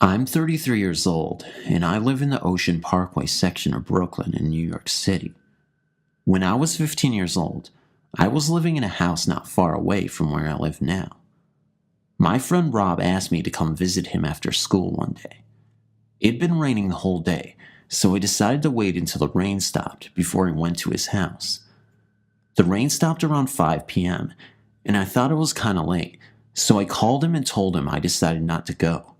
I'm 33 years old, and I live in the Ocean Parkway section of Brooklyn in New York City. When I was 15 years old, I was living in a house not far away from where I live now. My friend Rob asked me to come visit him after school one day. It'd been raining the whole day, so he decided to wait until the rain stopped before he went to his house. The rain stopped around 5 p.m., and I thought it was kind of late, so I called him and told him I decided not to go.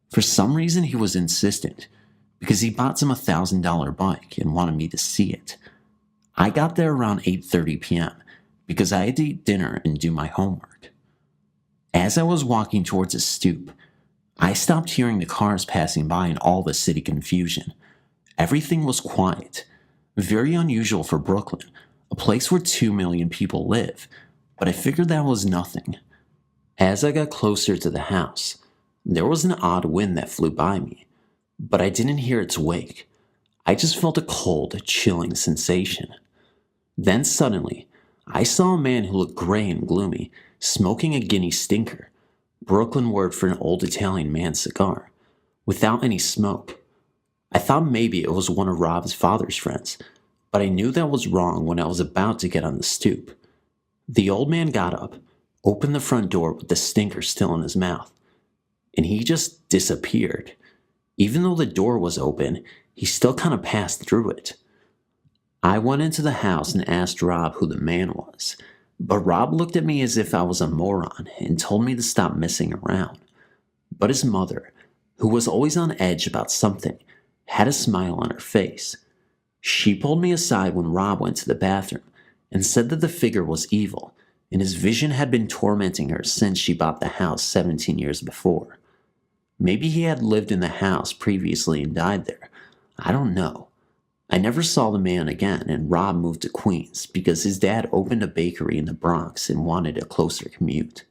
For some reason, he was insistent, because he bought some $1,000 bike and wanted me to see it. I got there around 8:30 p.m., because I had to eat dinner and do my homework. As I was walking towards a stoop, I stopped hearing the cars passing by and all the city confusion. Everything was quiet, very unusual for Brooklyn, a place where 2 million people live, but I figured that was nothing. As I got closer to the house, there was an odd wind that flew by me, but I didn't hear its wake. I just felt a cold, chilling sensation. Then suddenly, I saw a man who looked gray and gloomy, smoking a Guinea stinker, Brooklyn word for an old Italian man's cigar, without any smoke. I thought maybe it was one of Rob's father's friends, but I knew that was wrong when I was about to get on the stoop. The old man got up, opened the front door with the stinker still in his mouth, and he just disappeared. Even though the door was open, he still kind of passed through it. I went into the house and asked Rob who the man was, but Rob looked at me as if I was a moron and told me to stop messing around. But his mother, who was always on edge about something, had a smile on her face. She pulled me aside when Rob went to the bathroom and said that the figure was evil, and his vision had been tormenting her since she bought the house 17 years before. Maybe he had lived in the house previously and died there. I don't know. I never saw the man again, and Rob moved to Queens because his dad opened a bakery in the Bronx and wanted a closer commute.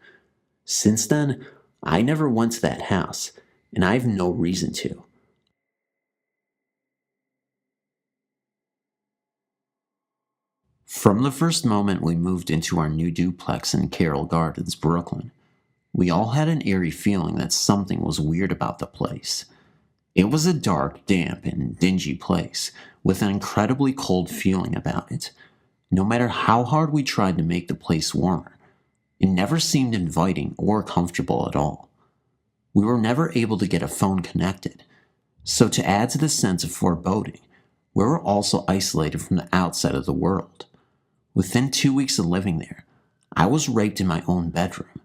Since then, I never went to that house, and I have no reason to. From the first moment we moved into our new duplex in Carroll Gardens, Brooklyn, we all had an eerie feeling that something was weird about the place. It was a dark, damp, and dingy place with an incredibly cold feeling about it. No matter how hard we tried to make the place warmer, it never seemed inviting or comfortable at all. We were never able to get a phone connected, so to add to the sense of foreboding, we were also isolated from the outside of the world. Within 2 weeks of living there, I was raped in my own bedroom.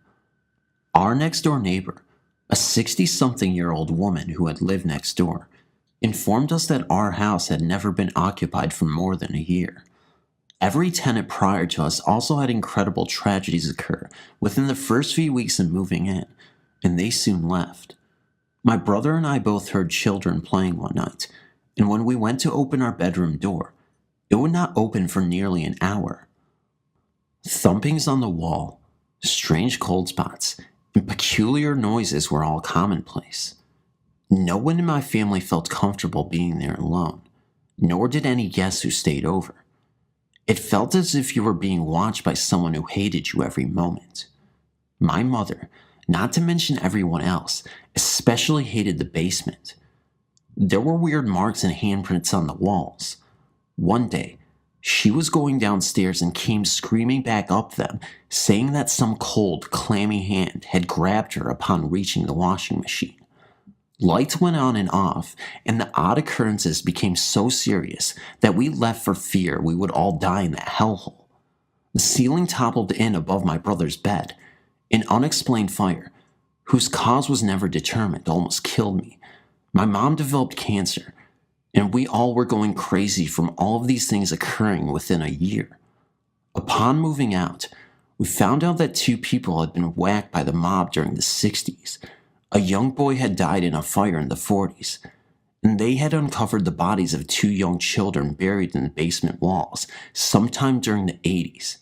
Our next-door neighbor, a 60-something-year-old woman who had lived next door, informed us that our house had never been occupied for more than a year. Every tenant prior to us also had incredible tragedies occur within the first few weeks of moving in, and they soon left. My brother and I both heard children playing one night, and when we went to open our bedroom door, it would not open for nearly an hour. Thumpings on the wall, strange cold spots, and peculiar noises were all commonplace. No one in my family felt comfortable being there alone, nor did any guests who stayed over. It felt as if you were being watched by someone who hated you every moment. My mother, not to mention everyone else, especially hated the basement. There were weird marks and handprints on the walls. One day, she was going downstairs and came screaming back up them, saying that some cold, clammy hand had grabbed her upon reaching the washing machine. Lights went on and off, and the odd occurrences became so serious that we left for fear we would all die in that hellhole. The ceiling toppled in above my brother's bed. An unexplained fire, whose cause was never determined, almost killed me. My mom developed cancer, and we all were going crazy from all of these things occurring within a year. Upon moving out, we found out that 2 people had been whacked by the mob during the 60s. A young boy had died in a fire in the 40s, and they had uncovered the bodies of 2 young children buried in the basement walls sometime during the 80s.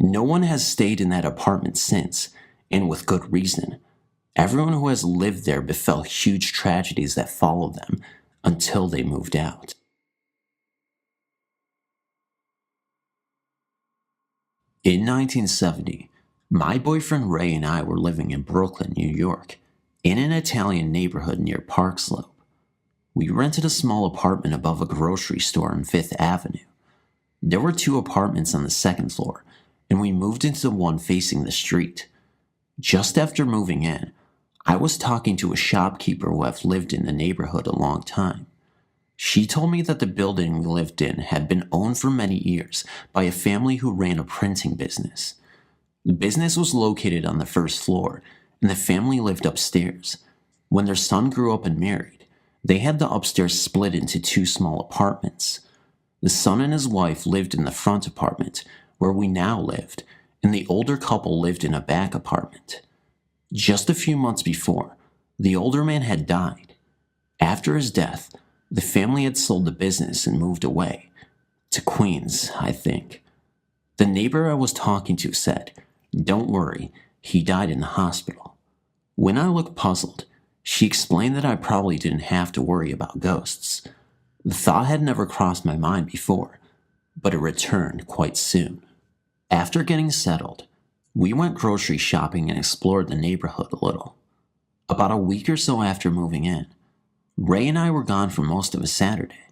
No one has stayed in that apartment since, and with good reason. Everyone who has lived there befell huge tragedies that followed them until they moved out. In 1970, my boyfriend Ray and I were living in Brooklyn, New York, in an Italian neighborhood near Park Slope. We rented a small apartment above a grocery store on Fifth Avenue. There were 2 apartments on the second floor, and we moved into the one facing the street. Just after moving in, I was talking to a shopkeeper who had lived in the neighborhood a long time. She told me that the building we lived in had been owned for many years by a family who ran a printing business. The business was located on the first floor, and the family lived upstairs. When their son grew up and married, they had the upstairs split into 2 small apartments. The son and his wife lived in the front apartment, where we now lived, and the older couple lived in a back apartment. Just a few months before, the older man had died. After his death, the family had sold the business and moved away. To Queens, I think. The neighbor I was talking to said, "Don't worry, he died in the hospital." When I looked puzzled, she explained that I probably didn't have to worry about ghosts. The thought had never crossed my mind before, but it returned quite soon. After getting settled, we went grocery shopping and explored the neighborhood a little. About a week or so after moving in, Ray and I were gone for most of a Saturday.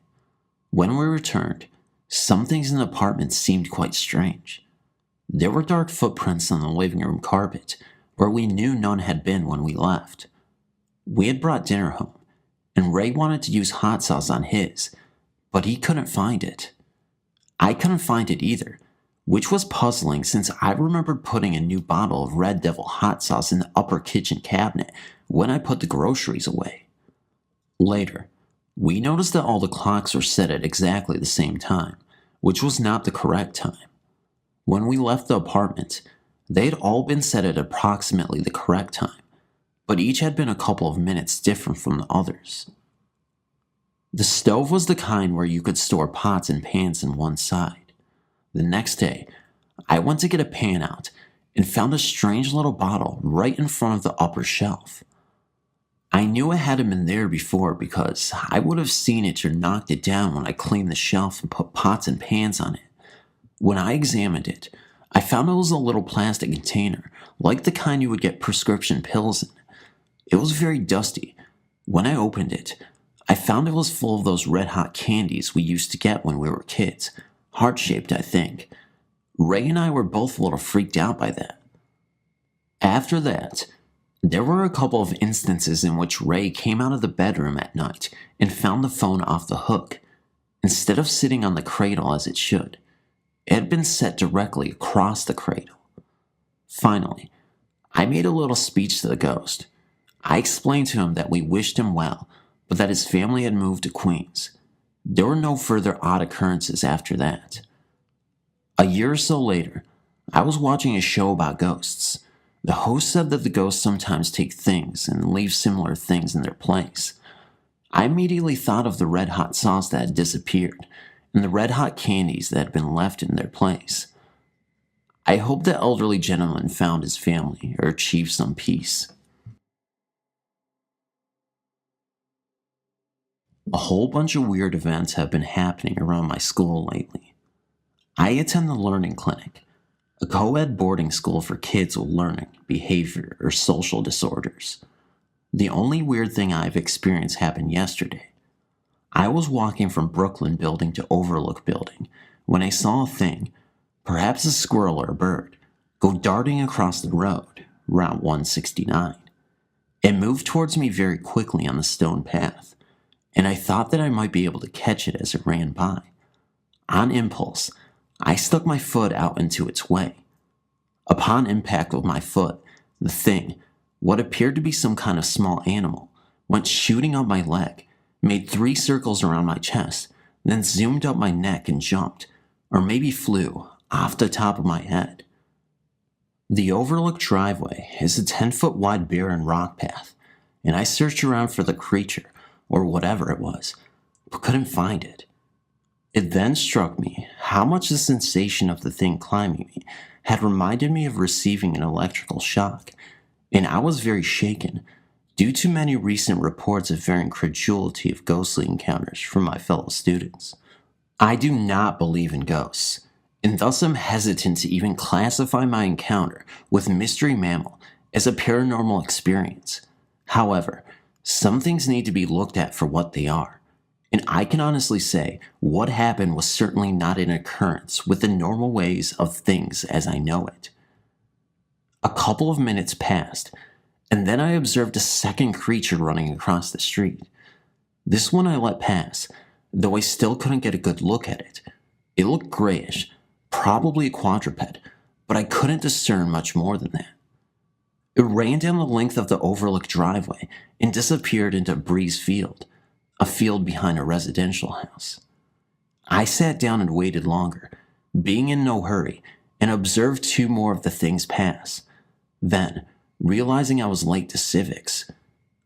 When we returned, some things in the apartment seemed quite strange. There were dark footprints on the living room carpet, where we knew none had been when we left. We had brought dinner home, and Ray wanted to use hot sauce on his, but he couldn't find it. I couldn't find it either, which was puzzling since I remembered putting a new bottle of Red Devil hot sauce in the upper kitchen cabinet when I put the groceries away. Later, we noticed that all the clocks were set at exactly the same time, which was not the correct time. When we left the apartment, they had all been set at approximately the correct time, but each had been a couple of minutes different from the others. The stove was the kind where you could store pots and pans in one side. The next day, I went to get a pan out and found a strange little bottle right in front of the upper shelf. I knew it hadn't been there before because I would have seen it or knocked it down when I cleaned the shelf and put pots and pans on it. When I examined it, I found it was a little plastic container, like the kind you would get prescription pills in. It was very dusty. When I opened it, I found it was full of those red-hot candies we used to get when we were kids. Heart-shaped, I think. Ray and I were both a little freaked out by that. After that, there were a couple of instances in which Ray came out of the bedroom at night and found the phone off the hook. Instead of sitting on the cradle as it should, it had been set directly across the cradle. Finally, I made a little speech to the ghost. I explained to him that we wished him well, but that his family had moved to Queens. There were no further odd occurrences after that. A year or so later, I was watching a show about ghosts. The host said that the ghosts sometimes take things and leave similar things in their place. I immediately thought of the red hot sauce that had disappeared and the red hot candies that had been left in their place. I hope the elderly gentleman found his family or achieved some peace. A whole bunch of weird events have been happening around my school lately. I attend the Learning Clinic, a co-ed boarding school for kids with learning, behavior, or social disorders. The only weird thing I've experienced happened yesterday. I was walking from Brooklyn building to Overlook building when I saw a thing, perhaps a squirrel or a bird, go darting across the road, Route 169. It moved towards me very quickly on the stone path, and I thought that I might be able to catch it as it ran by. On impulse, I stuck my foot out into its way. Upon impact with my foot, the thing, what appeared to be some kind of small animal, went shooting up my leg, made 3 circles around my chest, then zoomed up my neck and jumped, or maybe flew, off the top of my head. The Overlook driveway is a 10-foot wide barren rock path, and I searched around for the creature, or whatever it was, but couldn't find it. It then struck me how much the sensation of the thing climbing me had reminded me of receiving an electrical shock, and I was very shaken due to many recent reports of varying credulity of ghostly encounters from my fellow students. I do not believe in ghosts, and thus am hesitant to even classify my encounter with mystery mammal as a paranormal experience. However, some things need to be looked at for what they are, and I can honestly say what happened was certainly not an occurrence with the normal ways of things as I know it. A couple of minutes passed, and then I observed a second creature running across the street. This one I let pass, though I still couldn't get a good look at it. It looked grayish, probably a quadruped, but I couldn't discern much more than that. It ran down the length of the overlooked driveway and disappeared into a breeze field, a field behind a residential house. I sat down and waited longer, being in no hurry, and observed two more of the things pass. Then, realizing I was late to civics,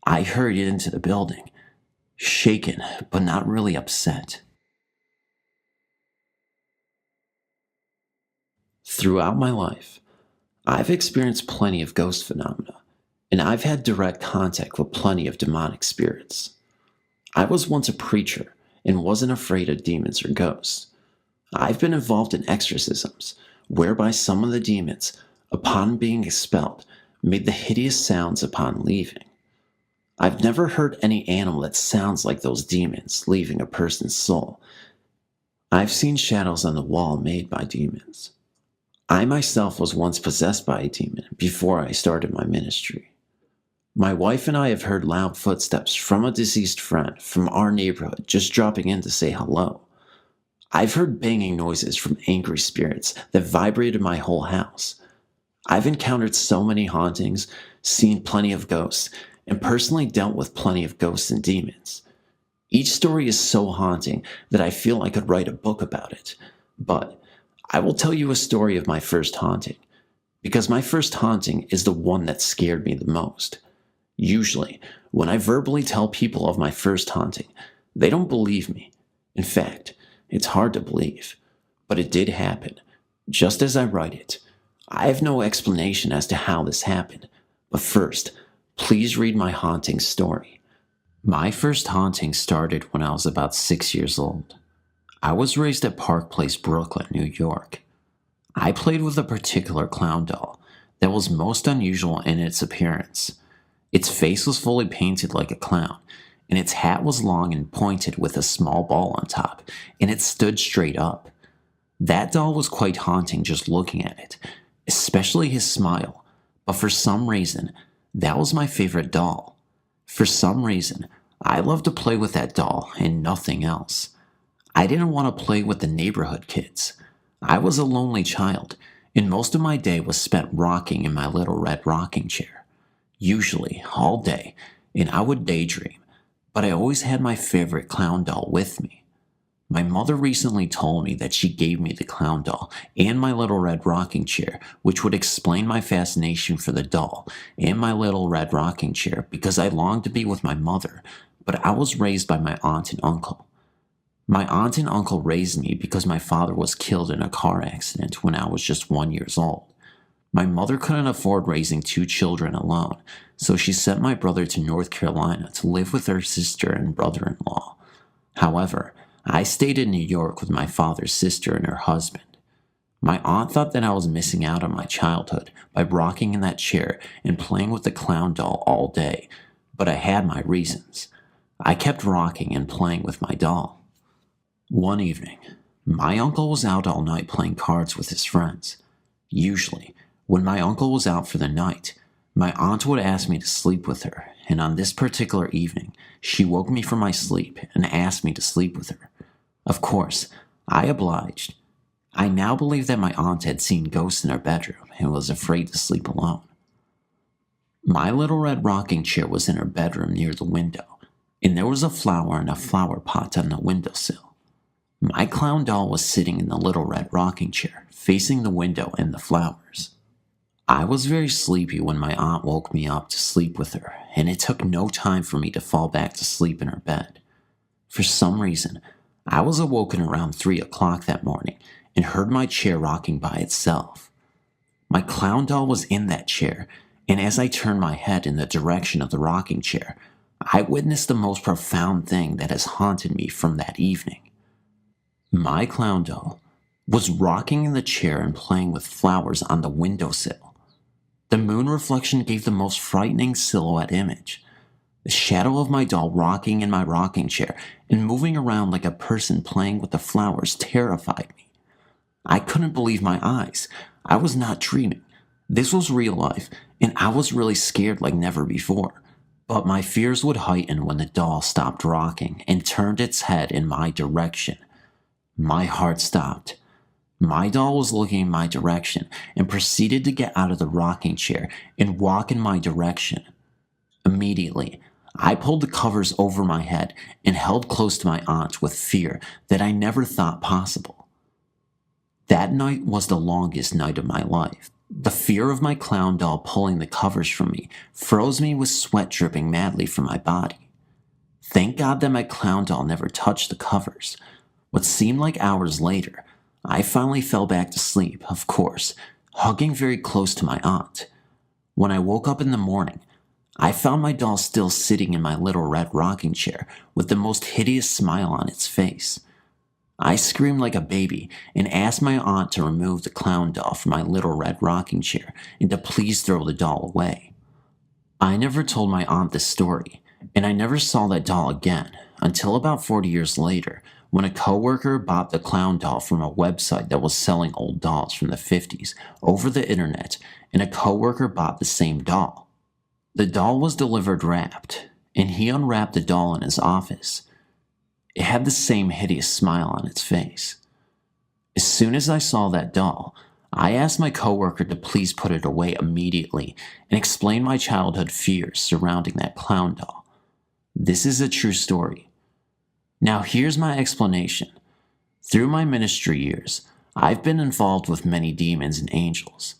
I hurried into the building, shaken but not really upset. Throughout my life, I've experienced plenty of ghost phenomena, and I've had direct contact with plenty of demonic spirits. I was once a preacher and wasn't afraid of demons or ghosts. I've been involved in exorcisms, whereby some of the demons, upon being expelled, made the hideous sounds upon leaving. I've never heard any animal that sounds like those demons leaving a person's soul. I've seen shadows on the wall made by demons. I myself was once possessed by a demon before I started my ministry. My wife and I have heard loud footsteps from a deceased friend from our neighborhood just dropping in to say hello. I've heard banging noises from angry spirits that vibrated my whole house. I've encountered so many hauntings, seen plenty of ghosts, and personally dealt with plenty of ghosts and demons. Each story is so haunting that I feel I could write a book about it, but I will tell you a story of my first haunting, because my first haunting is the one that scared me the most. Usually, when I verbally tell people of my first haunting, they don't believe me. In fact, it's hard to believe, but it did happen, just as I write it. I have no explanation as to how this happened, but first, please read my haunting story. My first haunting started when I was about 6 years old. I was raised at Park Place, Brooklyn, New York. I played with a particular clown doll that was most unusual in its appearance. Its face was fully painted like a clown, and its hat was long and pointed with a small ball on top, and it stood straight up. That doll was quite haunting just looking at it, especially his smile, but for some reason, that was my favorite doll. For some reason, I loved to play with that doll and nothing else. I didn't want to play with the neighborhood kids. I was a lonely child, and most of my day was spent rocking in my little red rocking chair. Usually, all day, and I would daydream, but I always had my favorite clown doll with me. My mother recently told me that she gave me the clown doll and my little red rocking chair, which would explain my fascination for the doll and my little red rocking chair because I longed to be with my mother, but I was raised by my aunt and uncle. My aunt and uncle raised me because my father was killed in a car accident when I was just 1 year old. My mother couldn't afford raising 2 children alone, so she sent my brother to North Carolina to live with her sister and brother-in-law. However, I stayed in New York with my father's sister and her husband. My aunt thought that I was missing out on my childhood by rocking in that chair and playing with the clown doll all day, but I had my reasons. I kept rocking and playing with my doll. One evening, my uncle was out all night playing cards with his friends. Usually, when my uncle was out for the night, my aunt would ask me to sleep with her, and on this particular evening, she woke me from my sleep and asked me to sleep with her. Of course, I obliged. I now believe that my aunt had seen ghosts in her bedroom and was afraid to sleep alone. My little red rocking chair was in her bedroom near the window, and there was a flower in a flower pot on the windowsill. My clown doll was sitting in the little red rocking chair, facing the window and the flowers. I was very sleepy when my aunt woke me up to sleep with her, and it took no time for me to fall back to sleep in her bed. For some reason, I was awoken around 3 o'clock that morning and heard my chair rocking by itself. My clown doll was in that chair, and as I turned my head in the direction of the rocking chair, I witnessed the most profound thing that has haunted me from that evening. My clown doll, was rocking in the chair and playing with flowers on the windowsill. The moon reflection gave the most frightening silhouette image. The shadow of my doll rocking in my rocking chair and moving around like a person playing with the flowers terrified me. I couldn't believe my eyes. I was not dreaming. This was real life, and I was really scared like never before. But my fears would heighten when the doll stopped rocking and turned its head in my direction. My heart stopped. My doll was looking in my direction and proceeded to get out of the rocking chair and walk in my direction. Immediately, I pulled the covers over my head and held close to my aunt with fear that I never thought possible. That night was the longest night of my life. The fear of my clown doll pulling the covers from me froze me with sweat dripping madly from my body. Thank God that my clown doll never touched the covers. What seemed like hours later, I finally fell back to sleep, of course, hugging very close to my aunt. When I woke up in the morning, I found my doll still sitting in my little red rocking chair with the most hideous smile on its face. I screamed like a baby and asked my aunt to remove the clown doll from my little red rocking chair and to please throw the doll away. I never told my aunt this story, and I never saw that doll again until about 40 years later when a coworker bought the clown doll from a website that was selling old dolls from the 50s over the internet, and a coworker bought the same doll. The doll was delivered wrapped, and he unwrapped the doll in his office. It had the same hideous smile on its face. As soon as I saw that doll, I asked my coworker to please put it away immediately and explain my childhood fears surrounding that clown doll. This is a true story. Now here's my explanation. Through my ministry years, I've been involved with many demons and angels.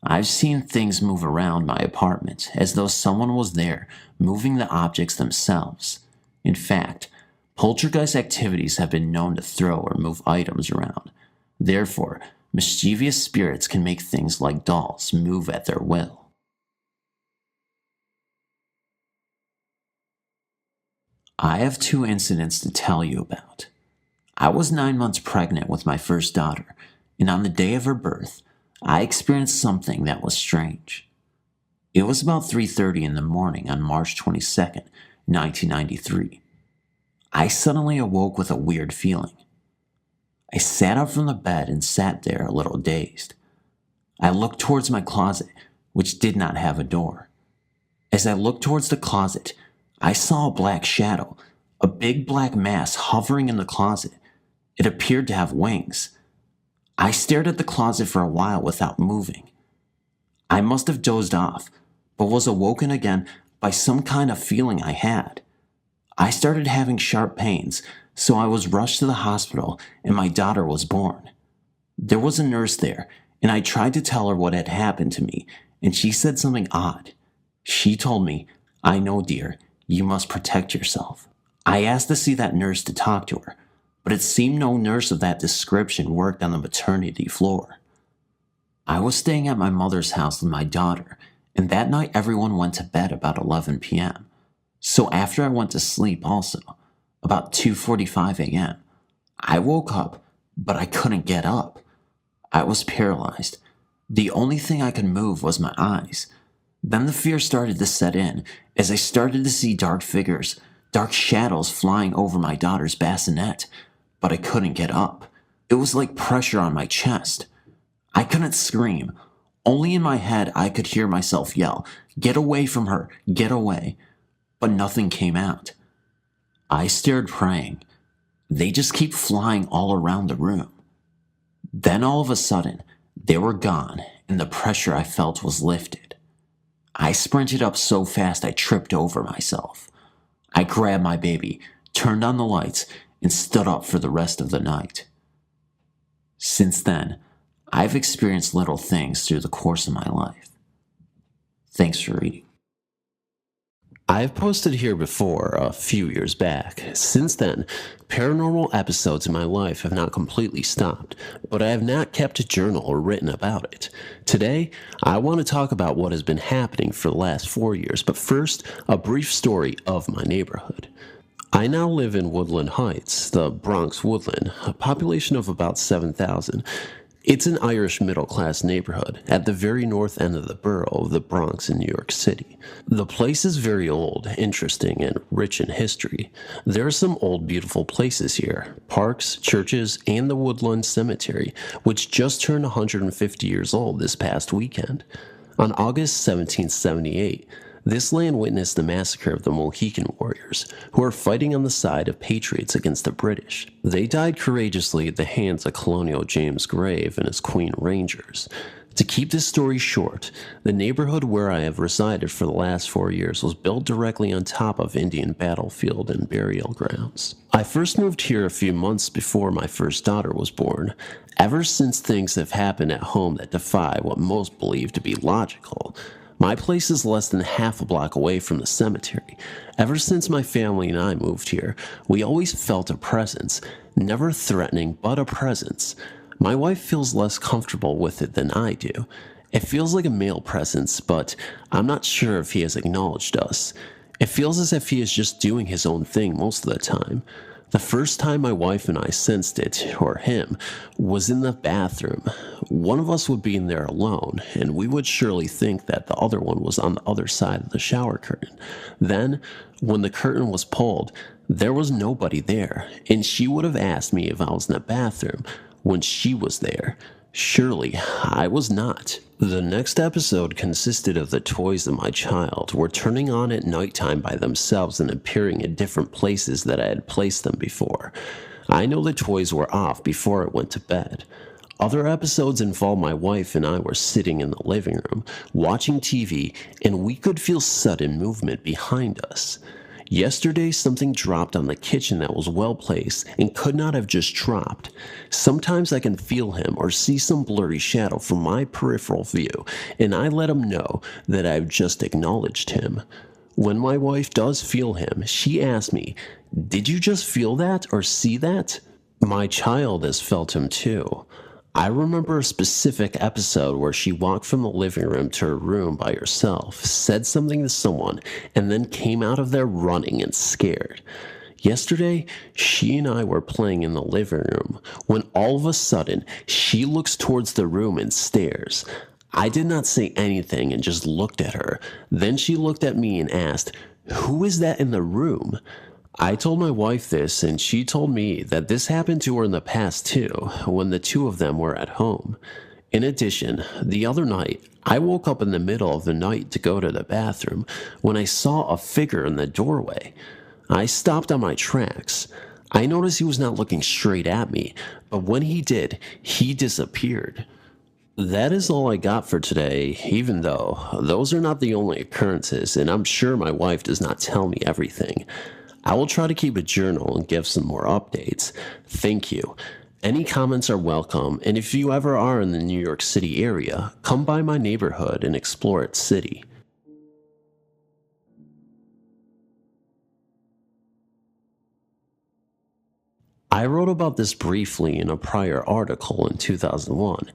I've seen things move around my apartment as though someone was there moving the objects themselves. In fact, poltergeist activities have been known to throw or move items around. Therefore, mischievous spirits can make things like dolls move at their will. I have 2 incidents to tell you about. I was 9 months pregnant with my first daughter, and on the day of her birth, I experienced something that was strange. It was about 3:30 in the morning on March 22nd, 1993. I suddenly awoke with a weird feeling. I sat up from the bed and sat there a little dazed. I looked towards my closet, which did not have a door. As I looked towards the closet, I saw a black shadow, a big black mass hovering in the closet. It appeared to have wings. I stared at the closet for a while without moving. I must have dozed off, but was awoken again by some kind of feeling I had. I started having sharp pains, so I was rushed to the hospital and my daughter was born. There was a nurse there, and I tried to tell her what had happened to me, and she said something odd. She told me, "I know, dear, you must protect yourself." I asked to see that nurse to talk to her, but it seemed no nurse of that description worked on the maternity floor. I was staying at my mother's house with my daughter, and that night everyone went to bed about 11 p.m. So after I went to sleep also, about 2:45 a.m., I woke up, but I couldn't get up. I was paralyzed. The only thing I could move was my eyes. Then the fear started to set in as I started to see dark figures, dark shadows flying over my daughter's bassinet, but I couldn't get up. It was like pressure on my chest. I couldn't scream. Only in my head I could hear myself yell, "Get away from her, get away." But nothing came out. I stared praying. They just keep flying all around the room. Then all of a sudden, they were gone and the pressure I felt was lifted. I sprinted up so fast I tripped over myself. I grabbed my baby, turned on the lights, and stood up for the rest of the night. Since then, I've experienced little things through the course of my life. Thanks for reading. I've posted here before a few years back. Since then, paranormal episodes in my life have not completely stopped, but I have not kept a journal or written about it. Today, I want to talk about what has been happening for the last 4 years, but first, a brief story of my neighborhood. I now live in Woodland Heights, the Bronx Woodland, a population of about 7,000. It's an Irish middle-class neighborhood at the very north end of the borough of the Bronx in New York City. The place is very old, interesting, and rich in history. There are some old beautiful places here, parks, churches, and the Woodland Cemetery, which just turned 150 years old this past weekend. On August 1778, this land witnessed the massacre of the Mohican warriors, who were fighting on the side of patriots against the British. They died courageously at the hands of Colonial James Grave and his Queen Rangers. To keep this story short, the neighborhood where I have resided for the last 4 years was built directly on top of Indian battlefield and burial grounds. I first moved here a few months before my first daughter was born. Ever since, things have happened at home that defy what most believe to be logical. My place is less than half a block away from the cemetery. Ever since my family and I moved here, we always felt a presence, never threatening, but a presence. My wife feels less comfortable with it than I do. It feels like a male presence, but I'm not sure if he has acknowledged us. It feels as if he is just doing his own thing most of the time. The first time my wife and I sensed it, or him, was in the bathroom. One of us would be in there alone, and we would surely think that the other one was on the other side of the shower curtain. Then, when the curtain was pulled, there was nobody there, and she would have asked me if I was in the bathroom when she was there. Surely, I was not. The next episode consisted of the toys of my child were turning on at nighttime by themselves and appearing at different places that I had placed them before. I know the toys were off before I went to bed. Other episodes involved my wife and I were sitting in the living room, watching TV, and we could feel sudden movement behind us. Yesterday, something dropped on the kitchen that was well placed and could not have just dropped. Sometimes I can feel him or see some blurry shadow from my peripheral view, and I let him know that I've just acknowledged him. When my wife does feel him, she asks me, "Did you just feel that or see that?" My child has felt him too. I remember a specific episode where she walked from the living room to her room by herself, said something to someone, and then came out of there running and scared. Yesterday, she and I were playing in the living room when all of a sudden she looks towards the room and stares. I did not say anything and just looked at her. Then she looked at me and asked, "Who is that in the room?" I told my wife this, and she told me that this happened to her in the past too, when the two of them were at home. In addition, the other night, I woke up in the middle of the night to go to the bathroom when I saw a figure in the doorway. I stopped on my tracks. I noticed he was not looking straight at me, but when he did, he disappeared. That is all I got for today, even though those are not the only occurrences, and I'm sure my wife does not tell me everything. I will try to keep a journal and give some more updates. Thank you. Any comments are welcome, and if you ever are in the New York City area, come by my neighborhood and explore its city. I wrote about this briefly in a prior article in 2001.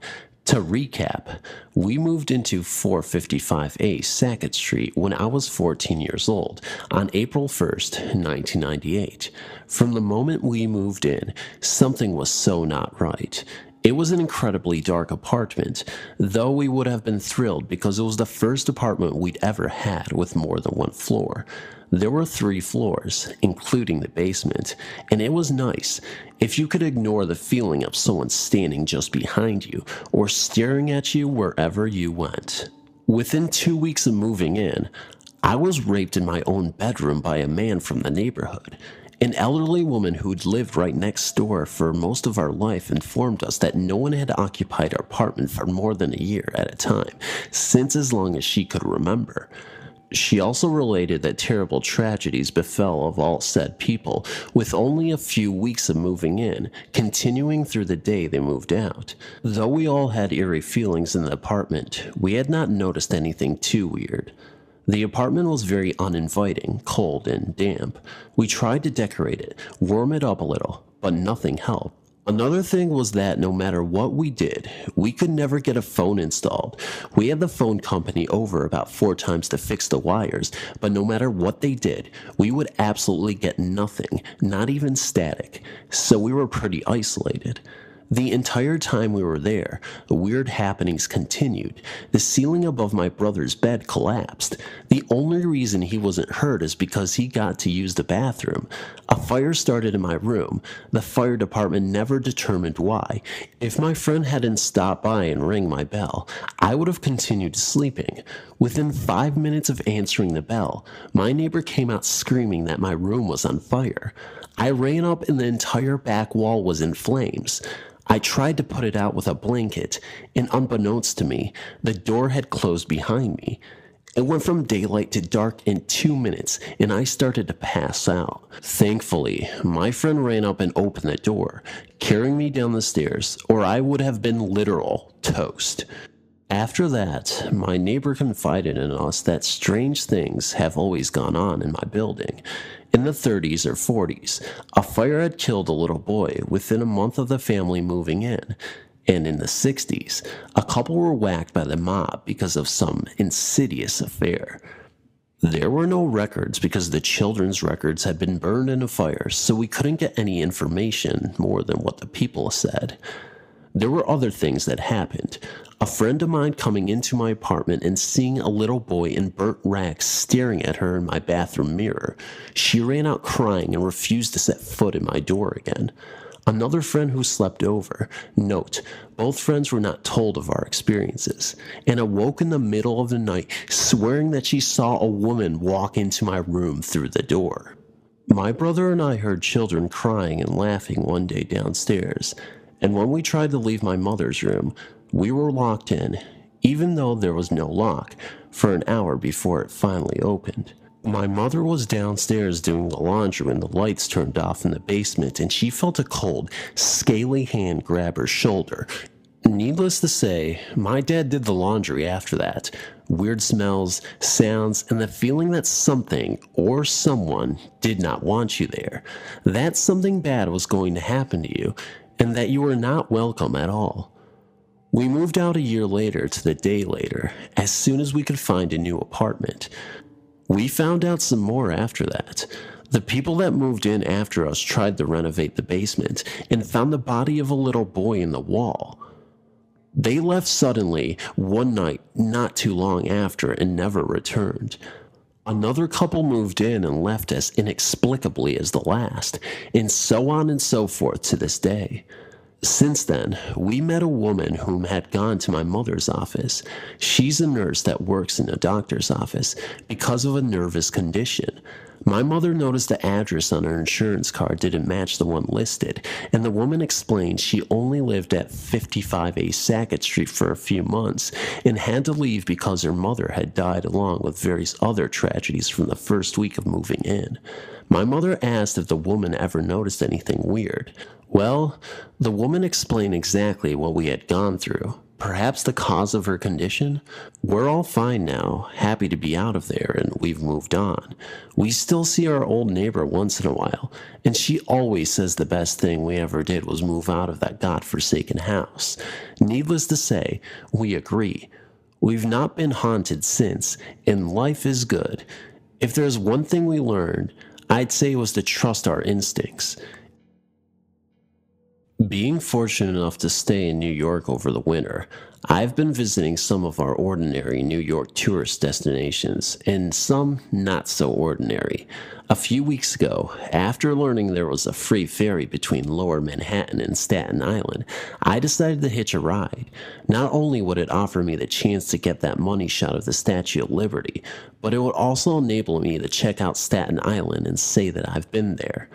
To recap, we moved into 455A Sackett Street when I was 14 years old on April 1st, 1998. From the moment we moved in, something was so not right. It was an incredibly dark apartment, though we would have been thrilled because it was the first apartment we'd ever had with more than one floor. There were 3 floors, including the basement, and it was nice if you could ignore the feeling of someone standing just behind you or staring at you wherever you went. Within 2 weeks of moving in, I was raped in my own bedroom by a man from the neighborhood. An elderly woman who'd lived right next door for most of our life informed us that no one had occupied our apartment for more than a year at a time, since as long as she could remember. She also related that terrible tragedies befell of all said people, with only a few weeks of moving in, continuing through the day they moved out. Though we all had eerie feelings in the apartment, we had not noticed anything too weird. The apartment was very uninviting, cold, and damp. We tried to decorate it, warm it up a little, but nothing helped. Another thing was that no matter what we did, we could never get a phone installed. We had the phone company over about 4 times to fix the wires, but no matter what they did, we would absolutely get nothing, not even static, so we were pretty isolated. The entire time we were there, the weird happenings continued. The ceiling above my brother's bed collapsed. The only reason he wasn't hurt is because he got to use the bathroom. A fire started in my room. The fire department never determined why. If my friend hadn't stopped by and rang my bell, I would have continued sleeping. Within 5 minutes of answering the bell, my neighbor came out screaming that my room was on fire. I ran up and the entire back wall was in flames. I tried to put it out with a blanket, and unbeknownst to me, the door had closed behind me. It went from daylight to dark in 2 minutes, and I started to pass out. Thankfully, my friend ran up and opened the door, carrying me down the stairs, or I would have been literal toast. After that, my neighbor confided in us that strange things have always gone on in my building. In the 30s or 40s, a fire had killed a little boy within a month of the family moving in. And in the 60s, a couple were whacked by the mob because of some insidious affair. There were no records because the children's records had been burned in a fire, so we couldn't get any information more than what the people said. There were other things that happened. A friend of mine coming into my apartment and seeing a little boy in burnt rags staring at her in my bathroom mirror. She ran out crying and refused to set foot in my door again. Another friend who slept over. Note, both friends were not told of our experiences, and awoke in the middle of the night swearing that she saw a woman walk into my room through the door. My brother and I heard children crying and laughing one day downstairs. And when we tried to leave my mother's room, we were locked in, even though there was no lock, for an hour before it finally opened. My mother was downstairs doing the laundry when the lights turned off in the basement, and she felt a cold, scaly hand grab her shoulder. Needless to say, my dad did the laundry after that. Weird smells, sounds, and the feeling that something or someone did not want you there. That something bad was going to happen to you, and that you were not welcome at all. We moved out a year later to the day later, as soon as we could find a new apartment. We found out some more after that. The people that moved in after us tried to renovate the basement and found the body of a little boy in the wall. They left suddenly one night not too long after and never returned. Another couple moved in and left as inexplicably as the last, and so on and so forth to this day. Since then, we met a woman whom had gone to my mother's office. She's a nurse that works in a doctor's office because of a nervous condition. My mother noticed the address on her insurance card didn't match the one listed, and the woman explained she only lived at 55A Sackett Street for a few months and had to leave because her mother had died along with various other tragedies from the first week of moving in. My mother asked if the woman ever noticed anything weird. Well, the woman explained exactly what we had gone through. Perhaps the cause of her condition? We're all fine now, happy to be out of there, and we've moved on. We still see our old neighbor once in a while, and she always says the best thing we ever did was move out of that godforsaken house. Needless to say, we agree. We've not been haunted since, and life is good. If there's one thing we learned, I'd say it was to trust our instincts. Being fortunate enough to stay in New York over the winter, I've been visiting some of our ordinary New York tourist destinations, and some not so ordinary. A few weeks ago, after learning there was a free ferry between Lower Manhattan and Staten Island, I decided to hitch a ride. Not only would it offer me the chance to get that money shot of the Statue of Liberty, but it would also enable me to check out Staten Island and say that I've been there.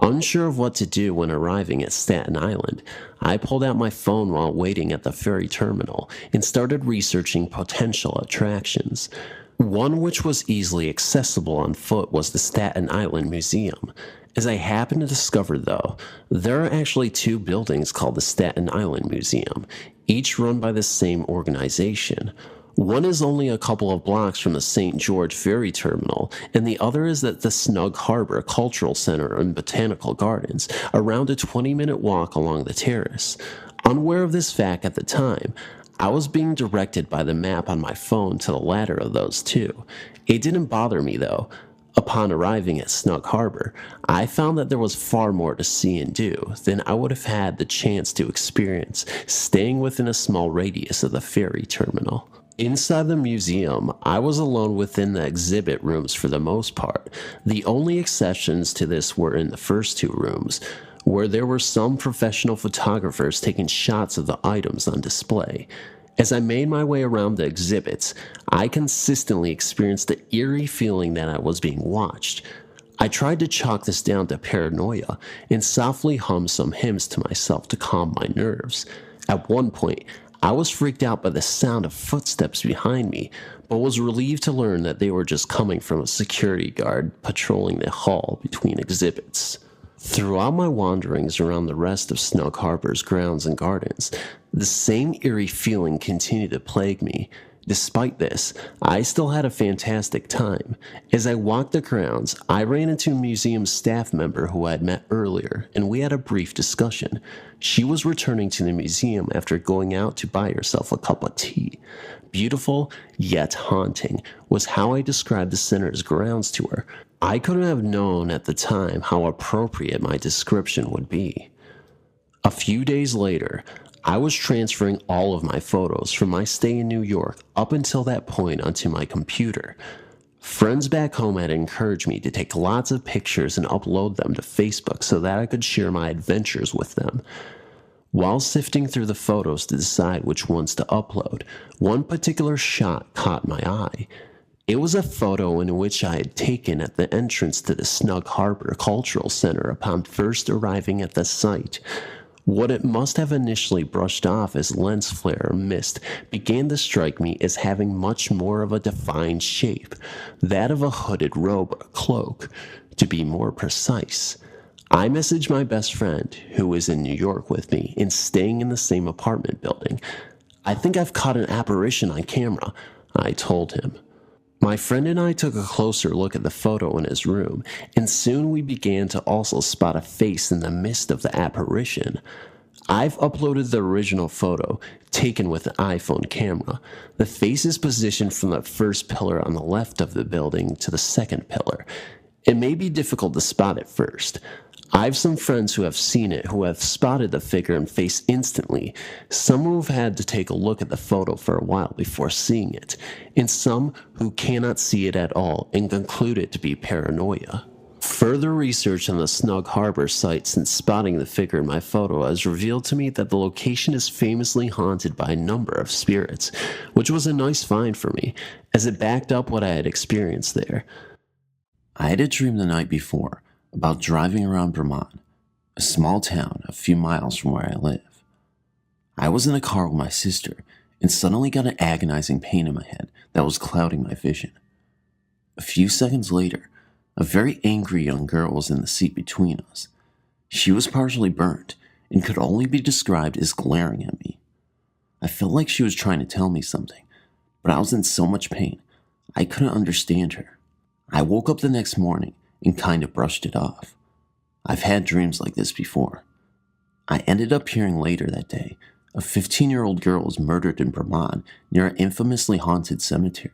Unsure of what to do when arriving at Staten Island, I pulled out my phone while waiting at the ferry terminal and started researching potential attractions. One which was easily accessible on foot was the Staten Island Museum. As I happened to discover, though, there are actually 2 buildings called the Staten Island Museum, each run by the same organization. One is only a couple of blocks from the St. George ferry terminal, and the other is at the Snug Harbor Cultural Center and Botanical Gardens, around a 20-minute walk along the terrace. Unaware of this fact at the time, I was being directed by the map on my phone to the latter of those two. It didn't bother me, though. Upon arriving at Snug Harbor, I found that there was far more to see and do than I would have had the chance to experience staying within a small radius of the ferry terminal. Inside the museum, I was alone within the exhibit rooms for the most part. The only exceptions to this were in the first two rooms, where there were some professional photographers taking shots of the items on display. As I made my way around the exhibits, I consistently experienced the eerie feeling that I was being watched. I tried to chalk this down to paranoia and softly hummed some hymns to myself to calm my nerves. At one point, I was freaked out by the sound of footsteps behind me, but was relieved to learn that they were just coming from a security guard patrolling the hall between exhibits. Throughout my wanderings around the rest of Snug Harbor's grounds and gardens, the same eerie feeling continued to plague me. Despite this, I still had a fantastic time. As I walked the grounds, I ran into a museum staff member who I had met earlier, and we had a brief discussion. She was returning to the museum after going out to buy herself a cup of tea. Beautiful, yet haunting, was how I described the center's grounds to her. I couldn't have known at the time how appropriate my description would be. A few days later, I was transferring all of my photos from my stay in New York up until that point onto my computer. Friends back home had encouraged me to take lots of pictures and upload them to Facebook so that I could share my adventures with them. While sifting through the photos to decide which ones to upload, one particular shot caught my eye. It was a photo in which I had taken at the entrance to the Snug Harbor Cultural Center upon first arriving at the site. What it must have initially brushed off as lens flare or mist began to strike me as having much more of a defined shape, that of a hooded robe or cloak, to be more precise. I messaged my best friend, who was in New York with me and staying in the same apartment building. "I think I've caught an apparition on camera," I told him. My friend and I took a closer look at the photo in his room, and soon we began to also spot a face in the midst of the apparition. I've uploaded the original photo, taken with an iPhone camera. The face is positioned from the first pillar on the left of the building to the second pillar. It may be difficult to spot at first. I've some friends who have seen it who have spotted the figure and face instantly, some who have had to take a look at the photo for a while before seeing it, and some who cannot see it at all and conclude it to be paranoia. Further research on the Snug Harbor site since spotting the figure in my photo has revealed to me that the location is famously haunted by a number of spirits, which was a nice find for me, as it backed up what I had experienced there. I had a dream the night before about driving around Vermont, a small town a few miles from where I live. I was in a car with my sister and suddenly got an agonizing pain in my head that was clouding my vision. A few seconds later, a very angry young girl was in the seat between us. She was partially burnt and could only be described as glaring at me. I felt like she was trying to tell me something, but I was in so much pain, I couldn't understand her. I woke up the next morning and kind of brushed it off. I've had dreams like this before. I ended up hearing later that day a 15-year-old girl was murdered in Vermont near an infamously haunted cemetery.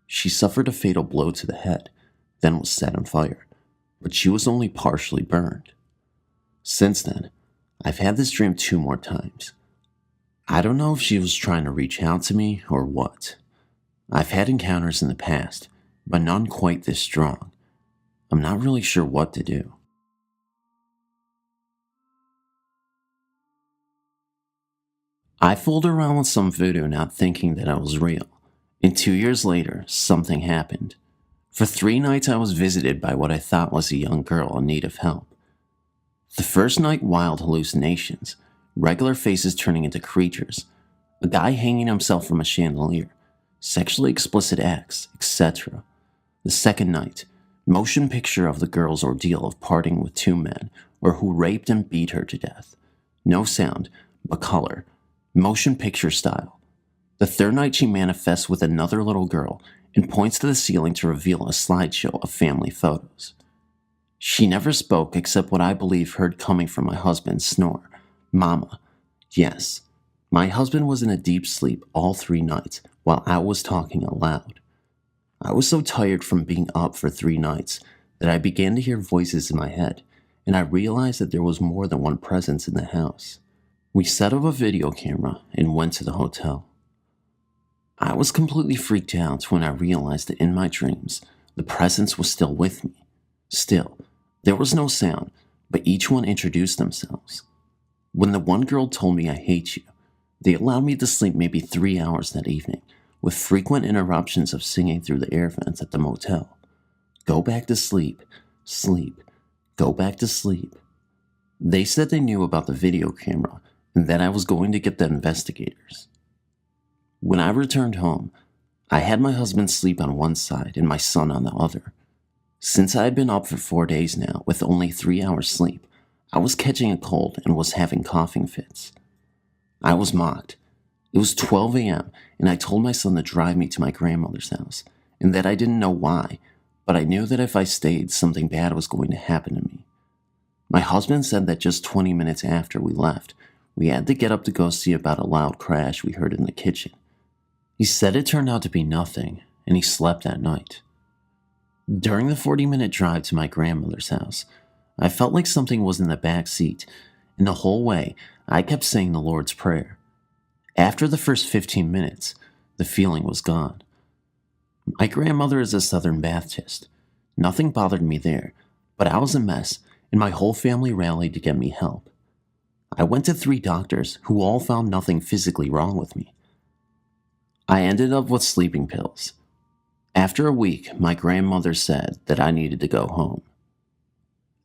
She suffered a fatal blow to the head, then was set on fire, but she was only partially burned. Since then, I've had this dream 2 more times. I don't know if she was trying to reach out to me or what. I've had encounters in the past, but none quite this strong. I'm not really sure what to do. I fooled around with some voodoo not thinking that I was real, and 2 years later, something happened. For 3 nights I was visited by what I thought was a young girl in need of help. The first night, wild hallucinations, regular faces turning into creatures, a guy hanging himself from a chandelier, sexually explicit acts, etc. The second night, motion picture of the girl's ordeal of parting with 2 men, or who raped and beat her to death. No sound, but color, motion picture style. The third night, she manifests with another little girl and points to the ceiling to reveal a slideshow of family photos. She never spoke except what I believe heard coming from my husband's snore. Mama. Yes, my husband was in a deep sleep all 3 nights while I was talking aloud. I was so tired from being up for 3 nights that I began to hear voices in my head, and I realized that there was more than one presence in the house. We set up a video camera and went to the hotel. I was completely freaked out when I realized that in my dreams, the presence was still with me. Still, there was no sound, but each one introduced themselves. When the one girl told me I hate you, they allowed me to sleep maybe 3 hours that evening, with frequent interruptions of singing through the air vents at the motel. Go back to sleep, sleep, go back to sleep. They said they knew about the video camera and that I was going to get the investigators. When I returned home, I had my husband sleep on one side and my son on the other. Since I had been up for 4 days now with only 3 hours sleep, I was catching a cold and was having coughing fits. I was mocked. It was 12 a.m. and I told my son to drive me to my grandmother's house and that I didn't know why, but I knew that if I stayed, something bad was going to happen to me. My husband said that just 20 minutes after we left, we had to get up to go see about a loud crash we heard in the kitchen. He said it turned out to be nothing, and he slept that night. During the 40-minute drive to my grandmother's house, I felt like something was in the back seat, and the whole way, I kept saying the Lord's Prayer. After the first 15 minutes, the feeling was gone. My grandmother is a Southern Baptist. Nothing bothered me there, but I was a mess, and my whole family rallied to get me help. I went to 3 doctors who all found nothing physically wrong with me. I ended up with sleeping pills. After a week, my grandmother said that I needed to go home.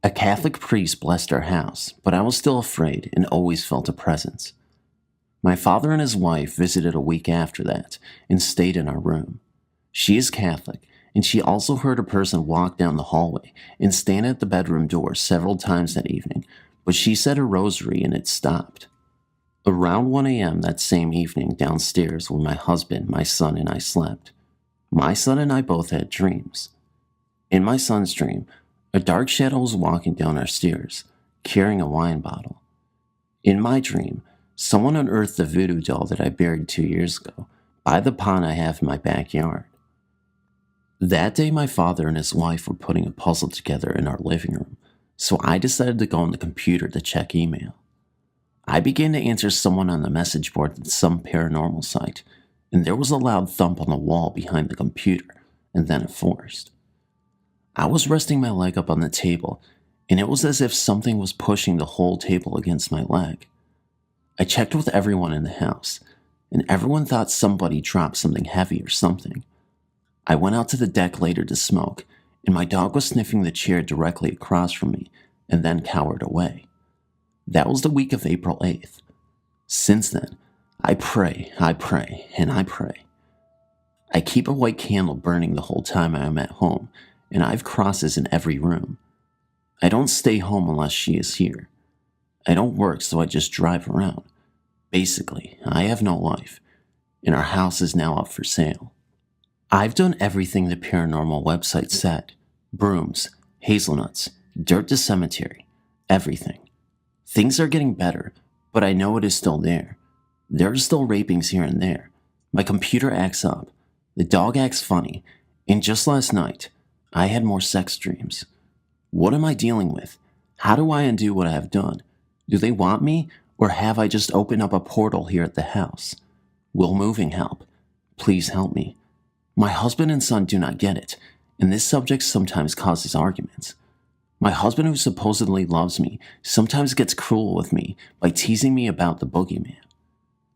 A Catholic priest blessed our house, but I was still afraid and always felt a presence. My father and his wife visited a week after that and stayed in our room. She is Catholic, and she also heard a person walk down the hallway and stand at the bedroom door several times that evening, but she said her rosary and it stopped. Around 1 a.m. that same evening downstairs where my husband, my son, and I slept, my son and I both had dreams. In my son's dream, a dark shadow was walking down our stairs, carrying a wine bottle. In my dream, someone unearthed the voodoo doll that I buried 2 years ago by the pond I have in my backyard. That day, my father and his wife were putting a puzzle together in our living room, so I decided to go on the computer to check email. I began to answer someone on the message board at some paranormal site, and there was a loud thump on the wall behind the computer, and then it forced. I was resting my leg up on the table, and it was as if something was pushing the whole table against my leg. I checked with everyone in the house, and everyone thought somebody dropped something heavy or something. I went out to the deck later to smoke, and my dog was sniffing the chair directly across from me, and then cowered away. That was the week of April 8th. Since then, I pray, and I pray. I keep a white candle burning the whole time I am at home, and I have crosses in every room. I don't stay home unless she is here. I don't work, so I just drive around. Basically, I have no life, and our house is now up for sale. I've done everything the paranormal website said. Brooms, hazelnuts, dirt to cemetery, everything. Things are getting better, but I know it is still there. There are still rapings here and there. My computer acts up. The dog acts funny. And just last night, I had more sex dreams. What am I dealing with? How do I undo what I have done? Do they want me, or have I just opened up a portal here at the house? Will moving help? Please help me. My husband and son do not get it, and this subject sometimes causes arguments. My husband, who supposedly loves me, sometimes gets cruel with me by teasing me about the boogeyman.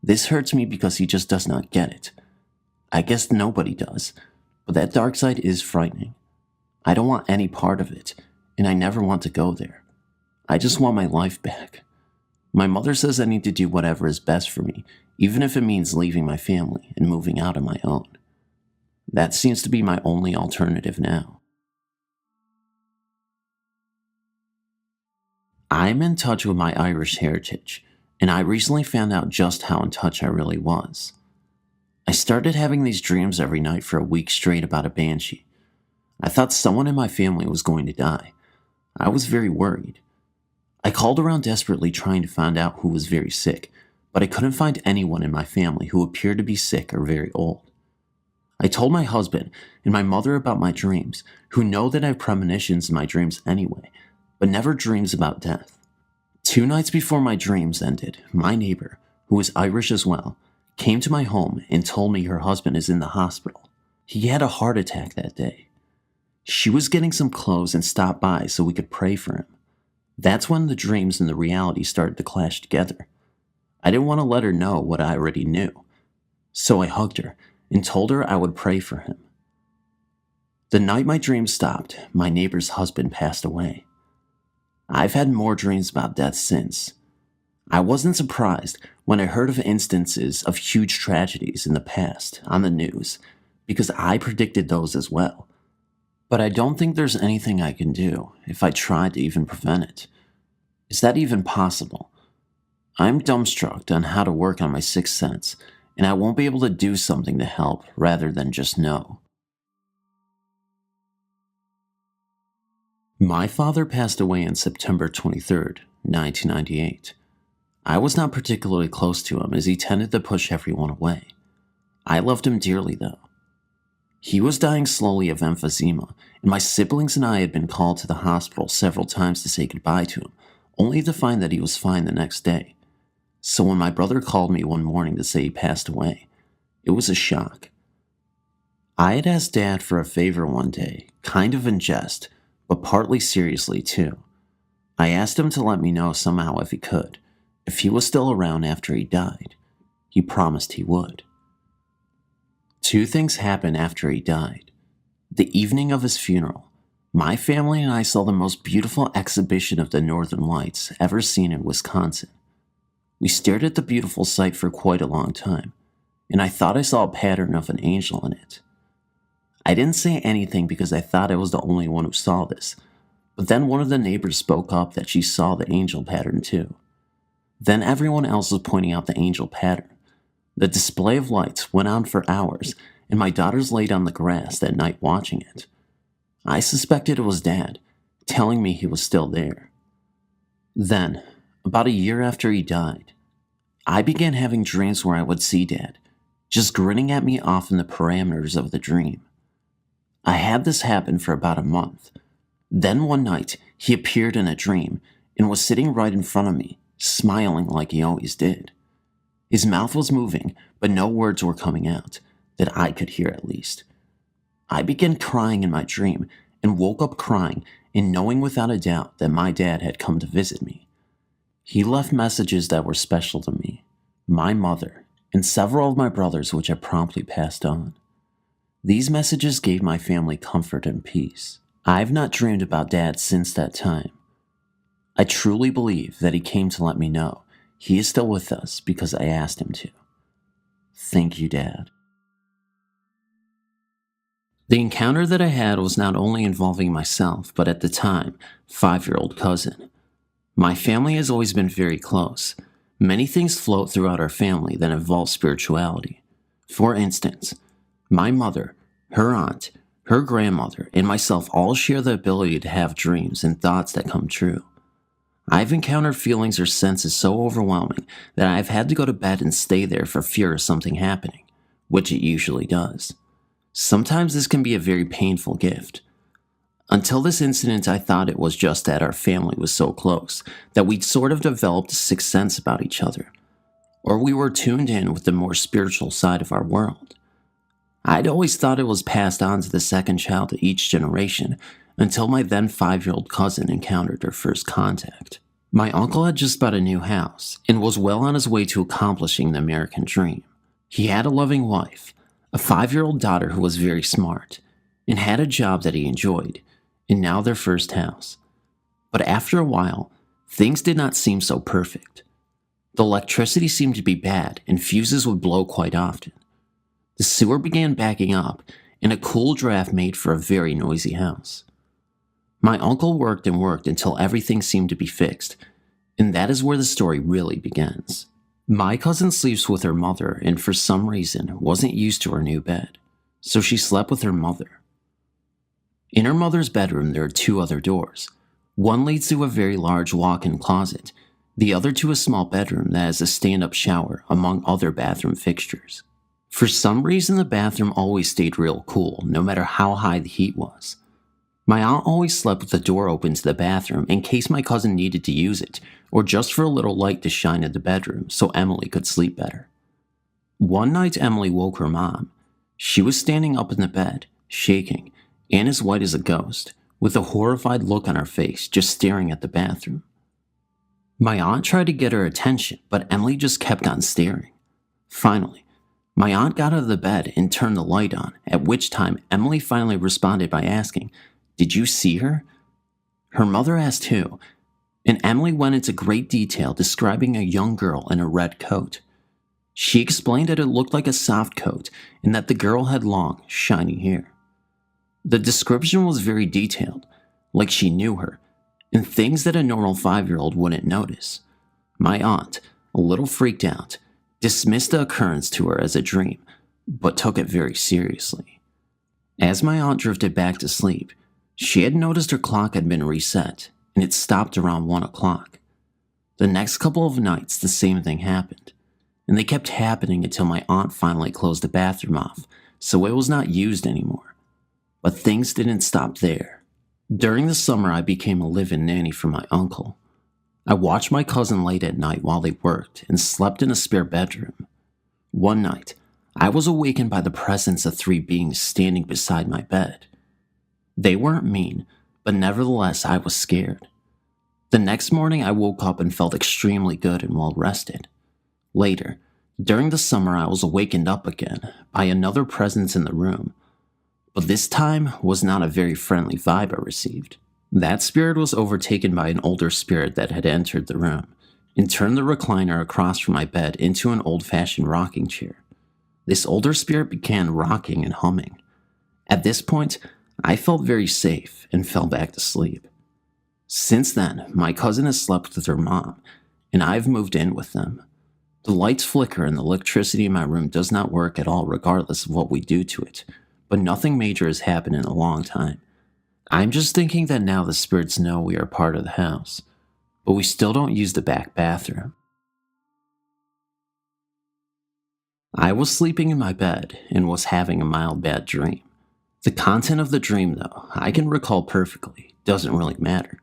This hurts me because he just does not get it. I guess nobody does, but that dark side is frightening. I don't want any part of it, and I never want to go there. I just want my life back. My mother says I need to do whatever is best for me, even if it means leaving my family and moving out on my own. That seems to be my only alternative now. I'm in touch with my Irish heritage, and I recently found out just how in touch I really was. I started having these dreams every night for a week straight about a banshee. I thought someone in my family was going to die. I was very worried. I called around desperately trying to find out who was very sick, but I couldn't find anyone in my family who appeared to be sick or very old. I told my husband and my mother about my dreams, who know that I have premonitions in my dreams anyway, but never dreams about death. 2 nights before my dreams ended, my neighbor, who is Irish as well, came to my home and told me her husband is in the hospital. He had a heart attack that day. She was getting some clothes and stopped by so we could pray for him. That's when the dreams and the reality started to clash together. I didn't want to let her know what I already knew, so I hugged her and told her I would pray for him. The night my dreams stopped, my neighbor's husband passed away. I've had more dreams about death since. I wasn't surprised when I heard of instances of huge tragedies in the past on the news, because I predicted those as well. But I don't think there's anything I can do if I tried to even prevent it. Is that even possible? I'm dumbstruck on how to work on my sixth sense, and I won't be able to do something to help rather than just know. My father passed away on September 23rd, 1998. I was not particularly close to him as he tended to push everyone away. I loved him dearly though. He was dying slowly of emphysema, and my siblings and I had been called to the hospital several times to say goodbye to him, only to find that he was fine the next day. So when my brother called me one morning to say he passed away, it was a shock. I had asked Dad for a favor one day, kind of in jest, but partly seriously too. I asked him to let me know somehow if he could, if he was still around after he died. He promised he would. 2 things happened after he died. The evening of his funeral, my family and I saw the most beautiful exhibition of the Northern Lights ever seen in Wisconsin. We stared at the beautiful sight for quite a long time, and I thought I saw a pattern of an angel in it. I didn't say anything because I thought I was the only one who saw this, but then one of the neighbors spoke up that she saw the angel pattern too. Then everyone else was pointing out the angel pattern. The display of lights went on for hours, and my daughters laid on the grass that night watching it. I suspected it was Dad, telling me he was still there. Then, about a year after he died, I began having dreams where I would see Dad, just grinning at me off in the parameters of the dream. I had this happen for about a month. Then one night, he appeared in a dream and was sitting right in front of me, smiling like he always did. His mouth was moving, but no words were coming out, that I could hear at least. I began crying in my dream and woke up crying and knowing without a doubt that my dad had come to visit me. He left messages that were special to me, my mother, and several of my brothers which I promptly passed on. These messages gave my family comfort and peace. I've not dreamed about Dad since that time. I truly believe that he came to let me know he is still with us because I asked him to. Thank you, Dad. The encounter that I had was not only involving myself, but at the time, 5-year-old cousin. My family has always been very close. Many things float throughout our family that involve spirituality. For instance, my mother, her aunt, her grandmother, and myself all share the ability to have dreams and thoughts that come true. I've encountered feelings or senses so overwhelming that I've had to go to bed and stay there for fear of something happening, which it usually does. Sometimes this can be a very painful gift. Until this incident, I thought it was just that our family was so close that we'd sort of developed a sixth sense about each other, or we were tuned in with the more spiritual side of our world. I'd always thought it was passed on to the second child of each generation until my then 5-year-old cousin encountered her first contact. My uncle had just bought a new house and was well on his way to accomplishing the American dream. He had a loving wife, a 5-year-old daughter who was very smart, and had a job that he enjoyed, and now their first house. But after a while, things did not seem so perfect. The electricity seemed to be bad, and fuses would blow quite often. The sewer began backing up, and a cool draft made for a very noisy house. My uncle worked and worked until everything seemed to be fixed, and that is where the story really begins. My cousin sleeps with her mother and for some reason wasn't used to her new bed, so she slept with her mother. In her mother's bedroom there are two other doors. One leads to a very large walk-in closet, the other to a small bedroom that has a stand-up shower among other bathroom fixtures. For some reason the bathroom always stayed real cool, no matter how high the heat was. My aunt always slept with the door open to the bathroom in case my cousin needed to use it, or just for a little light to shine in the bedroom so Emily could sleep better. One night Emily woke her mom. She was standing up in the bed, shaking, and as white as a ghost, with a horrified look on her face, just staring at the bathroom. My aunt tried to get her attention, but Emily just kept on staring. Finally, my aunt got out of the bed and turned the light on, at which time Emily finally responded by asking, "Did you see her?" Her mother asked who, and Emily went into great detail describing a young girl in a red coat. She explained that it looked like a soft coat and that the girl had long, shiny hair. The description was very detailed, like she knew her, and things that a normal 5-year-old wouldn't notice. My aunt, a little freaked out, dismissed the occurrence to her as a dream, but took it very seriously. As my aunt drifted back to sleep, she had noticed her clock had been reset, and it stopped around 1 o'clock. The next couple of nights, the same thing happened, and they kept happening until my aunt finally closed the bathroom off, so it was not used anymore. But things didn't stop there. During the summer, I became a live-in nanny for my uncle. I watched my cousin late at night while they worked and slept in a spare bedroom. One night, I was awakened by the presence of 3 beings standing beside my bed. They weren't mean, but nevertheless I was scared. The next morning I woke up and felt extremely good and well rested. Later, during the summer I was awakened up again by another presence in the room, but this time was not a very friendly vibe I received. That spirit was overtaken by an older spirit that had entered the room and turned the recliner across from my bed into an old-fashioned rocking chair. This older spirit began rocking and humming. At this point, I felt very safe and fell back to sleep. Since then, my cousin has slept with her mom, and I've moved in with them. The lights flicker and the electricity in my room does not work at all regardless of what we do to it, but nothing major has happened in a long time. I'm just thinking that now the spirits know we are part of the house, but we still don't use the back bathroom. I was sleeping in my bed and was having a mild bad dream. The content of the dream, though, I can recall perfectly, doesn't really matter.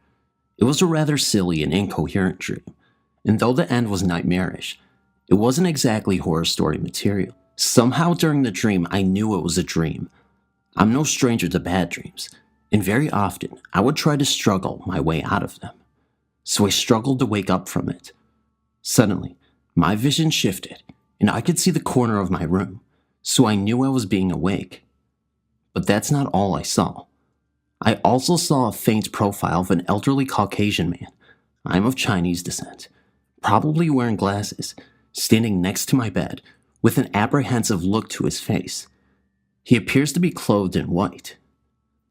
It was a rather silly and incoherent dream, and though the end was nightmarish, it wasn't exactly horror story material. Somehow during the dream, I knew it was a dream. I'm no stranger to bad dreams, and very often I would try to struggle my way out of them. So I struggled to wake up from it. Suddenly, my vision shifted, and I could see the corner of my room, so I knew I was being awake. But that's not all I saw. I also saw a faint profile of an elderly Caucasian man. I'm of Chinese descent, probably wearing glasses, standing next to my bed with an apprehensive look to his face. He appears to be clothed in white.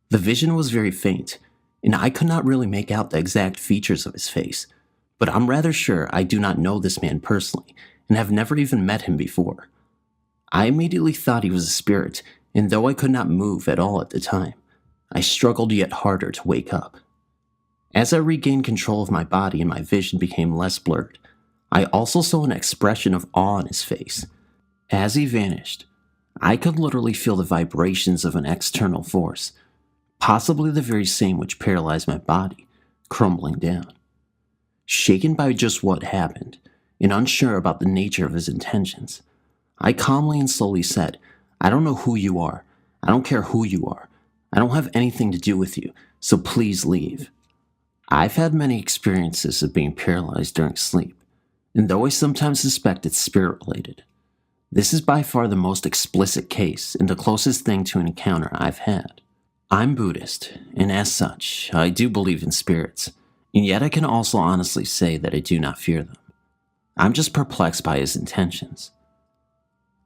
The vision was very faint, and I could not really make out the exact features of his face, but I'm rather sure I do not know this man personally and have never even met him before. I immediately thought he was a spirit, and though I could not move at all at the time, I struggled yet harder to wake up. As I regained control of my body and my vision became less blurred, I also saw an expression of awe on his face. As he vanished, I could literally feel the vibrations of an external force, possibly the very same which paralyzed my body, crumbling down. Shaken by just what happened, and unsure about the nature of his intentions, I calmly and slowly said, "I don't know who you are. I don't care who you are. I don't have anything to do with you, so please leave." I've had many experiences of being paralyzed during sleep, and though I sometimes suspect it's spirit-related, this is by far the most explicit case and the closest thing to an encounter I've had. I'm Buddhist, and as such, I do believe in spirits, and yet I can also honestly say that I do not fear them. I'm just perplexed by his intentions.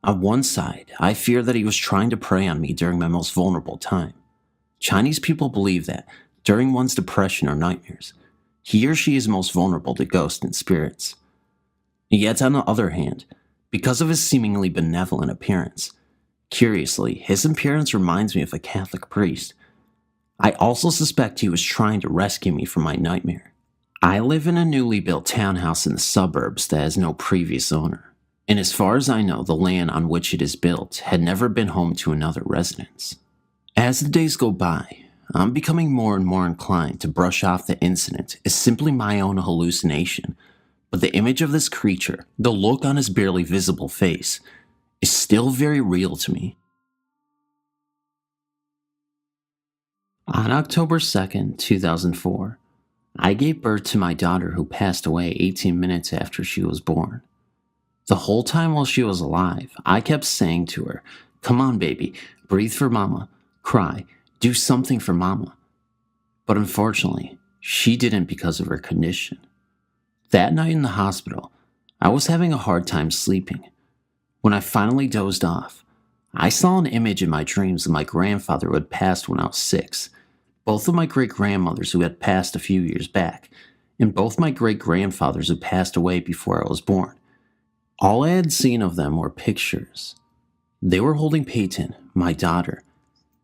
On one side, I fear that he was trying to prey on me during my most vulnerable time. Chinese people believe that, during one's depression or nightmares, he or she is most vulnerable to ghosts and spirits. Yet on the other hand, because of his seemingly benevolent appearance, curiously, his appearance reminds me of a Catholic priest. I also suspect he was trying to rescue me from my nightmare. I live in a newly built townhouse in the suburbs that has no previous owner, and as far as I know, the land on which it is built had never been home to another residence. As the days go by, I'm becoming more and more inclined to brush off the incident as simply my own hallucination, but the image of this creature, the look on his barely visible face, is still very real to me. On October 2nd, 2004, I gave birth to my daughter who passed away 18 minutes after she was born. The whole time while she was alive, I kept saying to her, "Come on, baby, breathe for mama, cry, do something for mama." But unfortunately, she didn't because of her condition. That night in the hospital, I was having a hard time sleeping. When I finally dozed off, I saw an image in my dreams of my grandfather who had passed when I was 6, both of my great-grandmothers who had passed a few years back, and both my great-grandfathers who passed away before I was born. All I had seen of them were pictures. They were holding Peyton, my daughter,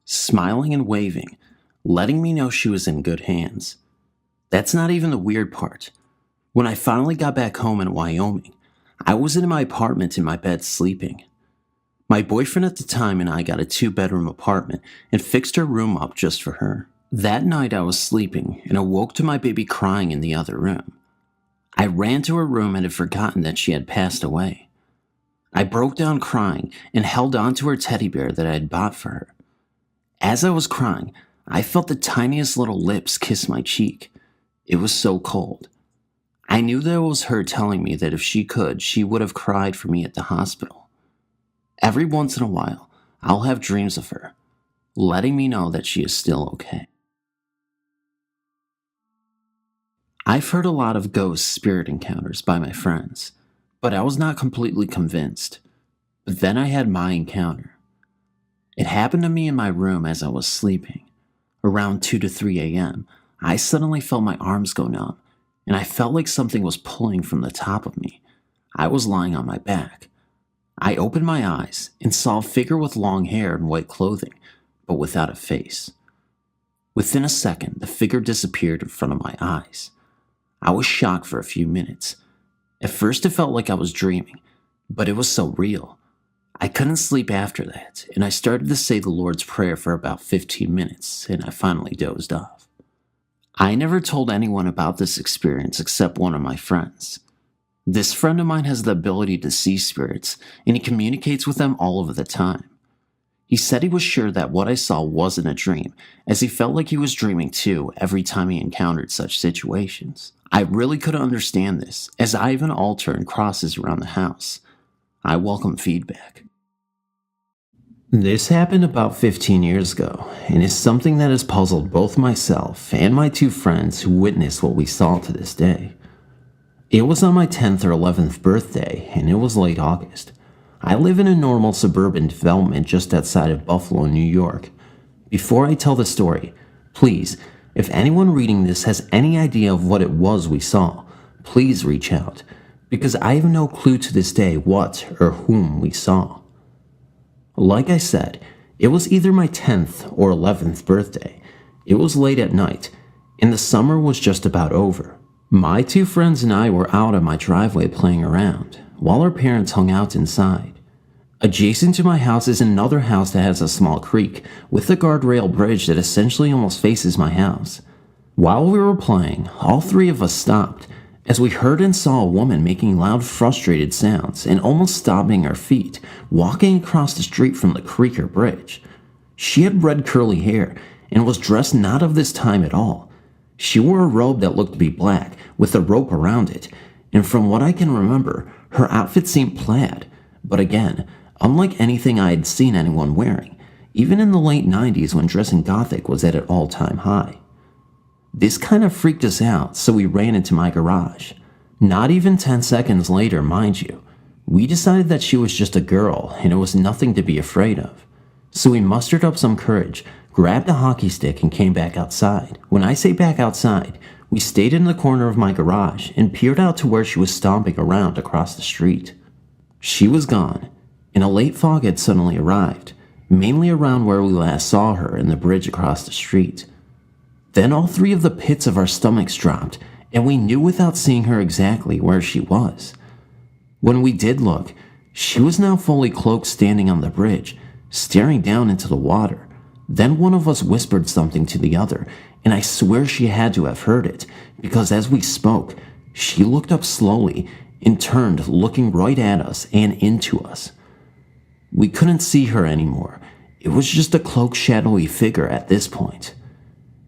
smiling and waving, letting me know she was in good hands. That's not even the weird part. When I finally got back home in Wyoming, I was in my apartment in my bed sleeping. My boyfriend at the time and I got a 2-bedroom apartment and fixed her room up just for her. That night I was sleeping and awoke to my baby crying in the other room. I ran to her room and had forgotten that she had passed away. I broke down crying and held onto her teddy bear that I had bought for her. As I was crying, I felt the tiniest little lips kiss my cheek. It was so cold. I knew that it was her telling me that if she could, she would have cried for me at the hospital. Every once in a while, I'll have dreams of her, letting me know that she is still okay. I've heard a lot of ghost spirit encounters by my friends, but I was not completely convinced. But then I had my encounter. It happened to me in my room as I was sleeping. Around 2 to 3 a.m., I suddenly felt my arms go numb, and I felt like something was pulling from the top of me. I was lying on my back. I opened my eyes and saw a figure with long hair and white clothing, but without a face. Within a second, the figure disappeared in front of my eyes. I was shocked for a few minutes. At first it felt like I was dreaming, but it was so real. I couldn't sleep after that, and I started to say the Lord's Prayer for about 15 minutes, and I finally dozed off. I never told anyone about this experience except one of my friends. This friend of mine has the ability to see spirits, and he communicates with them all of the time. He said he was sure that what I saw wasn't a dream, as he felt like he was dreaming too every time he encountered such situations. I really couldn't understand this, as I have an altar and crosses around the house. I welcome feedback. This happened about 15 years ago, and is something that has puzzled both myself and my 2 friends who witnessed what we saw to this day. It was on my 10th or 11th birthday, and it was late August. I live in a normal suburban development just outside of Buffalo, New York. Before I tell the story, please, if anyone reading this has any idea of what it was we saw, please reach out, because I have no clue to this day what or whom we saw. Like I said, it was either my 10th or 11th birthday. It was late at night, and the summer was just about over. My 2 friends and I were out on my driveway playing around, while our parents hung out inside. Adjacent to my house is another house that has a small creek, with a guardrail bridge that essentially almost faces my house. While we were playing, all 3 of us stopped, as we heard and saw a woman making loud, frustrated sounds and almost stomping her feet, walking across the street from the creek or bridge. She had red curly hair and was dressed not of this time at all. She wore a robe that looked to be black, with a rope around it, and from what I can remember, her outfit seemed plaid, but again, unlike anything I had seen anyone wearing, even in the late 90s when dressing gothic was at an all-time high. This kind of freaked us out, so we ran into my garage. Not even 10 seconds later, mind you, we decided that she was just a girl and it was nothing to be afraid of. So we mustered up some courage, grabbed a hockey stick, and came back outside. When I say back outside, we stayed in the corner of my garage and peered out to where she was stomping around across the street. She was gone, and a late fog had suddenly arrived, mainly around where we last saw her and the bridge across the street. Then all three of the pits of our stomachs dropped, and we knew without seeing her exactly where she was. When we did look, she was now fully cloaked standing on the bridge, staring down into the water. Then one of us whispered something to the other, and I swear she had to have heard it, because as we spoke, she looked up slowly and turned, looking right at us and into us. We couldn't see her anymore. It was just a cloaked, shadowy figure at this point.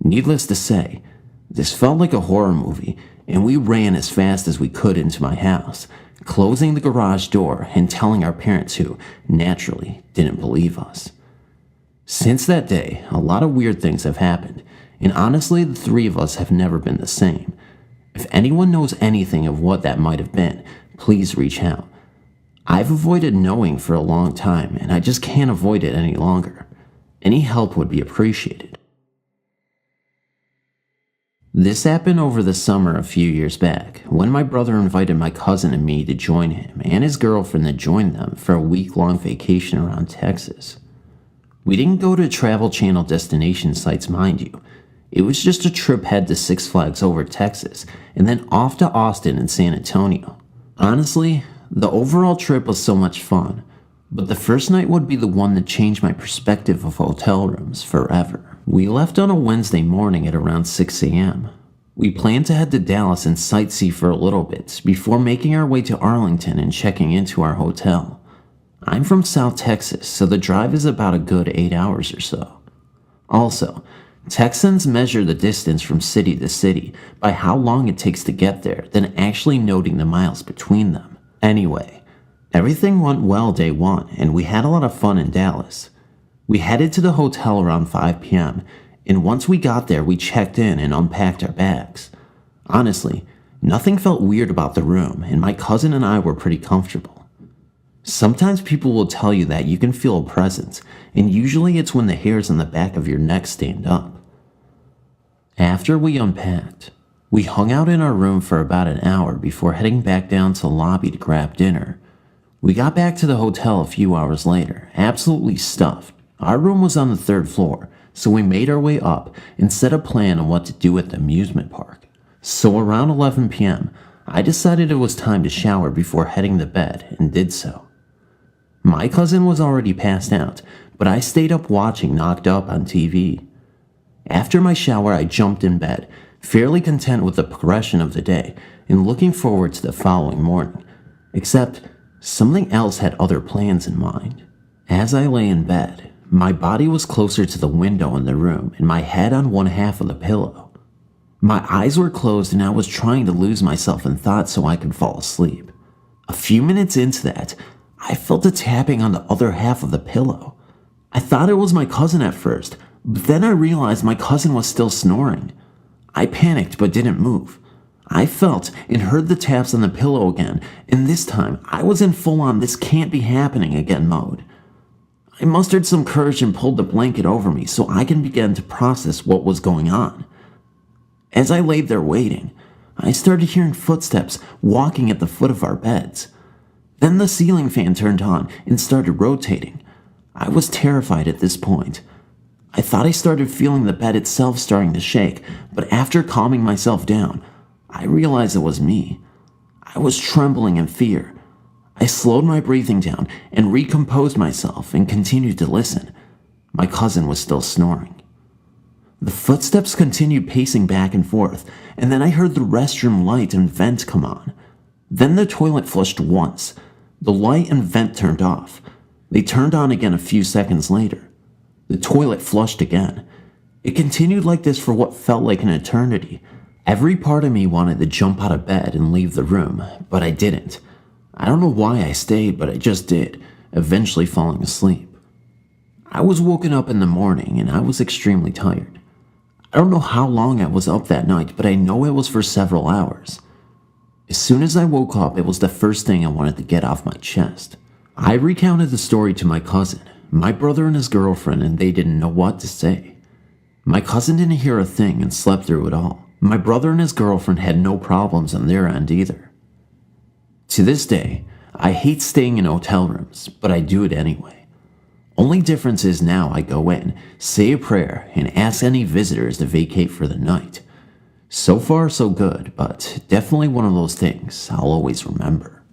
Needless to say, this felt like a horror movie, and we ran as fast as we could into my house, closing the garage door and telling our parents who, naturally, didn't believe us. Since that day, a lot of weird things have happened, and honestly, the three of us have never been the same. If anyone knows anything of what that might have been, please reach out. I've avoided knowing for a long time, and I just can't avoid it any longer. Any help would be appreciated. This happened over the summer a few years back, when my brother invited my cousin and me to join him and his girlfriend to join them for a week-long vacation around Texas. We didn't go to Travel Channel destination sites, mind you. It was just a trip head to Six Flags over Texas, and then off to Austin and San Antonio. Honestly, the overall trip was so much fun, but the first night would be the one that changed my perspective of hotel rooms forever. We left on a Wednesday morning at around 6 a.m. We planned to head to Dallas and sightsee for a little bit before making our way to Arlington and checking into our hotel. I'm from South Texas, so the drive is about a good 8 hours or so. Also, Texans measure the distance from city to city by how long it takes to get there than actually noting the miles between them. Anyway, everything went well day one, and we had a lot of fun in Dallas. We headed to the hotel around 5 p.m., and once we got there, we checked in and unpacked our bags. Honestly, nothing felt weird about the room, and my cousin and I were pretty comfortable. Sometimes people will tell you that you can feel a presence, and usually it's when the hairs on the back of your neck stand up. After we unpacked, we hung out in our room for about an hour before heading back down to the lobby to grab dinner. We got back to the hotel a few hours later, absolutely stuffed. Our room was on the 3rd floor, so we made our way up and set a plan on what to do at the amusement park. So around 11 p.m., I decided it was time to shower before heading to bed and did so. My cousin was already passed out, but I stayed up watching Knocked Up on TV. After my shower, I jumped in bed, fairly content with the progression of the day and looking forward to the following morning. Except, something else had other plans in mind. As I lay in bed, my body was closer to the window in the room and my head on one half of the pillow. My eyes were closed and I was trying to lose myself in thought so I could fall asleep. A few minutes into that, I felt a tapping on the other half of the pillow. I thought it was my cousin at first, but then I realized my cousin was still snoring. I panicked but didn't move. I felt and heard the taps on the pillow again, and this time I was in full-on "this can't be happening again" mode. I mustered some courage and pulled the blanket over me so I can begin to process what was going on. As I laid there waiting, I started hearing footsteps walking at the foot of our beds. Then the ceiling fan turned on and started rotating. I was terrified at this point. I thought I started feeling the bed itself starting to shake, but after calming myself down, I realized it was me. I was trembling in fear. I slowed my breathing down and recomposed myself and continued to listen. My cousin was still snoring. The footsteps continued pacing back and forth, and then I heard the restroom light and vent come on. Then the toilet flushed once. The light and vent turned off. They turned on again a few seconds later. The toilet flushed again. It continued like this for what felt like an eternity. Every part of me wanted to jump out of bed and leave the room, but I didn't. I don't know why I stayed, but I just did, eventually falling asleep. I was woken up in the morning and I was extremely tired. I don't know how long I was up that night, but I know it was for several hours. As soon as I woke up, it was the first thing I wanted to get off my chest. I recounted the story to my cousin, my brother and his girlfriend, and they didn't know what to say. My cousin didn't hear a thing and slept through it all. My brother and his girlfriend had no problems on their end either. To this day, I hate staying in hotel rooms, but I do it anyway. Only difference is now I go in, say a prayer, and ask any visitors to vacate for the night. So far so good, but definitely one of those things I'll always remember.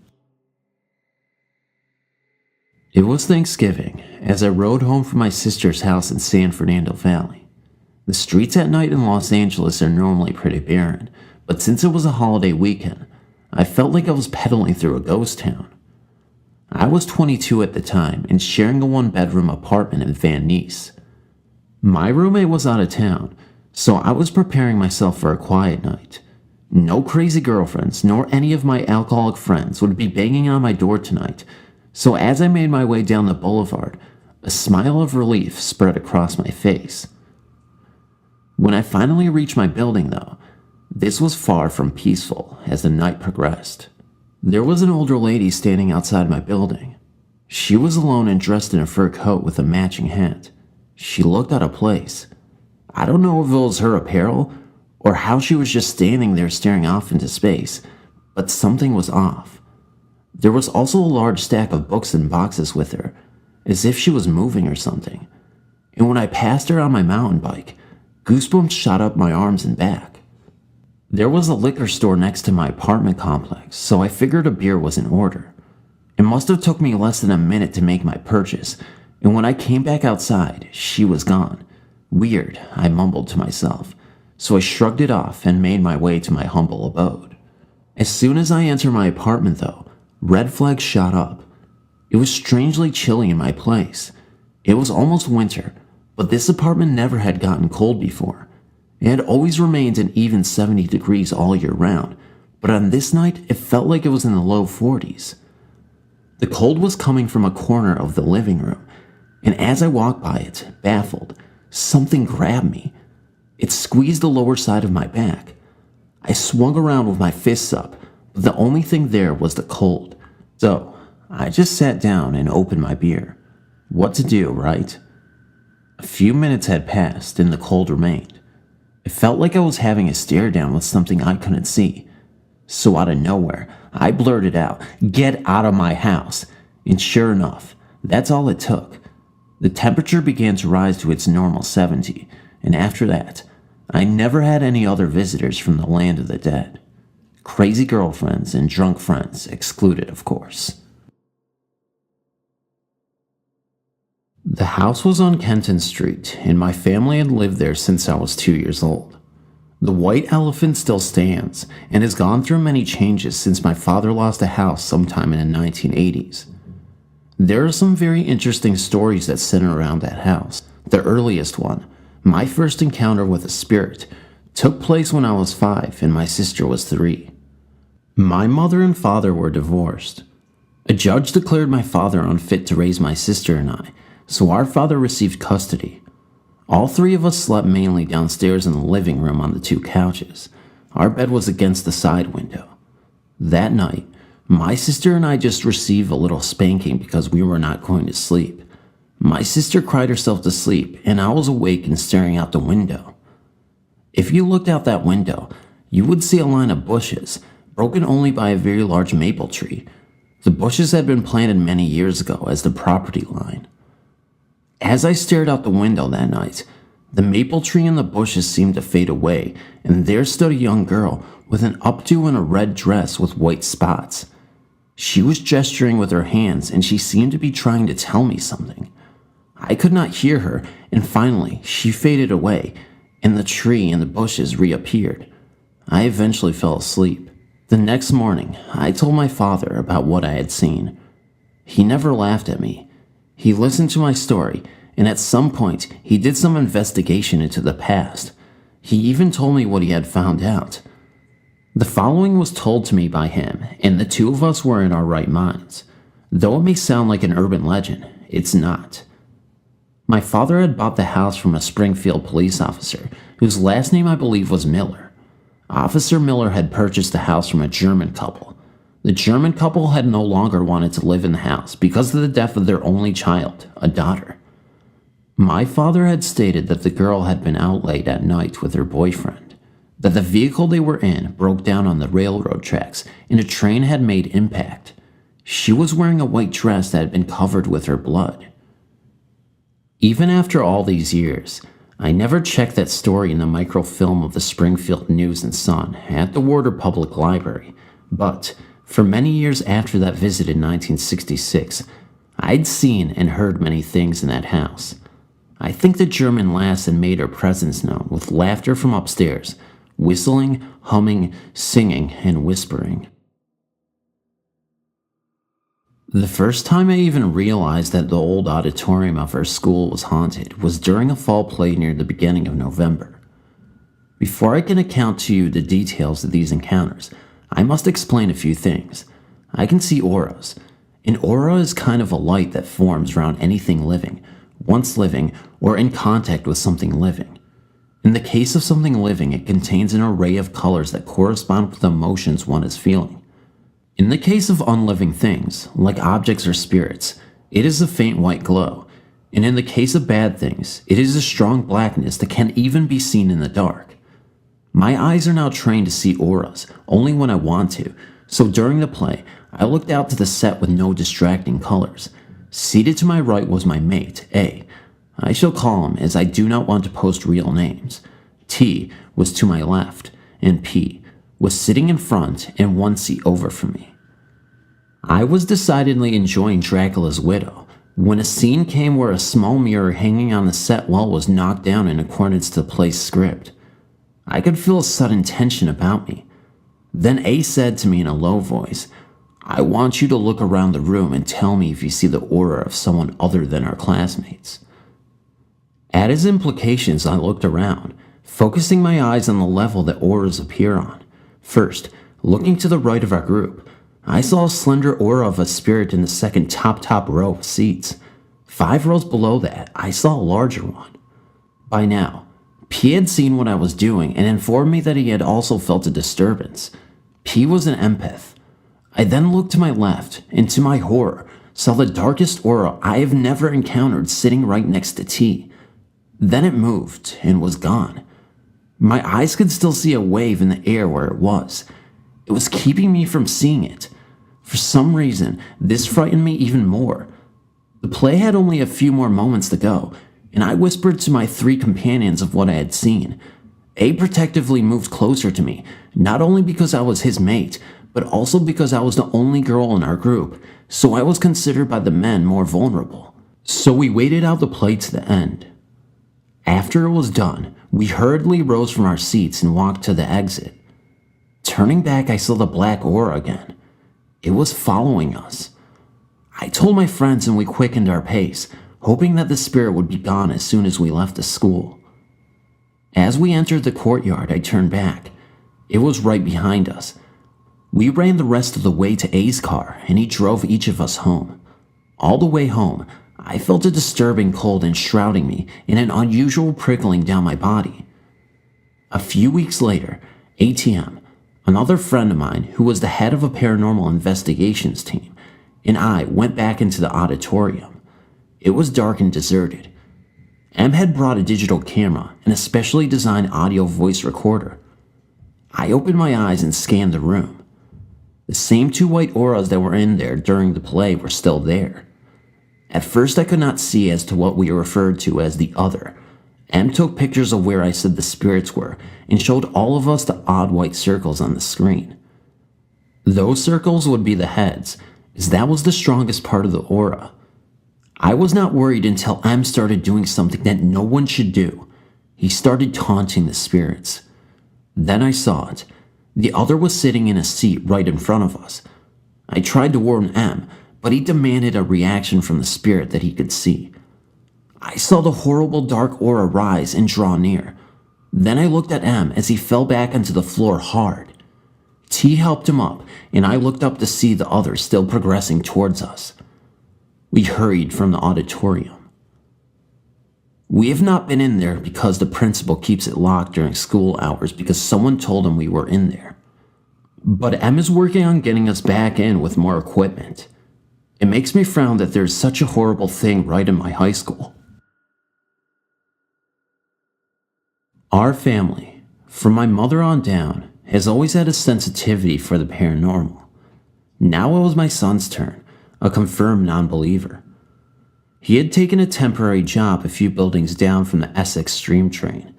It was Thanksgiving as I rode home from my sister's house in San Fernando Valley. The streets at night in Los Angeles are normally pretty barren, but since it was a holiday weekend, I felt like I was pedaling through a ghost town. I was 22 at the time and sharing a one-bedroom apartment in Van Nuys. My roommate was out of town, so I was preparing myself for a quiet night. No crazy girlfriends nor any of my alcoholic friends would be banging on my door tonight, so as I made my way down the boulevard, a smile of relief spread across my face. When I finally reached my building, though, this was far from peaceful as the night progressed. There was an older lady standing outside my building. She was alone and dressed in a fur coat with a matching hat. She looked out of place. I don't know if it was her apparel or how she was just standing there staring off into space, but something was off. There was also a large stack of books and boxes with her, as if she was moving or something. And when I passed her on my mountain bike, goosebumps shot up my arms and back. There was a liquor store next to my apartment complex, so I figured a beer was in order. It must have took me less than a minute to make my purchase, and when I came back outside, she was gone. Weird, I mumbled to myself, so I shrugged it off and made my way to my humble abode. As soon as I entered my apartment, though, red flags shot up. It was strangely chilly in my place. It was almost winter, but this apartment never had gotten cold before. It had always remained an even 70 degrees all year round, but on this night it felt like it was in the low 40s. The cold was coming from a corner of the living room, and as I walked by it, baffled, something grabbed me. It squeezed the lower side of my back. I swung around with my fists up, but the only thing there was the cold. So I just sat down and opened my beer. What to do, right? A few minutes had passed and the cold remained. It felt like I was having a stare down with something I couldn't see. So out of nowhere, I blurted out, "Get out of my house!" And sure enough, that's all it took. The temperature began to rise to its normal 70, and after that, I never had any other visitors from the land of the dead. Crazy girlfriends and drunk friends excluded, of course. The house was on Kenton Street, and my family had lived there since I was 2 years old. The white elephant still stands, and has gone through many changes since my father lost a house sometime in the 1980s. There are some very interesting stories that center around that house. The earliest one, my first encounter with a spirit, took place when I was 5 and my sister was 3. My mother and father were divorced. A judge declared my father unfit to raise my sister and I, so our father received custody. All 3 of us slept mainly downstairs in the living room on the 2 couches. Our bed was against the side window. That night, my sister and I just received a little spanking because we were not going to sleep. My sister cried herself to sleep, and I was awake and staring out the window. If you looked out that window, you would see a line of bushes, broken only by a very large maple tree. The bushes had been planted many years ago as the property line. As I stared out the window that night, the maple tree and the bushes seemed to fade away, and there stood a young girl with an updo and a red dress with white spots. She was gesturing with her hands, and she seemed to be trying to tell me something. I could not hear her, and finally she faded away, and the tree and the bushes reappeared. I eventually fell asleep. The next morning, I told my father about what I had seen. He never laughed at me. He listened to my story, and at some point, he did some investigation into the past. He even told me what he had found out. The following was told to me by him, and the 2 of us were in our right minds. Though it may sound like an urban legend, it's not. My father had bought the house from a Springfield police officer, whose last name I believe was Miller. Officer Miller had purchased the house from a German couple. The German couple had no longer wanted to live in the house because of the death of their only child, a daughter. My father had stated that the girl had been out late at night with her boyfriend. that the vehicle they were in broke down on the railroad tracks and a train had made impact. She was wearing a white dress that had been covered with her blood. Even after all these years, I never checked that story in the microfilm of the Springfield News and Sun at the Warder Public Library, but for many years after that visit in 1966, I'd seen and heard many things in that house. I think the German lass had made her presence known with laughter from upstairs, whistling, humming, singing, and whispering. The first time I even realized that the old auditorium of our school was haunted was during a fall play near the beginning of November. Before I can account to you the details of these encounters, I must explain a few things. I can see auras. An aura is kind of a light that forms around anything living, once living, or in contact with something living. In the case of something living, it contains an array of colors that correspond with the emotions one is feeling. In the case of unliving things, like objects or spirits, it is a faint white glow, and in the case of bad things, it is a strong blackness that can even be seen in the dark. My eyes are now trained to see auras, only when I want to, so during the play, I looked out to the set with no distracting colors. Seated to my right was my mate, A. I shall call him as I do not want to post real names. T was to my left, and P was sitting in front and one seat over from me. I was decidedly enjoying Dracula's Widow when a scene came where a small mirror hanging on the set wall was knocked down in accordance to the play's script. I could feel a sudden tension about me. Then A said to me in a low voice, "I want you to look around the room and tell me if you see the aura of someone other than our classmates." At his implications, I looked around, focusing my eyes on the level that auras appear on. First, looking to the right of our group, I saw a slender aura of a spirit in the second top row of seats. 5 rows below that, I saw a larger one. By now, P had seen what I was doing and informed me that he had also felt a disturbance. P was an empath. I then looked to my left, and to my horror, saw the darkest aura I have never encountered sitting right next to T. Then it moved and was gone. My eyes could still see a wave in the air where it was. It was keeping me from seeing it. For some reason, this frightened me even more. The play had only a few more moments to go, and I whispered to my 3 companions of what I had seen. A protectively moved closer to me, not only because I was his mate, but also because I was the only girl in our group, so I was considered by the men more vulnerable. So we waited out the play to the end. After it was done, we hurriedly rose from our seats and walked to the exit. Turning back, I saw the black aura again. It was following us. I told my friends and we quickened our pace, hoping that the spirit would be gone as soon as we left the school. As we entered the courtyard, I turned back. It was right behind us. We ran the rest of the way to A's car, and he drove each of us home. All the way home, I felt a disturbing cold enshrouding me and an unusual prickling down my body. A few weeks later, ATM, another friend of mine who was the head of a paranormal investigations team, and I went back into the auditorium. It was dark and deserted. M had brought a digital camera and a specially designed audio voice recorder. I opened my eyes and scanned the room. The same 2 white auras that were in there during the play were still there. At first I could not see as to what we referred to as the other. M took pictures of where I said the spirits were and showed all of us the odd white circles on the screen. Those circles would be the heads, as that was the strongest part of the aura. I was not worried until M started doing something that no one should do. He started taunting the spirits. Then I saw it. The other was sitting in a seat right in front of us. I tried to warn M, but he demanded a reaction from the spirit that he could see. I saw the horrible dark aura rise and draw near. Then I looked at M as he fell back onto the floor hard. T helped him up, and I looked up to see the other still progressing towards us. We hurried from the auditorium. We have not been in there because the principal keeps it locked during school hours because someone told him we were in there. But M is working on getting us back in with more equipment. It makes me frown that there's such a horrible thing right in my high school. Our family, from my mother on down, has always had a sensitivity for the paranormal. Now it was my son's turn, a confirmed non-believer. He had taken a temporary job a few buildings down from the Essex Stream train.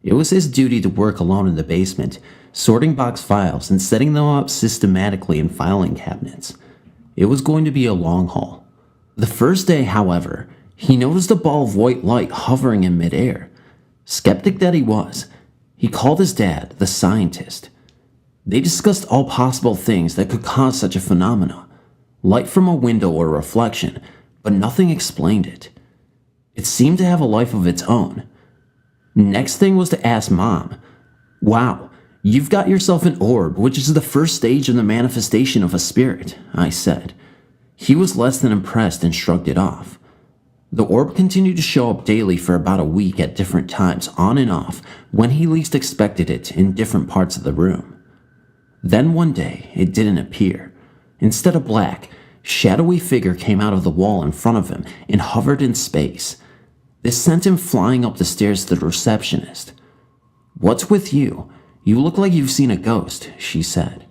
It was his duty to work alone in the basement, sorting box files and setting them up systematically in filing cabinets. It was going to be a long haul. The first day, however, he noticed a ball of white light hovering in midair. Skeptic that he was, he called his dad, the scientist. They discussed all possible things that could cause such a phenomena. Light from a window or reflection, but nothing explained it. It seemed to have a life of its own. Next thing was to ask Mom, "Wow, you've got yourself an orb, which is the first stage in the manifestation of a spirit," I said. He was less than impressed and shrugged it off. The orb continued to show up daily for about a week at different times, on and off, when he least expected it, in different parts of the room. Then one day, it didn't appear. Instead of black, shadowy figure came out of the wall in front of him and hovered in space. This sent him flying up the stairs to the receptionist. "What's with you? You look like you've seen a ghost," she said.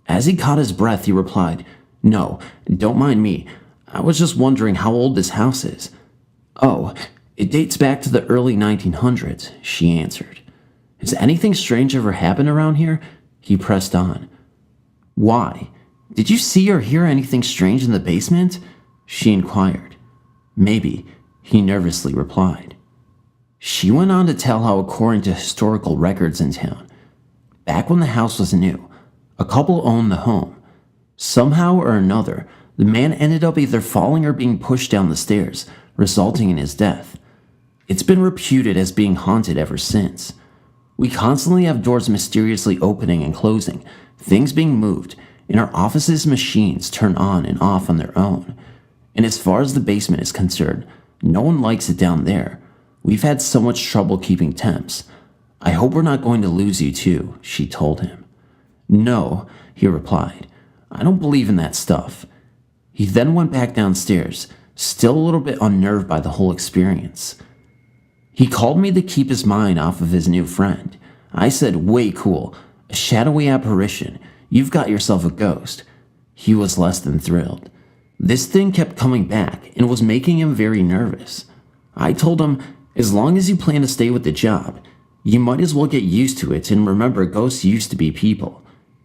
As he caught his breath, he replied, "No, don't mind me. I was just wondering how old this house is." "Oh, it dates back to the early 1900s, she answered. "Has anything strange ever happened around here?" He pressed on. "Why? Did you see or hear anything strange in the basement?" she inquired. "Maybe," he nervously replied. She went on to tell how, according to historical records in town, back when the house was new, a couple owned the home. Somehow or another, the man ended up either falling or being pushed down the stairs, resulting in his death. It's been reputed as being haunted ever since. We constantly have doors mysteriously opening and closing, things being moved, and our office's machines turn on and off on their own. And as far as the basement is concerned, no one likes it down there. We've had so much trouble keeping temps. I hope we're not going to lose you too, she told him. No, he replied. I don't believe in that stuff. He then went back downstairs, still a little bit unnerved by the whole experience. He called me to keep his mind off of his new friend. I said, way cool, a shadowy apparition. You've got yourself a ghost. He was less than thrilled. This thing kept coming back and was making him very nervous. I told him, as long as you plan to stay with the job, you might as well get used to it and remember ghosts used to be people.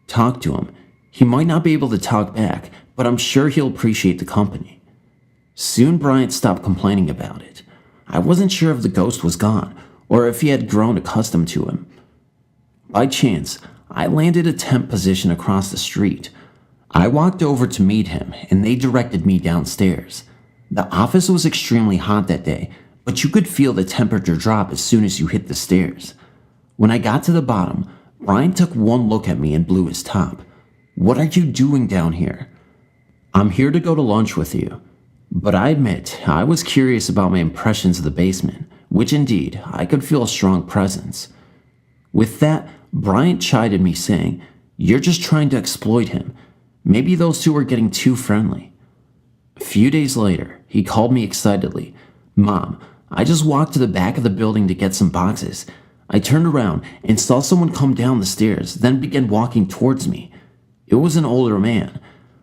Talk to him. He might not be able to talk back, but I'm sure he'll appreciate the company. Soon Bryant stopped complaining about it. I wasn't sure if the ghost was gone or if he had grown accustomed to him. By chance, I landed a temp position across the street. I walked over to meet him and they directed me downstairs. The office was extremely hot that day, but you could feel the temperature drop as soon as you hit the stairs. When I got to the bottom, Brian took one look at me and blew his top. What are you doing down here? I'm here to go to lunch with you. But I admit, I was curious about my impressions of the basement, which indeed, I could feel a strong presence. With that, Bryant chided me saying, you're just trying to exploit him. Maybe those two are getting too friendly. A few days later, he called me excitedly. Mom, I just walked to the back of the building to get some boxes. I turned around and saw someone come down the stairs, then began walking towards me. It was an older man.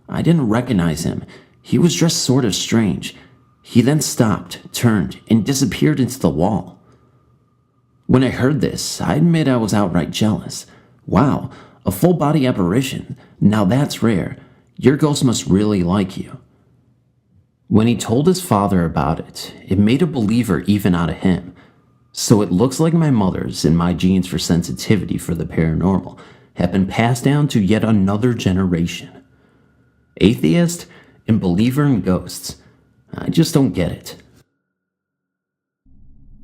I didn't recognize him. He was dressed sort of strange. He then stopped, turned, and disappeared into the wall. When I heard this, I admit I was outright jealous. Wow, a full-body apparition. Now that's rare. Your ghost must really like you. When he told his father about it, it made a believer even out of him. So it looks like my mother's and my genes for sensitivity for the paranormal have been passed down to yet another generation. Atheist and believer in ghosts. I just don't get it.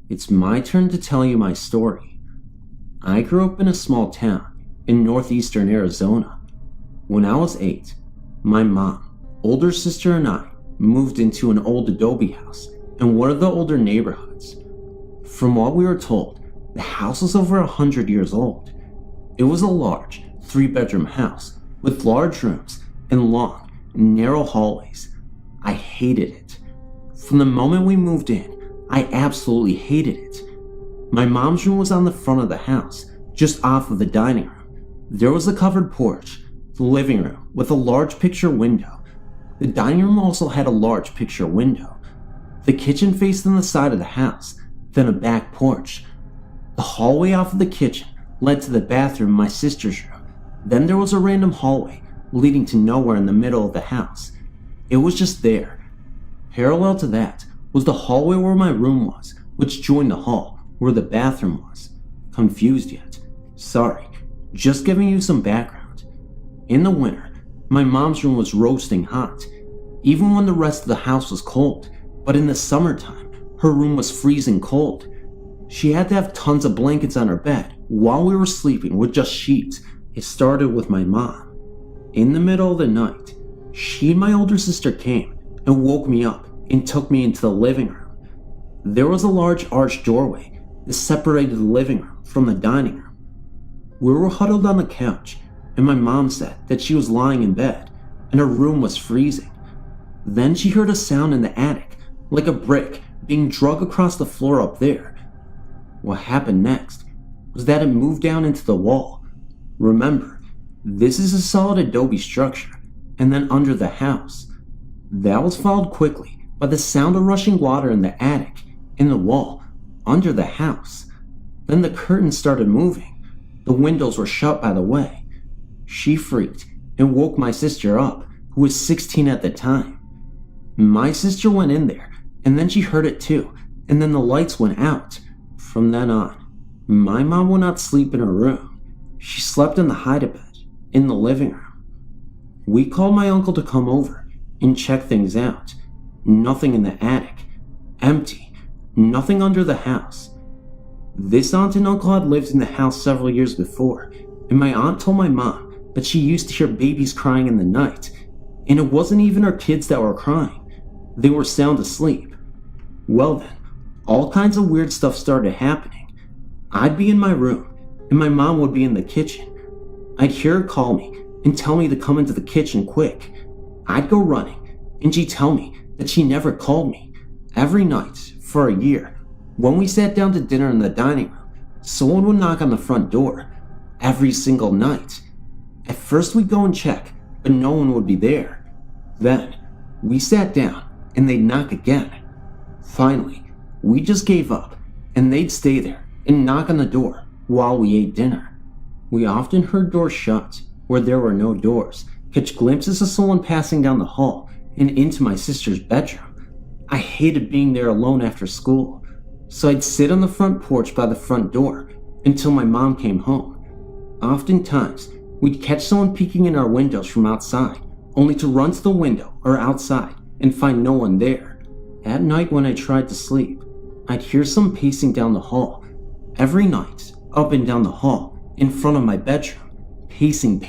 It's my turn to tell you my story. I grew up in a small town in northeastern Arizona. When I was 8, my mom, older sister, and I moved into an old adobe house in one of the older neighborhoods. From what we were told, the house was over 100 years old. It was a large 3-bedroom house with large rooms and long, narrow hallways. I hated it. From the moment we moved in, I absolutely hated it. My mom's room was on the front of the house, just off of the dining room. There was a covered porch, the living room with a large picture window. The dining room also had a large picture window. The kitchen faced on the side of the house, then a back porch. The hallway off of the kitchen led to the bathroom and my sister's room. Then there was a random hallway leading to nowhere in the middle of the house. It was just there. Parallel to that was the hallway where my room was, which joined the hall where the bathroom was. Confused yet? Sorry, just giving you some background. In the winter, my mom's room was roasting hot, even when the rest of the house was cold, but in the summertime, her room was freezing cold. She had to have tons of blankets on her bed while we were sleeping with just sheets. It started with my mom. In the middle of the night, she and my older sister came and woke me up and took me into the living room. There was a large arched doorway that separated the living room from the dining room. We were huddled on the couch, and my mom said that she was lying in bed and her room was freezing. Then she heard a sound in the attic, like a brick being dragged across the floor up there. What happened next was that it moved down into the wall. Remember, this is a solid adobe structure, and then under the house. That was followed quickly by the sound of rushing water in the attic, in the wall, under the house. Then the curtains started moving. The windows were shut by the way. She freaked and woke my sister up, who was 16 at the time. My sister went in there, and then she heard it too, and then the lights went out. From then on, my mom would not sleep in her room. She slept in the hide-a-bed, in the living room. We called my uncle to come over and check things out. Nothing in the attic. Empty. Nothing under the house. This aunt and uncle had lived in the house several years before, and my aunt told my mom that she used to hear babies crying in the night, and it wasn't even her kids that were crying. They were sound asleep. Well then, all kinds of weird stuff started happening. I'd be in my room, and my mom would be in the kitchen. I'd hear her call me and tell me to come into the kitchen quick. I'd go running, and she'd tell me that she never called me. Every night, for a year, when we sat down to dinner in the dining room, someone would knock on the front door. Every single night. At first we'd go and check, but no one would be there. Then, we sat down, and they'd knock again. Finally, we just gave up, and they'd stay there and knock on the door while we ate dinner. We often heard doors shut, where there were no doors, catch glimpses of someone passing down the hall and into my sister's bedroom. I hated being there alone after school, so I'd sit on the front porch by the front door until my mom came home. Oftentimes, we'd catch someone peeking in our windows from outside, only to run to the window or outside and find no one there. At night when I tried to sleep, I'd hear someone pacing down the hall. Every night, up and down the hall, in front of my bedroom, pacing.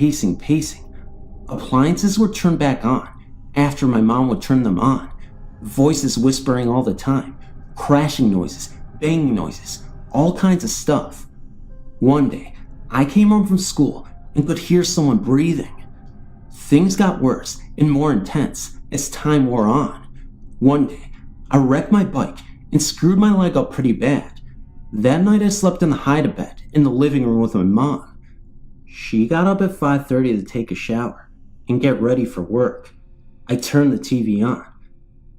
Appliances were turned back on after my mom would turn them on. Voices whispering all the time, crashing noises, banging noises, all kinds of stuff. One day, I came home from school and could hear someone breathing. Things got worse and more intense as time wore on. One day, I wrecked my bike and screwed my leg up pretty bad. That night I slept in the hide-a-bed in the living room with my mom. She got up at 5:30 to take a shower and get ready for work. I turned the TV on.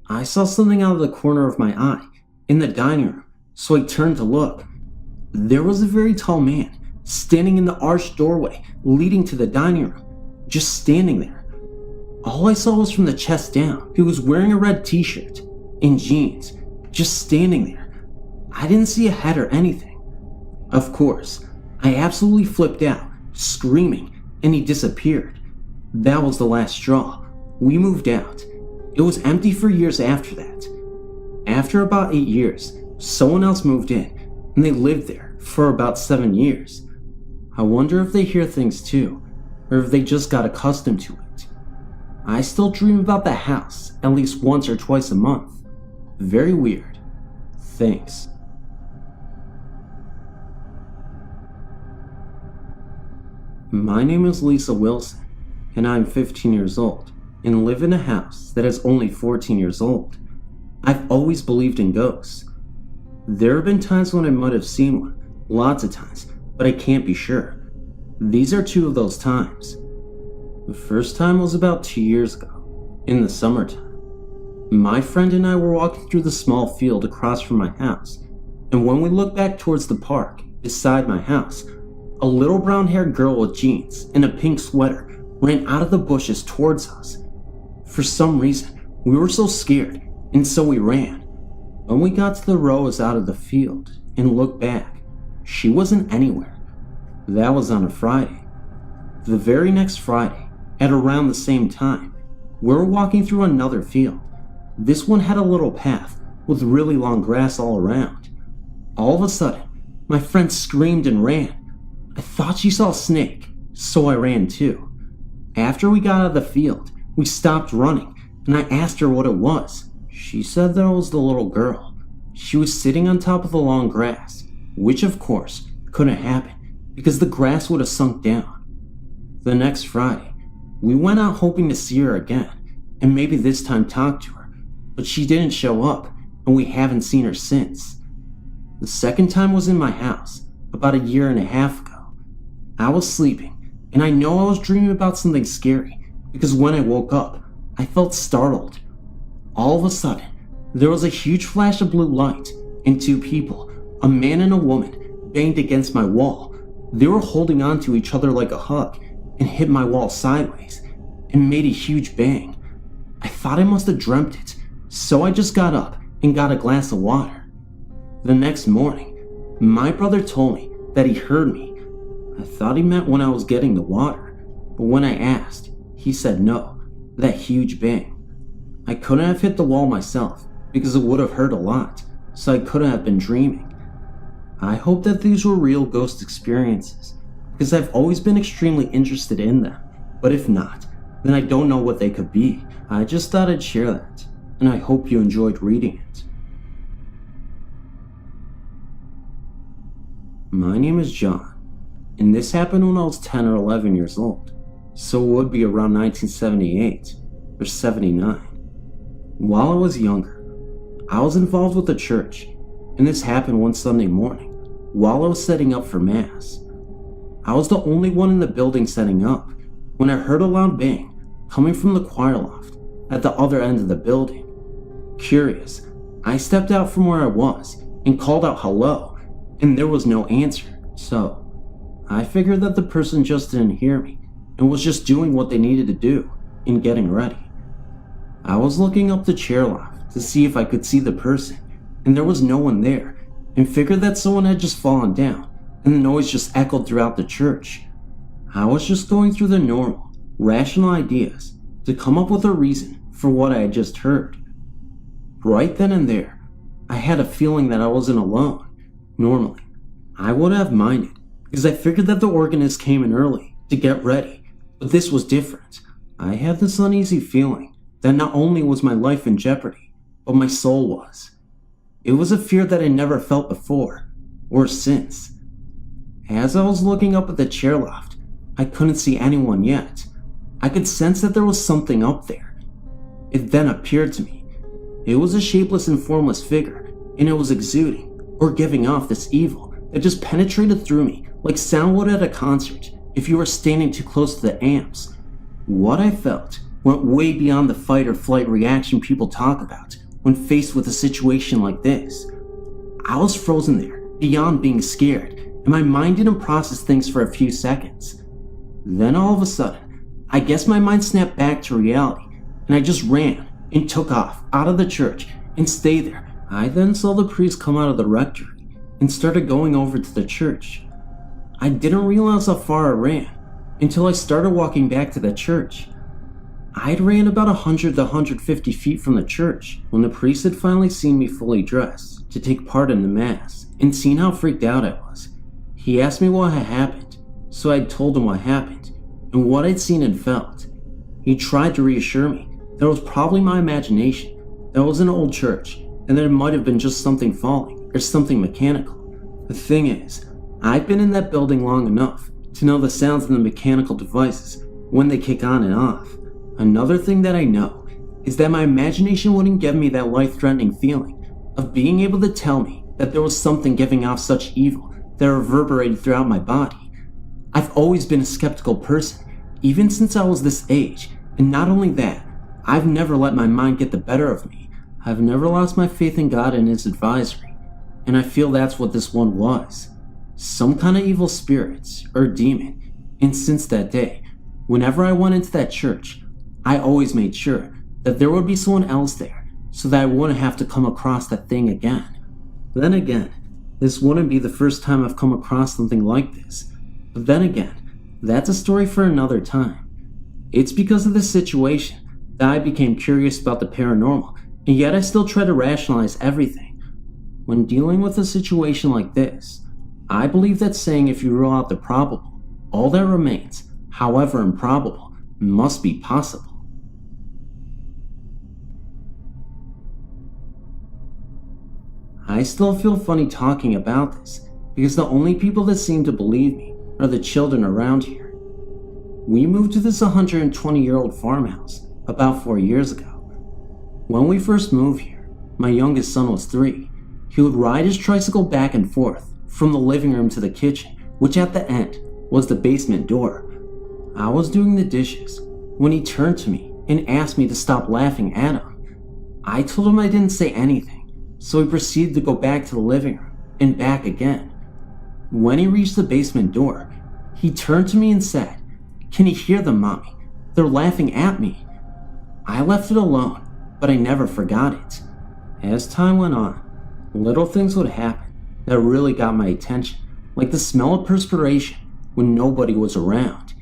I saw something out of the corner of my eye in the dining room, so I turned to look. There was a very tall man standing in the arched doorway leading to the dining room, just standing there. All I saw was from the chest down. He was wearing a red t-shirt and jeans, just standing there. I didn't see a head or anything. Of course, I absolutely flipped out, screaming, and he disappeared. That was the last straw. We moved out. It was empty for years after that. After about 8 years, someone else moved in, and they lived there for about 7 years. I wonder if they hear things too, or if they just got accustomed to it. I still dream about the house at least once or twice a month. Very weird. Thanks. My name is Lisa Wilson, and I'm 15 years old, and live in a house that is only 14 years old. I've always believed in ghosts. There have been times when I might have seen one, lots of times, but I can't be sure. These are two of those times. The first time was about 2 years ago, in the summertime. My friend and I were walking through the small field across from my house, and when we looked back towards the park beside my house, a little brown-haired girl with jeans and a pink sweater ran out of the bushes towards us. For some reason, we were so scared, and so we ran. When we got to the rows out of the field and looked back, she wasn't anywhere. That was on a Friday. The very next Friday, at around the same time, we were walking through another field. This one had a little path with really long grass all around. All of a sudden, my friend screamed and ran. I thought she saw a snake, so I ran too. After we got out of the field, we stopped running, and I asked her what it was. She said that it was the little girl. She was sitting on top of the long grass, which of course couldn't happen because the grass would have sunk down. The next Friday, we went out hoping to see her again, and maybe this time talk to her, but she didn't show up, and we haven't seen her since. The second time was in my house, about 1.5 years ago. I was sleeping, and I know I was dreaming about something scary, because when I woke up, I felt startled. All of a sudden, there was a huge flash of blue light, and two people, a man and a woman, banged against my wall. They were holding on to each other like a hug, and hit my wall sideways, and made a huge bang. I thought I must have dreamt it, so I just got up and got a glass of water. The next morning, my brother told me that he heard me. I thought he meant when I was getting the water, but when I asked, he said no, that huge bang. I couldn't have hit the wall myself because it would have hurt a lot, so I couldn't have been dreaming. I hope that these were real ghost experiences because I've always been extremely interested in them, but if not, then I don't know what they could be. I just thought I'd share that, and I hope you enjoyed reading it. My name is John, and this happened when I was 10 or 11 years old, so it would be around 1978 or 79. While I was younger, I was involved with the church, and this happened one Sunday morning while I was setting up for Mass. I was the only one in the building setting up when I heard a loud bang coming from the choir loft at the other end of the building. Curious, I stepped out from where I was and called out hello, and there was no answer, so I figured that the person just didn't hear me and was just doing what they needed to do in getting ready. I was looking up the chair loft to see if I could see the person, and there was no one there, and figured that someone had just fallen down, and the noise just echoed throughout the church. I was just going through the normal, rational ideas to come up with a reason for what I had just heard. Right then and there, I had a feeling that I wasn't alone. Normally, I would have minded, because I figured that the organist came in early to get ready, but this was different. I had this uneasy feeling that not only was my life in jeopardy, but my soul was. It was a fear that I never felt before, or since. As I was looking up at the chair loft, I couldn't see anyone yet. I could sense that there was something up there. It then appeared to me. It was a shapeless and formless figure, and it was exuding, or giving off this evil that just penetrated through me like sound would at a concert if you were standing too close to the amps. What I felt went way beyond the fight or flight reaction people talk about when faced with a situation like this. I was frozen there, beyond being scared, and my mind didn't process things for a few seconds. Then all of a sudden, I guess my mind snapped back to reality, and I just ran and took off out of the church and stayed there. I then saw the priest come out of the rectory and started going over to the church. I didn't realize how far I ran until I started walking back to the church. I'd ran about 100 to 150 feet from the church when the priest had finally seen me fully dressed to take part in the Mass and seen how freaked out I was. He asked me what had happened, so I told him what happened and what I'd seen and felt. He tried to reassure me that it was probably my imagination, that it was an old church, and that it might have been just something falling or something mechanical. The thing is, I've been in that building long enough to know the sounds of the mechanical devices when they kick on and off. Another thing that I know is that my imagination wouldn't give me that life-threatening feeling of being able to tell me that there was something giving off such evil that reverberated throughout my body. I've always been a skeptical person, even since I was this age, and not only that, I've never let my mind get the better of me. I've never lost my faith in God and His advisory, and I feel that's what this one was. Some kind of evil spirit or demon, and since that day, whenever I went into that church, I always made sure that there would be someone else there so that I wouldn't have to come across that thing again. Then again, this wouldn't be the first time I've come across something like this. But then again, that's a story for another time. It's because of this situation that I became curious about the paranormal, and yet I still try to rationalize everything. When dealing with a situation like this, I believe that saying if you rule out the probable, all that remains, however improbable, must be possible. I still feel funny talking about this because the only people that seem to believe me are the children around here. We moved to this 120-year-old farmhouse about 4 years ago. When we first moved here, my youngest son was 3. He would ride his tricycle back and forth from the living room to the kitchen, which at the end was the basement door. I was doing the dishes when he turned to me and asked me to stop laughing at him. I told him I didn't say anything, so he proceeded to go back to the living room and back again. When he reached the basement door, he turned to me and said, "Can you hear them, Mommy? They're laughing at me." I left it alone, but I never forgot it. As time went on, little things would happen that really got my attention, like the smell of perspiration when nobody was around.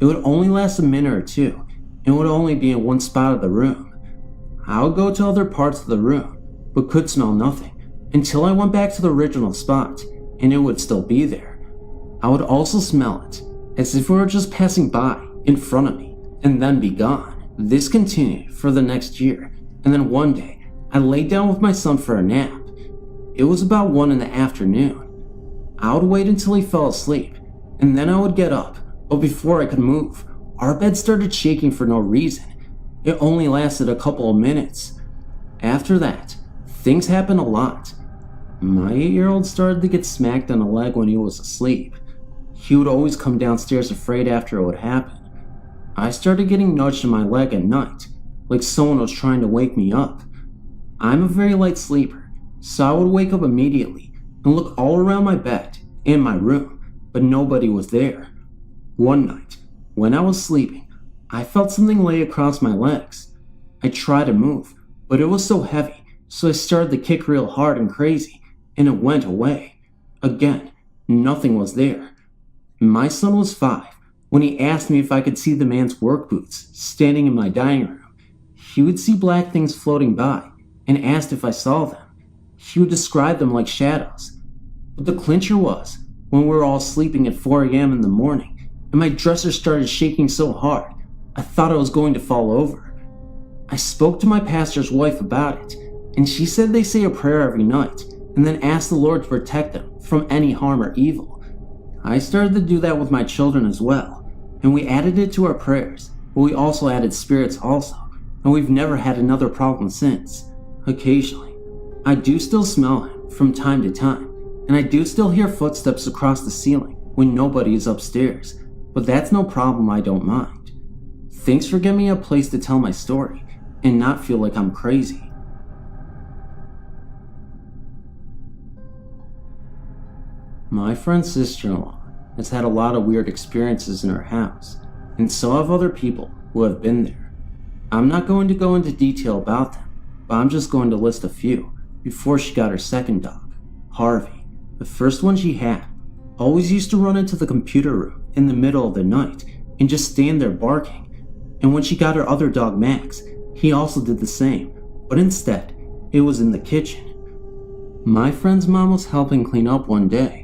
It would only last a minute or two, and would only be in one spot of the room. I would go to other parts of the room, but could smell nothing, until I went back to the original spot, and it would still be there. I would also smell it, as if it were just passing by in front of me, and then be gone. This continued for the next year, and then one day, I laid down with my son for a nap. It was about 1 in the afternoon. I would wait until he fell asleep, and then I would get up, but before I could move, our bed started shaking for no reason. It only lasted a couple of minutes. After that, things happened a lot. My 8-year-old started to get smacked on the leg when he was asleep. He would always come downstairs afraid after it would happen. I started getting nudged in my leg at night, like someone was trying to wake me up. I'm a very light sleeper, so I would wake up immediately and look all around my bed and my room, but nobody was there. One night, when I was sleeping, I felt something lay across my legs. I tried to move, but it was so heavy, so I started to kick real hard and crazy, and it went away. Again, nothing was there. My son was 5 when he asked me if I could see the man's work boots standing in my dining room. He would see black things floating by and asked if I saw them. He would describe them like shadows. But the clincher was when we were all sleeping at 4 a.m. in the morning and my dresser started shaking so hard I thought I was going to fall over. I spoke to my pastor's wife about it, and she said they say a prayer every night and then ask the Lord to protect them from any harm or evil. I started to do that with my children as well, and we added it to our prayers, but we also added spirits also, and we've never had another problem since. Occasionally, I do still smell him from time to time, and I do still hear footsteps across the ceiling when nobody is upstairs, but that's no problem. I don't mind. Thanks for giving me a place to tell my story and not feel like I'm crazy. My friend's sister-in-law has had a lot of weird experiences in her house, and so have other people who have been there. I'm not going to go into detail about them, but I'm just going to list a few before she got her second dog, Harvey. The first one she had always used to run into the computer room in the middle of the night and just stand there barking. And when she got her other dog, Max, he also did the same, but instead, it was in the kitchen. My friend's mom was helping clean up one day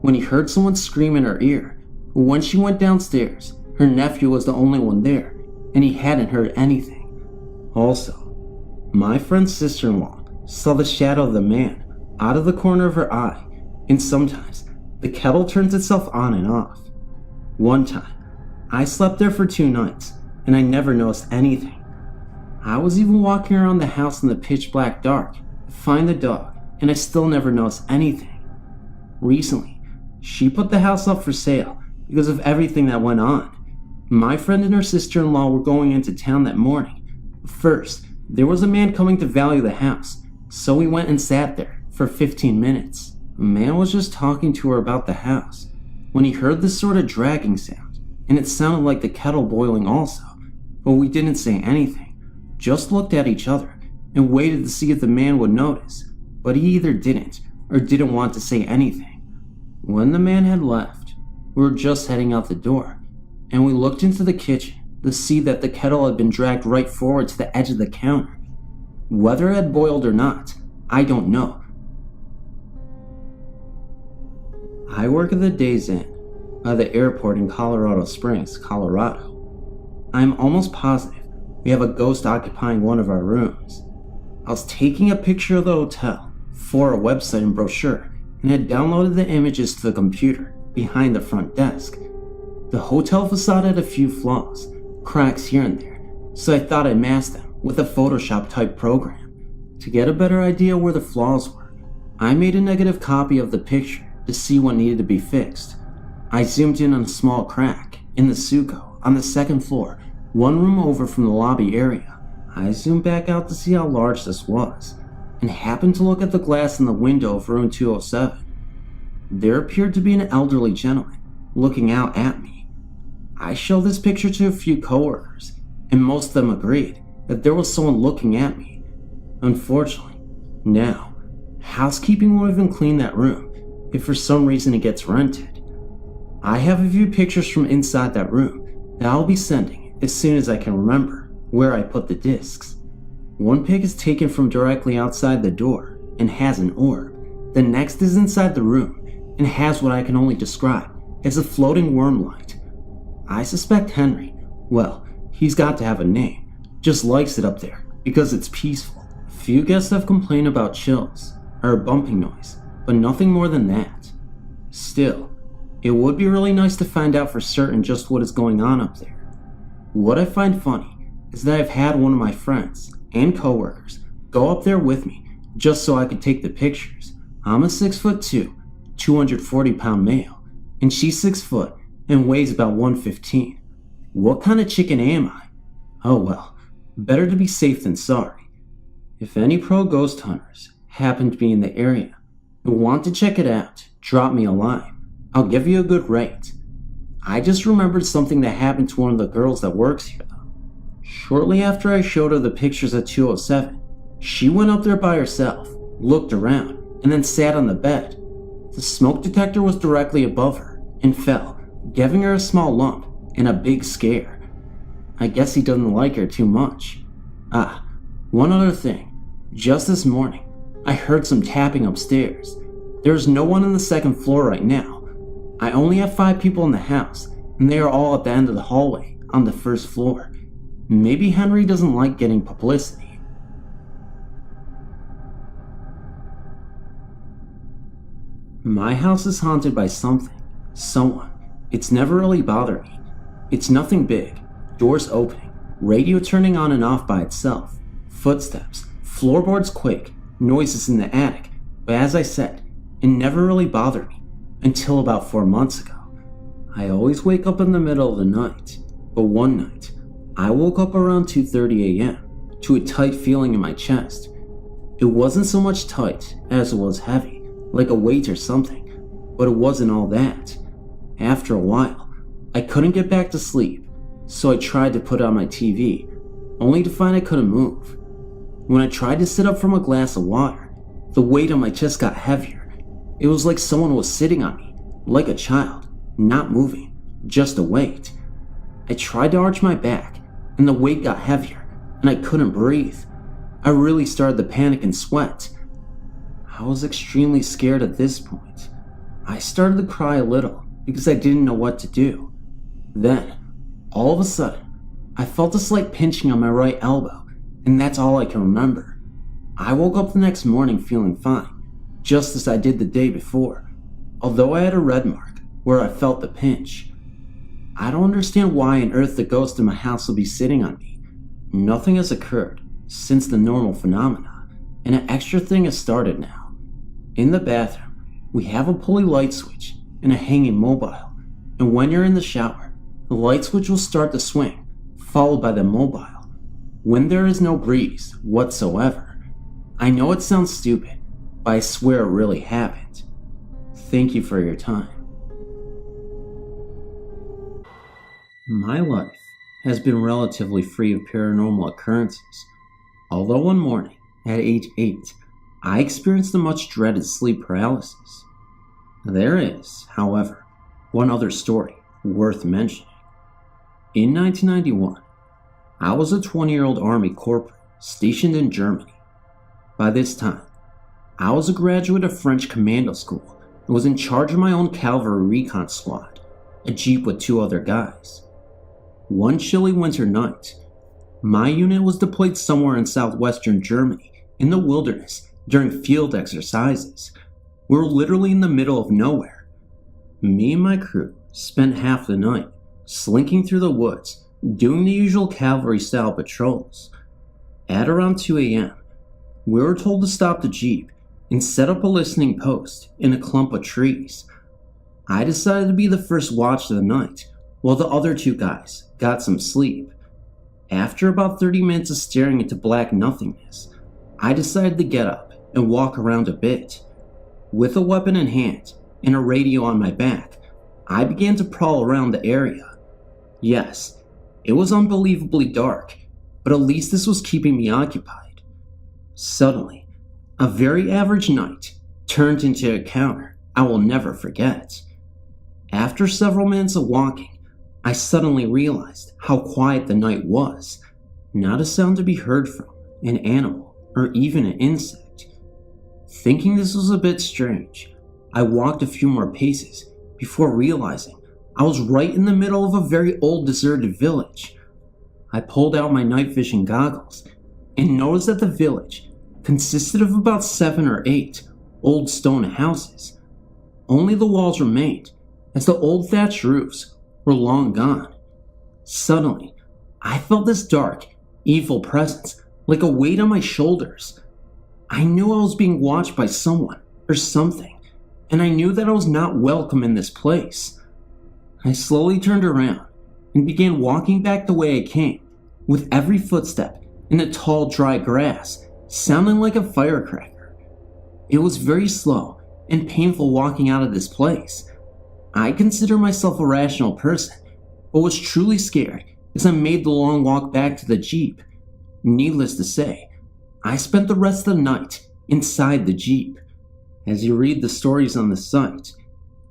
when he heard someone scream in her ear. When she went downstairs, her nephew was the only one there, and he hadn't heard anything. Also, my friend's sister-in-law saw the shadow of the man out of the corner of her eye, and sometimes the kettle turns itself on and off. One time, I slept there for 2 nights, and I never noticed anything. I was even walking around the house in the pitch black dark to find the dog, and I still never noticed anything. Recently, She put the house up for sale because of everything that went on. My friend and her sister-in-law were going into town that morning. First, there was a man coming to value the house, so we went and sat there for 15 minutes. The man was just talking to her about the house when he heard this sort of dragging sound, and it sounded like the kettle boiling also, but we didn't say anything, just looked at each other and waited to see if the man would notice, but he either didn't or didn't want to say anything. When the man had left, we were just heading out the door, and we looked into the kitchen to see that the kettle had been dragged right forward to the edge of the counter. Whether it had boiled or not, I don't know. I work at the Days Inn by the airport in Colorado Springs, Colorado. I am almost positive we have a ghost occupying one of our rooms. I was taking a picture of the hotel for a website and brochure and had downloaded the images to the computer behind the front desk. The hotel facade had a few flaws, cracks here and there, so I thought I'd mask them with a Photoshop type program. To get a better idea where the flaws were, I made a negative copy of the picture to see what needed to be fixed. I zoomed in on a small crack in the stucco on the second floor, one room over from the lobby area. I zoomed back out to see how large this was, and happened to look at the glass in the window of room 207. There appeared to be an elderly gentleman looking out at me. I showed this picture to a few coworkers, and most of them agreed that there was someone looking at me. Unfortunately, now, housekeeping won't even clean that room if for some reason it gets rented. I have a few pictures from inside that room that I'll be sending as soon as I can remember where I put the discs. One pic is taken from directly outside the door and has an orb. The next is inside the room and has what I can only describe as a floating worm light. I suspect Henry, well, he's got to have a name, just likes it up there because it's peaceful. Few guests have complained about chills or a bumping noise, but nothing more than that. Still, it would be really nice to find out for certain just what is going on up there. What I find funny is that I've had one of my friends and coworkers go up there with me just so I could take the pictures. I'm a 6'2", 240-pound male, and she's 6 foot and weighs about 115. What kind of chicken am I? Oh well, better to be safe than sorry. If any pro ghost hunters happen to be in the area and want to check it out, drop me a line. I'll give you a good rate. I just remembered something that happened to one of the girls that works here though. Shortly after I showed her the pictures at 207, she went up there by herself, looked around, and then sat on the bed. The smoke detector was directly above her and fell, giving her a small lump and a big scare. I guess he doesn't like her too much. One other thing. Just this morning, I heard some tapping upstairs. There's no one on the second floor right now. I only have 5 people in the house, and they are all at the end of the hallway on the first floor. Maybe Henry doesn't like getting publicity. My house is haunted by something, someone. It's never really bothered me. It's nothing big. Doors opening, radio turning on and off by itself, footsteps, floorboards quake, noises in the attic. But as I said, it never really bothered me until about 4 months ago. I always wake up in the middle of the night, but one night, I woke up around 2:30 a.m. to a tight feeling in my chest. It wasn't so much tight as it was heavy, like a weight or something, but it wasn't all that. After a while, I couldn't get back to sleep, so I tried to put on my TV, only to find I couldn't move. When I tried to sit up from a glass of water, the weight on my chest got heavier. It was like someone was sitting on me, like a child, not moving, just a weight. I tried to arch my back, and the weight got heavier, and I couldn't breathe. I really started to panic and sweat. I was extremely scared at this point. I started to cry a little because I didn't know what to do. Then, all of a sudden, I felt a slight pinching on my right elbow, and that's all I can remember. I woke up the next morning feeling fine, just as I did the day before, although I had a red mark where I felt the pinch. I don't understand why on earth the ghost in my house will be sitting on me. Nothing has occurred since the normal phenomena, and an extra thing has started now. In the bathroom, we have a pulley light switch, and a hanging mobile, and when you're in the shower, the light switch will start to swing, followed by the mobile, when there is no breeze whatsoever. I know it sounds stupid, but I swear it really happened. Thank you for your time. My life has been relatively free of paranormal occurrences, although one morning, at age 8, I experienced the much dreaded sleep paralysis. There is, however, one other story worth mentioning. In 1991, I was a 20-year-old Army corporal stationed in Germany. By this time, I was a graduate of French commando school and was in charge of my own cavalry recon squad, a jeep with 2 other guys. One chilly winter night, my unit was deployed somewhere in southwestern Germany in the wilderness during field exercises. We were literally in the middle of nowhere. Me and my crew spent half the night slinking through the woods, doing the usual cavalry-style patrols. At around 2 a.m., we were told to stop the jeep and set up a listening post in a clump of trees. I decided to be the first watch of the night, while the other 2 guys got some sleep. After about 30 minutes of staring into black nothingness, I decided to get up and walk around a bit. With a weapon in hand and a radio on my back, I began to prowl around the area. Yes, it was unbelievably dark, but at least this was keeping me occupied. Suddenly, a very average night turned into an encounter I will never forget. After several minutes of walking, I suddenly realized how quiet the night was. Not a sound to be heard from an animal or even an insect. Thinking this was a bit strange, I walked a few more paces before realizing I was right in the middle of a very old deserted village. I pulled out my night vision goggles and noticed that the village consisted of about 7 or 8 old stone houses. Only the walls remained, as the old thatched roofs were long gone. Suddenly, I felt this dark, evil presence like a weight on my shoulders. I knew I was being watched by someone or something, and I knew that I was not welcome in this place. I slowly turned around and began walking back the way I came, with every footstep in the tall, dry grass sounding like a firecracker. It was very slow and painful walking out of this place. I consider myself a rational person, but was truly scared as I made the long walk back to the jeep. Needless to say, I spent the rest of the night inside the jeep. As you read the stories on the site,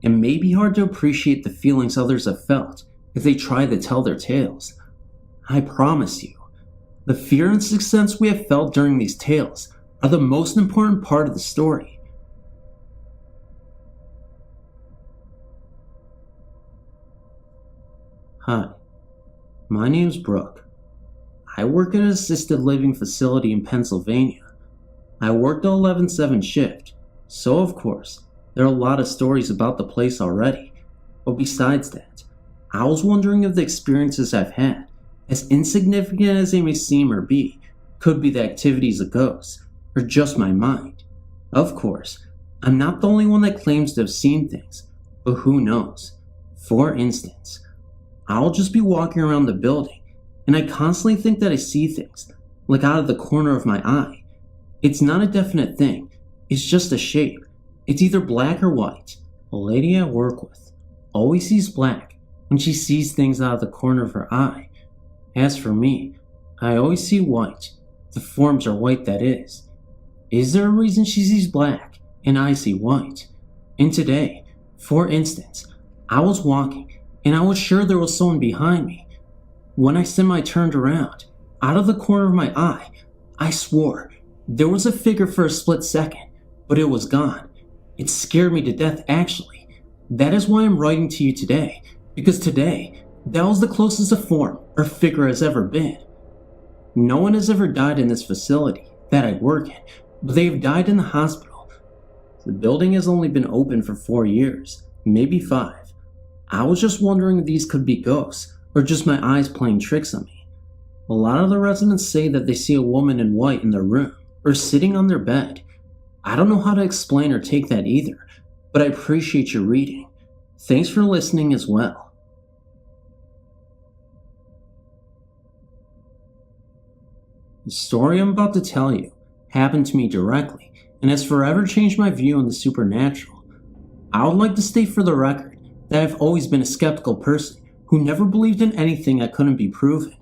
it may be hard to appreciate the feelings others have felt as they try to tell their tales. I promise you, the fear and sixth sense we have felt during these tales are the most important part of the story. Hi, my name's Brooke. I work at an assisted living facility in Pennsylvania. I worked the 11/7 shift, so of course, there are a lot of stories about the place already. But besides that, I was wondering if the experiences I've had, as insignificant as they may seem or be, could be the activities of ghosts, or just my mind. Of course, I'm not the only one that claims to have seen things, but who knows? For instance, I'll just be walking around the building, and I constantly think that I see things, like out of the corner of my eye. It's not a definite thing, it's just a shape. It's either black or white. A lady I work with always sees black when she sees things out of the corner of her eye. As for me, I always see white. The forms are white, that is. Is there a reason she sees black and I see white? And today, for instance, I was walking and I was sure there was someone behind me. When I semi-turned around, out of the corner of my eye, I swore there was a figure for a split second, but it was gone. It scared me to death, actually. That is why I'm writing to you today, because today, that was the closest a form or figure has ever been. No one has ever died in this facility that I work in, but they have died in the hospital. The building has only been open for 4 years, maybe 5. I was just wondering if these could be ghosts, or just my eyes playing tricks on me. A lot of the residents say that they see a woman in white in their room, or sitting on their bed. I don't know how to explain or take that either, but I appreciate your reading. Thanks for listening as well. The story I'm about to tell you happened to me directly and has forever changed my view on the supernatural. I would like to state for the record that I've always been a skeptical person who never believed in anything that couldn't be proven.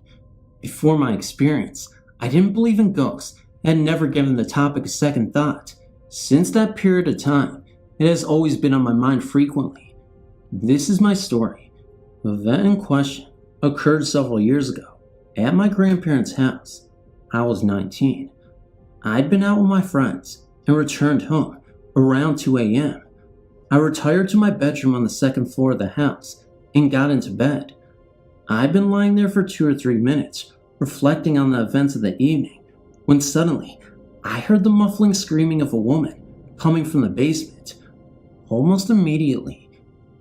Before my experience, I didn't believe in ghosts and had never given the topic a second thought. Since that period of time, it has always been on my mind frequently. This is my story. The event in question occurred several years ago at my grandparents' house. I was 19. I'd been out with my friends and returned home around 2 a.m. I retired to my bedroom on the second floor of the house and got into bed. I'd been lying there for 2 or 3 minutes, reflecting on the events of the evening, when suddenly I heard the muffling screaming of a woman coming from the basement. Almost immediately,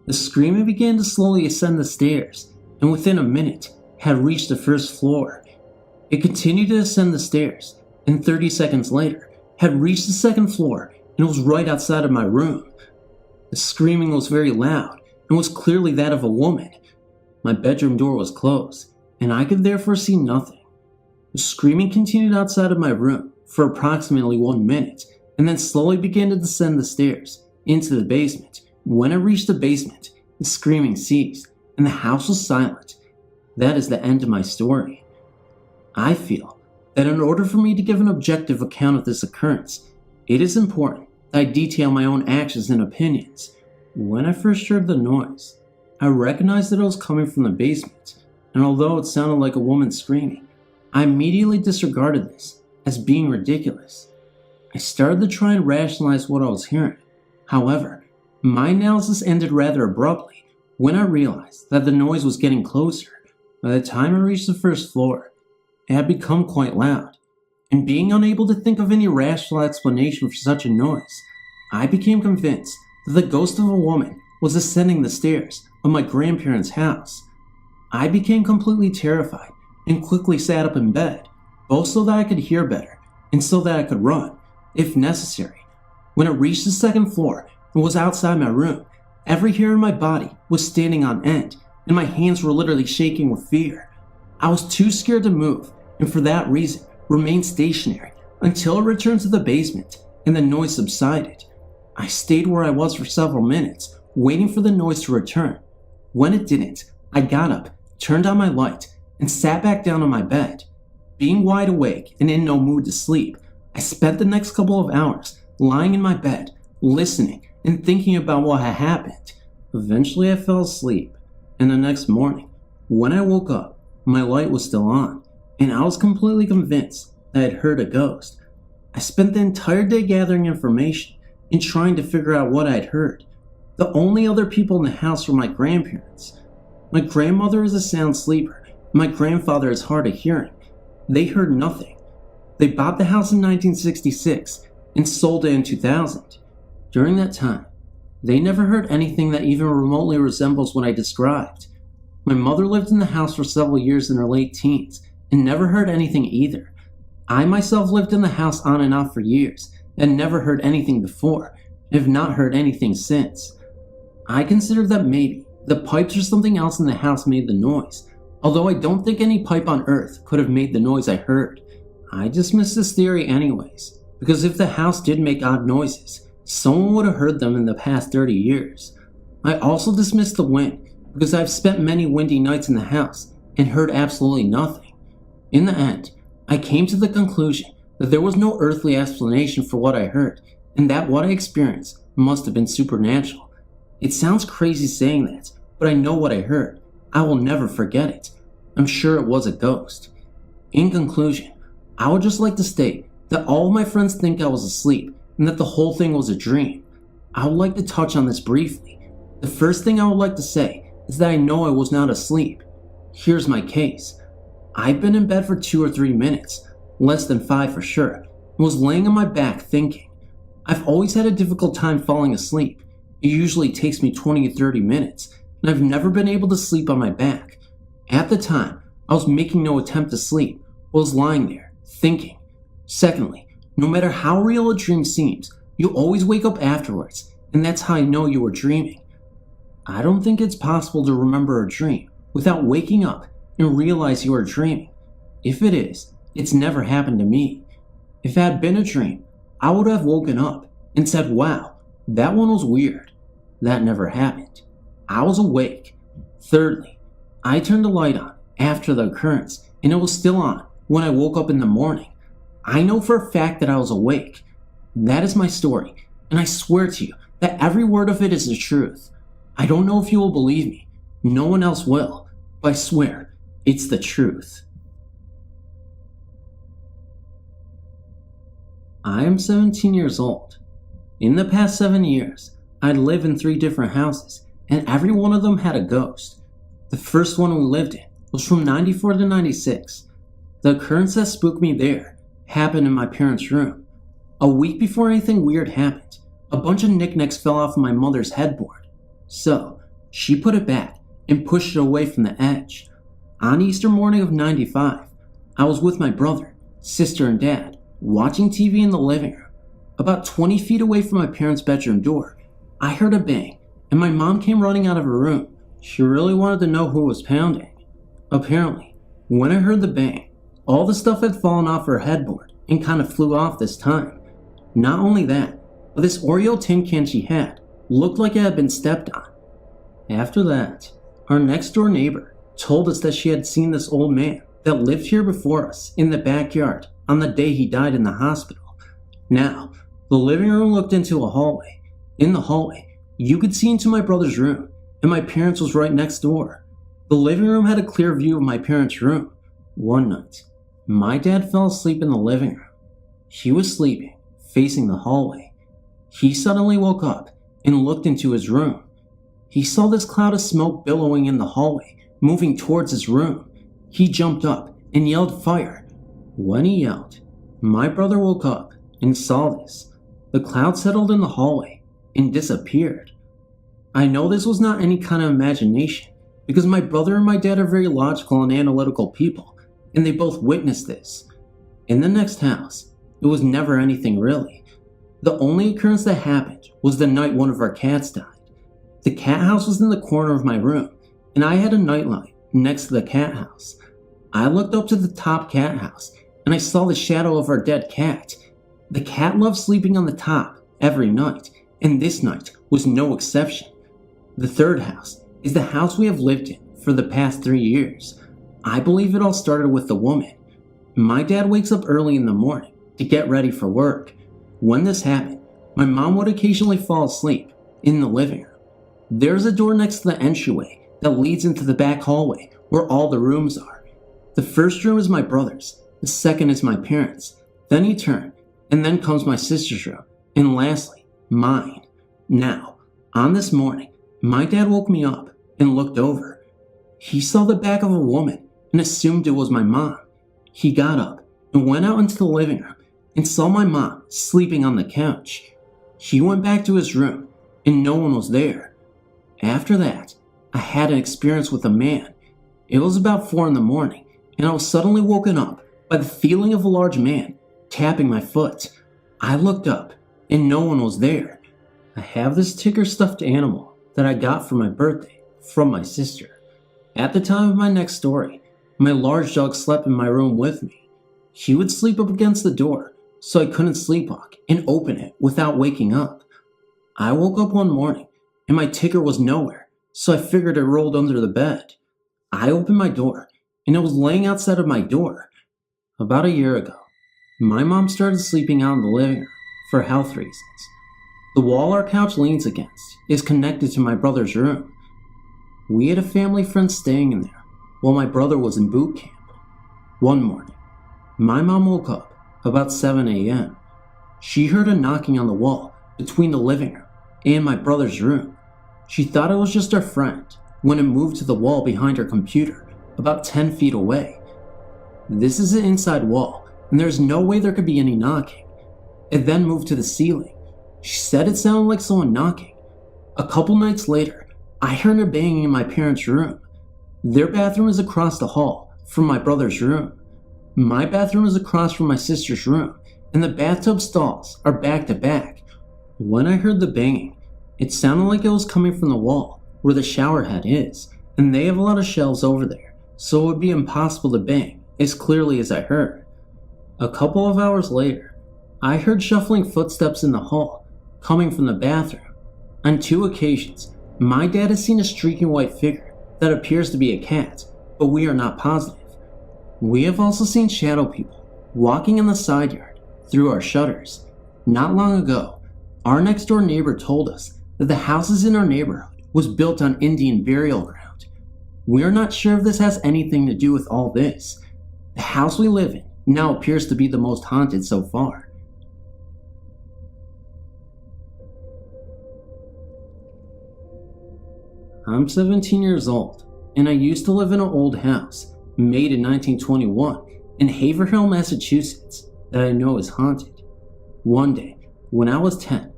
the screaming began to slowly ascend the stairs, and within a minute had reached the first floor. It continued to ascend the stairs, and 30 seconds later had reached the second floor and was right outside of my room. The screaming was very loud and was clearly that of a woman. My bedroom door was closed, and I could therefore see nothing. The screaming continued outside of my room for approximately 1 minute, and then slowly began to descend the stairs into the basement. When it reached the basement, the screaming ceased, and the house was silent. That is the end of my story. I feel that in order for me to give an objective account of this occurrence, it is important that I detail my own actions and opinions. When I first heard the noise, I recognized that it was coming from the basement, and although it sounded like a woman screaming, I immediately disregarded this as being ridiculous. I started to try and rationalize what I was hearing. However, my analysis ended rather abruptly when I realized that the noise was getting closer. By the time I reached the first floor, it had become quite loud, and being unable to think of any rational explanation for such a noise, I became convinced that the ghost of a woman was ascending the stairs of my grandparents' house. I became completely terrified and quickly sat up in bed, both so that I could hear better and so that I could run, if necessary. When it reached the second floor and was outside my room, every hair in my body was standing on end, and my hands were literally shaking with fear. I was too scared to move, and for that reason, remained stationary until it returned to the basement and the noise subsided. I stayed where I was for several minutes, waiting for the noise to return. When it didn't, I got up, turned on my light, and sat back down on my bed. Being wide awake and in no mood to sleep, I spent the next couple of hours lying in my bed, listening and thinking about what had happened. Eventually I fell asleep, and the next morning, when I woke up, my light was still on, and I was completely convinced that I had heard a ghost. I spent the entire day gathering information and trying to figure out what I had heard. The only other people in the house were my grandparents. My grandmother is a sound sleeper, and my grandfather is hard of hearing. They heard nothing. They bought the house in 1966 and sold it in 2000. During that time, they never heard anything that even remotely resembles what I described. My mother lived in the house for several years in her late teens and never heard anything either. I myself lived in the house on and off for years and never heard anything before, and have not heard anything since. I consider that maybe the pipes or something else in the house made the noise, although I don't think any pipe on earth could have made the noise I heard. I dismiss this theory anyways, because if the house did make odd noises, someone would have heard them in the past 30 years. I also dismiss the wind, because I've spent many windy nights in the house and heard absolutely nothing. In the end, I came to the conclusion that there was no earthly explanation for what I heard, and that what I experienced must have been supernatural. It sounds crazy saying that, but I know what I heard. I will never forget it. I'm sure it was a ghost. In conclusion, I would just like to state that all of my friends think I was asleep and that the whole thing was a dream. I would like to touch on this briefly. The first thing I would like to say is that I know I was not asleep. Here's my case. I'd been in bed for 2 or 3 minutes, less than 5 for sure, and was laying on my back thinking. I've always had a difficult time falling asleep. It usually takes me 20 to 30 minutes, and I've never been able to sleep on my back. At the time, I was making no attempt to sleep, but was lying there, thinking. Secondly, no matter how real a dream seems, you always wake up afterwards, and that's how I know you were dreaming. I don't think it's possible to remember a dream without waking up and realize you are dreaming. If it is, it's never happened to me. If it had been a dream, I would have woken up and said, wow, that one was weird. That never happened. I was awake. Thirdly, I turned the light on after the occurrence and it was still on when I woke up in the morning. I know for a fact that I was awake. That is my story, and I swear to you that every word of it is the truth. I don't know if you will believe me. No one else will, but I swear it's the truth. I am 17 years old. In the past 7 years, I'd lived in 3 different houses, and every one of them had a ghost. The first one we lived in was from 94 to 96. The occurrence that spooked me there happened in my parents' room. A week before anything weird happened, a bunch of knickknacks fell off of my mother's headboard. So, she put it back and pushed it away from the edge. On Easter morning of 95, I was with my brother, sister, and dad, watching TV in the living room. About 20 feet away from my parents' bedroom door, I heard a bang, and my mom came running out of her room. She really wanted to know who was pounding. Apparently, when I heard the bang, all the stuff had fallen off her headboard and kind of flew off this time. Not only that, but this Oreo tin can she had looked like it had been stepped on. After that, our next door neighbor told us that she had seen this old man that lived here before us in the backyard on the day he died in the hospital. Now, the living room looked into a hallway. In the hallway, you could see into my brother's room, and my parents was right next door. The living room had a clear view of my parents' room. One night, my dad fell asleep in the living room. He was sleeping, facing the hallway. He suddenly woke up and looked into his room. He saw this cloud of smoke billowing in the hallway, moving towards his room. He jumped up and yelled fire. When he yelled, my brother woke up and saw this. The cloud settled in the hallway and disappeared. I know this was not any kind of imagination because my brother and my dad are very logical and analytical people, and they both witnessed this. In the next house, it was never anything really. The only occurrence that happened was the night one of our cats died. The cat house was in the corner of my room, and I had a nightlight next to the cat house. I looked up to the top cat house, and I saw the shadow of our dead cat. The cat loved sleeping on the top every night, and this night was no exception. The third house is the house we have lived in for the past 3 years. I believe it all started with the woman. My dad wakes up early in the morning to get ready for work. When this happened, my mom would occasionally fall asleep in the living room. There's a door next to the entryway that leads into the back hallway where all the rooms are. The first room is my brother's, the second is my parents', then you turn, and then comes my sister's room, and lastly, mine. Now, on this morning, my dad woke me up and looked over. He saw the back of a woman and assumed it was my mom. He got up and went out into the living room and saw my mom sleeping on the couch. He went back to his room and no one was there. After that, I had an experience with a man. It was about 4 in the morning and I was suddenly woken up by the feeling of a large man tapping my foot. I looked up and no one was there. I have this ticker stuffed animal that I got for my birthday from my sister. At the time of my next story, my large dog slept in my room with me. He would sleep up against the door, so I couldn't sleepwalk and open it without waking up. I woke up one morning and my ticker was nowhere, so I figured it rolled under the bed. I opened my door and it was laying outside of my door. About a year ago, my mom started sleeping out in the living room for health reasons. The wall our couch leans against is connected to my brother's room. We had a family friend staying in there while my brother was in boot camp. One morning, my mom woke up about 7 a.m. She heard a knocking on the wall between the living room and my brother's room. She thought it was just our friend when it moved to the wall behind her computer about 10 feet away. This is an inside wall and there's no way there could be any knocking. It then moved to the ceiling. She said it sounded like someone knocking. A couple nights later, I heard her banging in my parents' room. Their bathroom is across the hall from my brother's room. My bathroom is across from my sister's room, and the bathtub stalls are back to back. When I heard the banging, it sounded like it was coming from the wall where the shower head is, and they have a lot of shelves over there, so it would be impossible to bang, as clearly as I heard. A couple of hours later, I heard shuffling footsteps in the hall, coming from the bathroom. On 2 occasions, my dad has seen a streaking white figure that appears to be a cat, but we are not positive. We have also seen shadow people walking in the side yard through our shutters. Not long ago, our next door neighbor told us that the houses in our neighborhood was built on Indian burial ground. We are not sure if this has anything to do with all this. The house we live in now appears to be the most haunted so far. I'm 17 years old, and I used to live in an old house made in 1921 in Haverhill, Massachusetts, that I know is haunted. One day, when I was 10,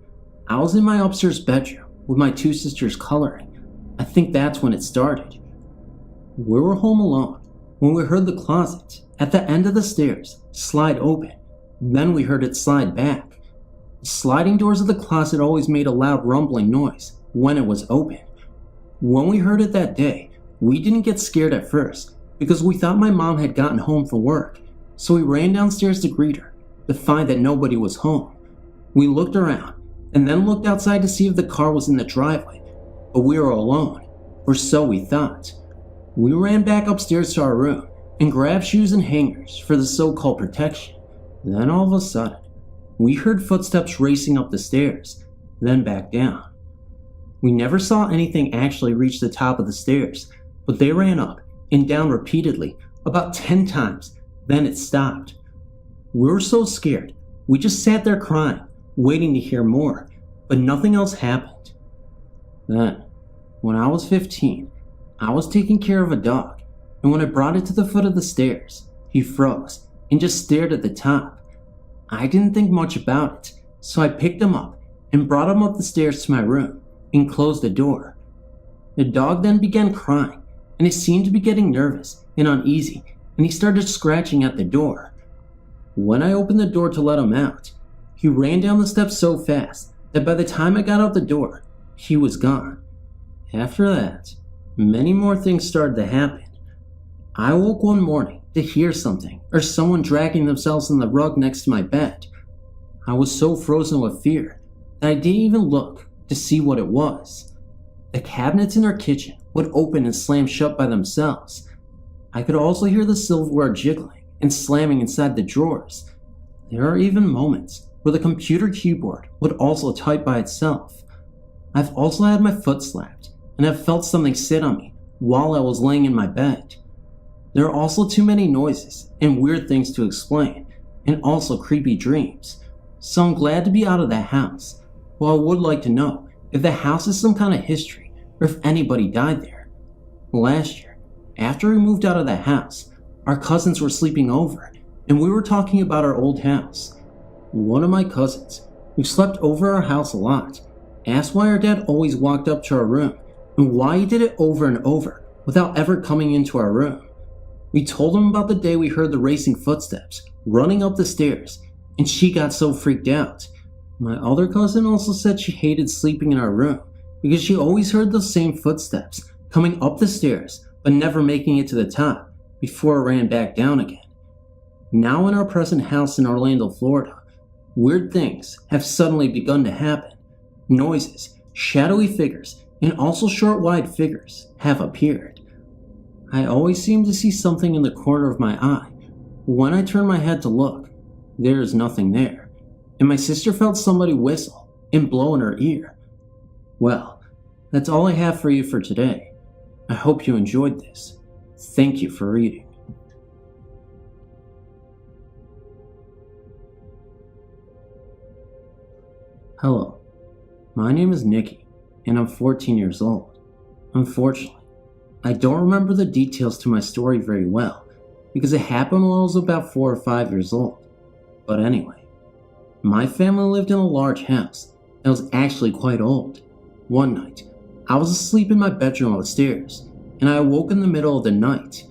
I was in my upstairs bedroom with my 2 sisters coloring. I think that's when it started. We were home alone when we heard the closet at the end of the stairs slide open. Then we heard it slide back. The sliding doors of the closet always made a loud rumbling noise when it was open. When we heard it that day, we didn't get scared at first because we thought my mom had gotten home from work, so we ran downstairs to greet her to find that nobody was home. We looked around and then looked outside to see if the car was in the driveway, but we were alone, or so we thought. We ran back upstairs to our room and grabbed shoes and hangers for the so-called protection. Then all of a sudden, we heard footsteps racing up the stairs, then back down. We never saw anything actually reach the top of the stairs, but they ran up and down repeatedly, about 10 times, then it stopped. We were so scared, we just sat there crying, waiting to hear more, but nothing else happened. Then, when I was 15, I was taking care of a dog, and when I brought it to the foot of the stairs, he froze and just stared at the top. I didn't think much about it, so I picked him up and brought him up the stairs to my room and closed the door. The dog then began crying, and he seemed to be getting nervous and uneasy, and he started scratching at the door. When I opened the door to let him out, he ran down the steps so fast that by the time I got out the door, he was gone. After that, many more things started to happen. I woke one morning to hear something or someone dragging themselves on the rug next to my bed. I was so frozen with fear that I didn't even look to see what it was. The cabinets in our kitchen would open and slam shut by themselves. I could also hear the silverware jiggling and slamming inside the drawers. There are even moments where the computer keyboard would also type by itself. I've also had my foot slapped and have felt something sit on me while I was laying in my bed. There are also too many noises and weird things to explain, and also creepy dreams. So I'm glad to be out of that house. Well, I would like to know if the house has some kind of history or if anybody died there. Last year, after we moved out of the house, our cousins were sleeping over and we were talking about our old house. One of my cousins, who slept over our house a lot, asked why our dad always walked up to our room and why he did it over and over without ever coming into our room. We told him about the day we heard the racing footsteps running up the stairs, and she got so freaked out. My other cousin also said she hated sleeping in our room because she always heard those same footsteps coming up the stairs but never making it to the top before it ran back down again. Now in our present house in Orlando, Florida, weird things have suddenly begun to happen. Noises, shadowy figures, and also short wide figures have appeared. I always seem to see something in the corner of my eye. When I turn my head to look, there is nothing there, and my sister felt somebody whistle and blow in her ear. Well, that's all I have for you for today. I hope you enjoyed this. Thank you for reading. Hello, my name is Nikki, and I'm 14 years old. Unfortunately, I don't remember the details to my story very well, because it happened when I was about 4 or 5 years old. But anyway, my family lived in a large house that was actually quite old. One night, I was asleep in my bedroom upstairs, and I awoke in the middle of the night.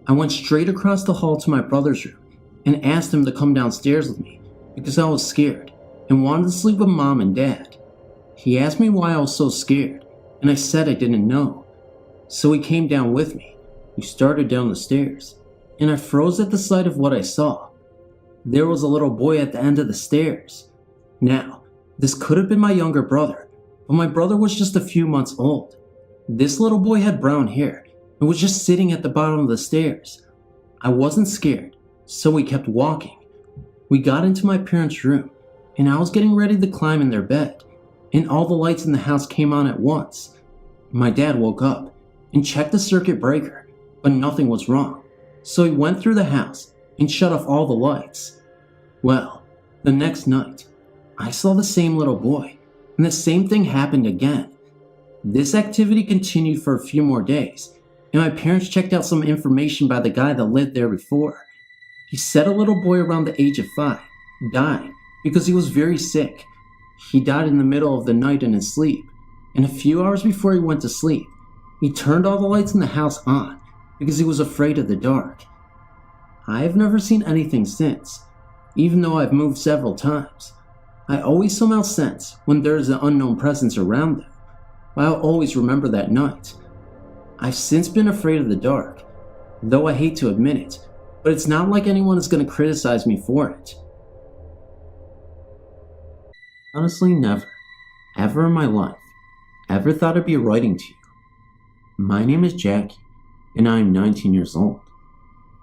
I went straight across the hall to my brother's room and asked him to come downstairs with me because I was scared and wanted to sleep with Mom and Dad. He asked me why I was so scared, and I said I didn't know. So he came down with me. We started down the stairs, and I froze at the sight of what I saw. There was a little boy at the end of the stairs. Now, this could have been my younger brother, but my brother was just a few months old. This little boy had brown hair and was just sitting at the bottom of the stairs. I wasn't scared, so we kept walking. We got into my parents' room, and I was getting ready to climb in their bed, and all the lights in the house came on at once. My dad woke up and checked the circuit breaker, but nothing was wrong, so he went through the house and shut off all the lights. Well, the next night, I saw the same little boy, and the same thing happened again. This activity continued for a few more days, and my parents checked out some information by the guy that lived there before. He said a little boy around the age of 5 died because he was very sick. He died in the middle of the night in his sleep, and a few hours before he went to sleep, he turned all the lights in the house on because he was afraid of the dark. I have never seen anything since, even though I've moved several times. I always somehow sense when there is an unknown presence around them. I'll always remember that night. I've since been afraid of the dark, though I hate to admit it, but it's not like anyone is going to criticize me for it. Honestly, never, ever in my life, ever thought I'd be writing to you. My name is Jackie, and I am 19 years old.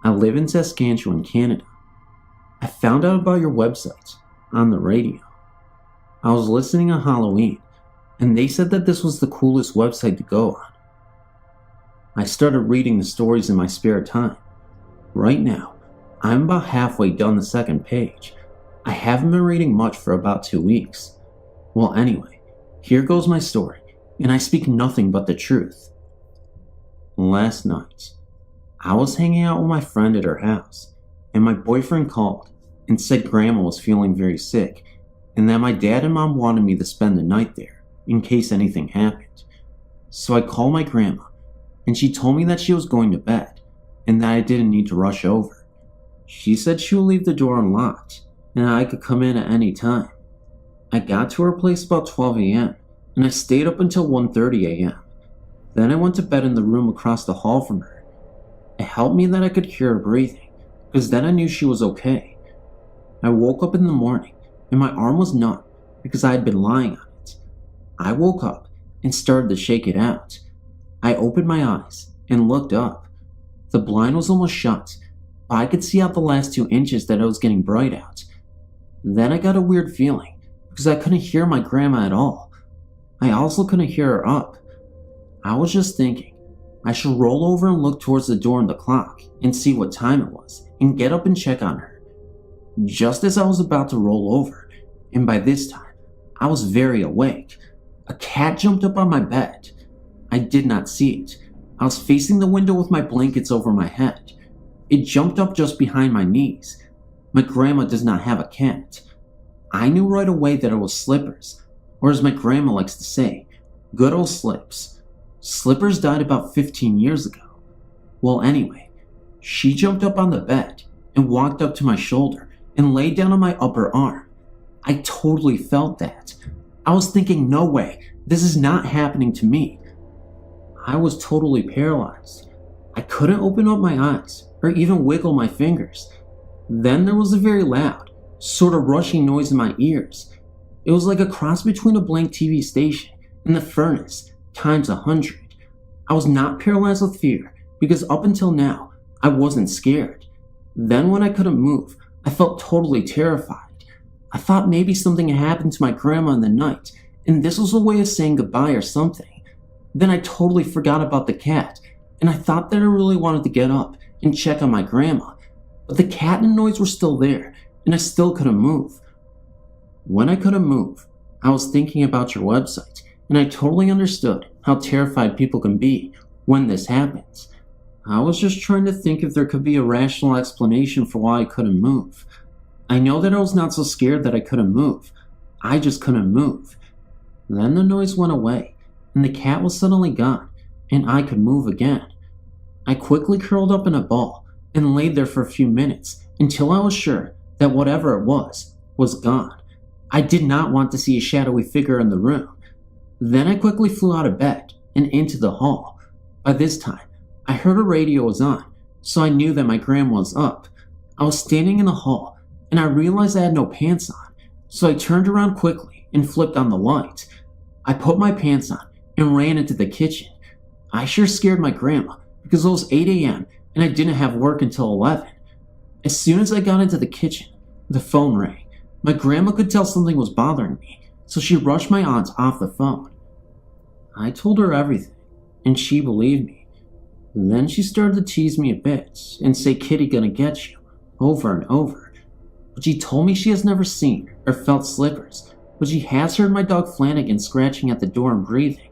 I live in Saskatchewan, Canada. I found out about your website on the radio. I was listening on Halloween, and they said that this was the coolest website to go on. I started reading the stories in my spare time. Right now, I'm about halfway done the second page. I haven't been reading much for about 2 weeks. Well, anyway, here goes my story, and I speak nothing but the truth. Last night, I was hanging out with my friend at her house, and my boyfriend called and said Grandma was feeling very sick, and that my dad and mom wanted me to spend the night there in case anything happened. So I called my grandma, and she told me that she was going to bed, and that I didn't need to rush over. She said she would leave the door unlocked, and I could come in at any time. I got to her place about 12 a.m., and I stayed up until 1:30 a.m. Then I went to bed in the room across the hall from her. It helped me that I could hear her breathing, because then I knew she was okay. I woke up in the morning, and my arm was numb because I had been lying on it. I woke up and started to shake it out. I opened my eyes and looked up. The blind was almost shut, but I could see out the last 2 inches that it was getting bright out. Then I got a weird feeling because I couldn't hear my grandma at all. I also couldn't hear her up. I was just thinking I should roll over and look towards the door and the clock and see what time it was and get up and check on her. Just as I was about to roll over, and by this time I was very awake, a cat jumped up on my bed. I did not see it. I was facing the window with my blankets over my head. It jumped up just behind my knees. My grandma does not have a cat. I knew right away that it was Slippers, or as my grandma likes to say, good old Slips. Slippers died about 15 years ago. Well, anyway, she jumped up on the bed and walked up to my shoulder and laid down on my upper arm. I totally felt that. I was thinking, no way, this is not happening to me. I was totally paralyzed. I couldn't open up my eyes or even wiggle my fingers. Then there was a very loud, sort of rushing noise in my ears. It was like a cross between a blank TV station and the furnace times 100. I was not paralyzed with fear because up until now, I wasn't scared. Then when I couldn't move, I felt totally terrified. I thought maybe something had happened to my grandma in the night, and this was a way of saying goodbye or something. Then I totally forgot about the cat, and I thought that I really wanted to get up and check on my grandma, but the cat and noise were still there, and I still couldn't move. When I couldn't move, I was thinking about your website, and I totally understood how terrified people can be when this happens. I was just trying to think if there could be a rational explanation for why I couldn't move. I know that I was not so scared that I couldn't move. I just couldn't move. Then the noise went away, and the cat was suddenly gone, and I could move again. I quickly curled up in a ball and laid there for a few minutes until I was sure that whatever it was gone. I did not want to see a shadowy figure in the room. Then I quickly flew out of bed and into the hall. By this time, I heard a radio was on, so I knew that my grandma was up. I was standing in the hall, and I realized I had no pants on, so I turned around quickly and flipped on the light. I put my pants on and ran into the kitchen. I sure scared my grandma because it was 8 a.m. and I didn't have work until 11. As soon as I got into the kitchen, the phone rang. My grandma could tell something was bothering me, so she rushed my aunt off the phone. I told her everything, and she believed me. Then she started to tease me a bit and say, "Kitty gonna get you," over and over. But she told me she has never seen or felt slippers, but she has heard my dog Flanagan scratching at the door and breathing.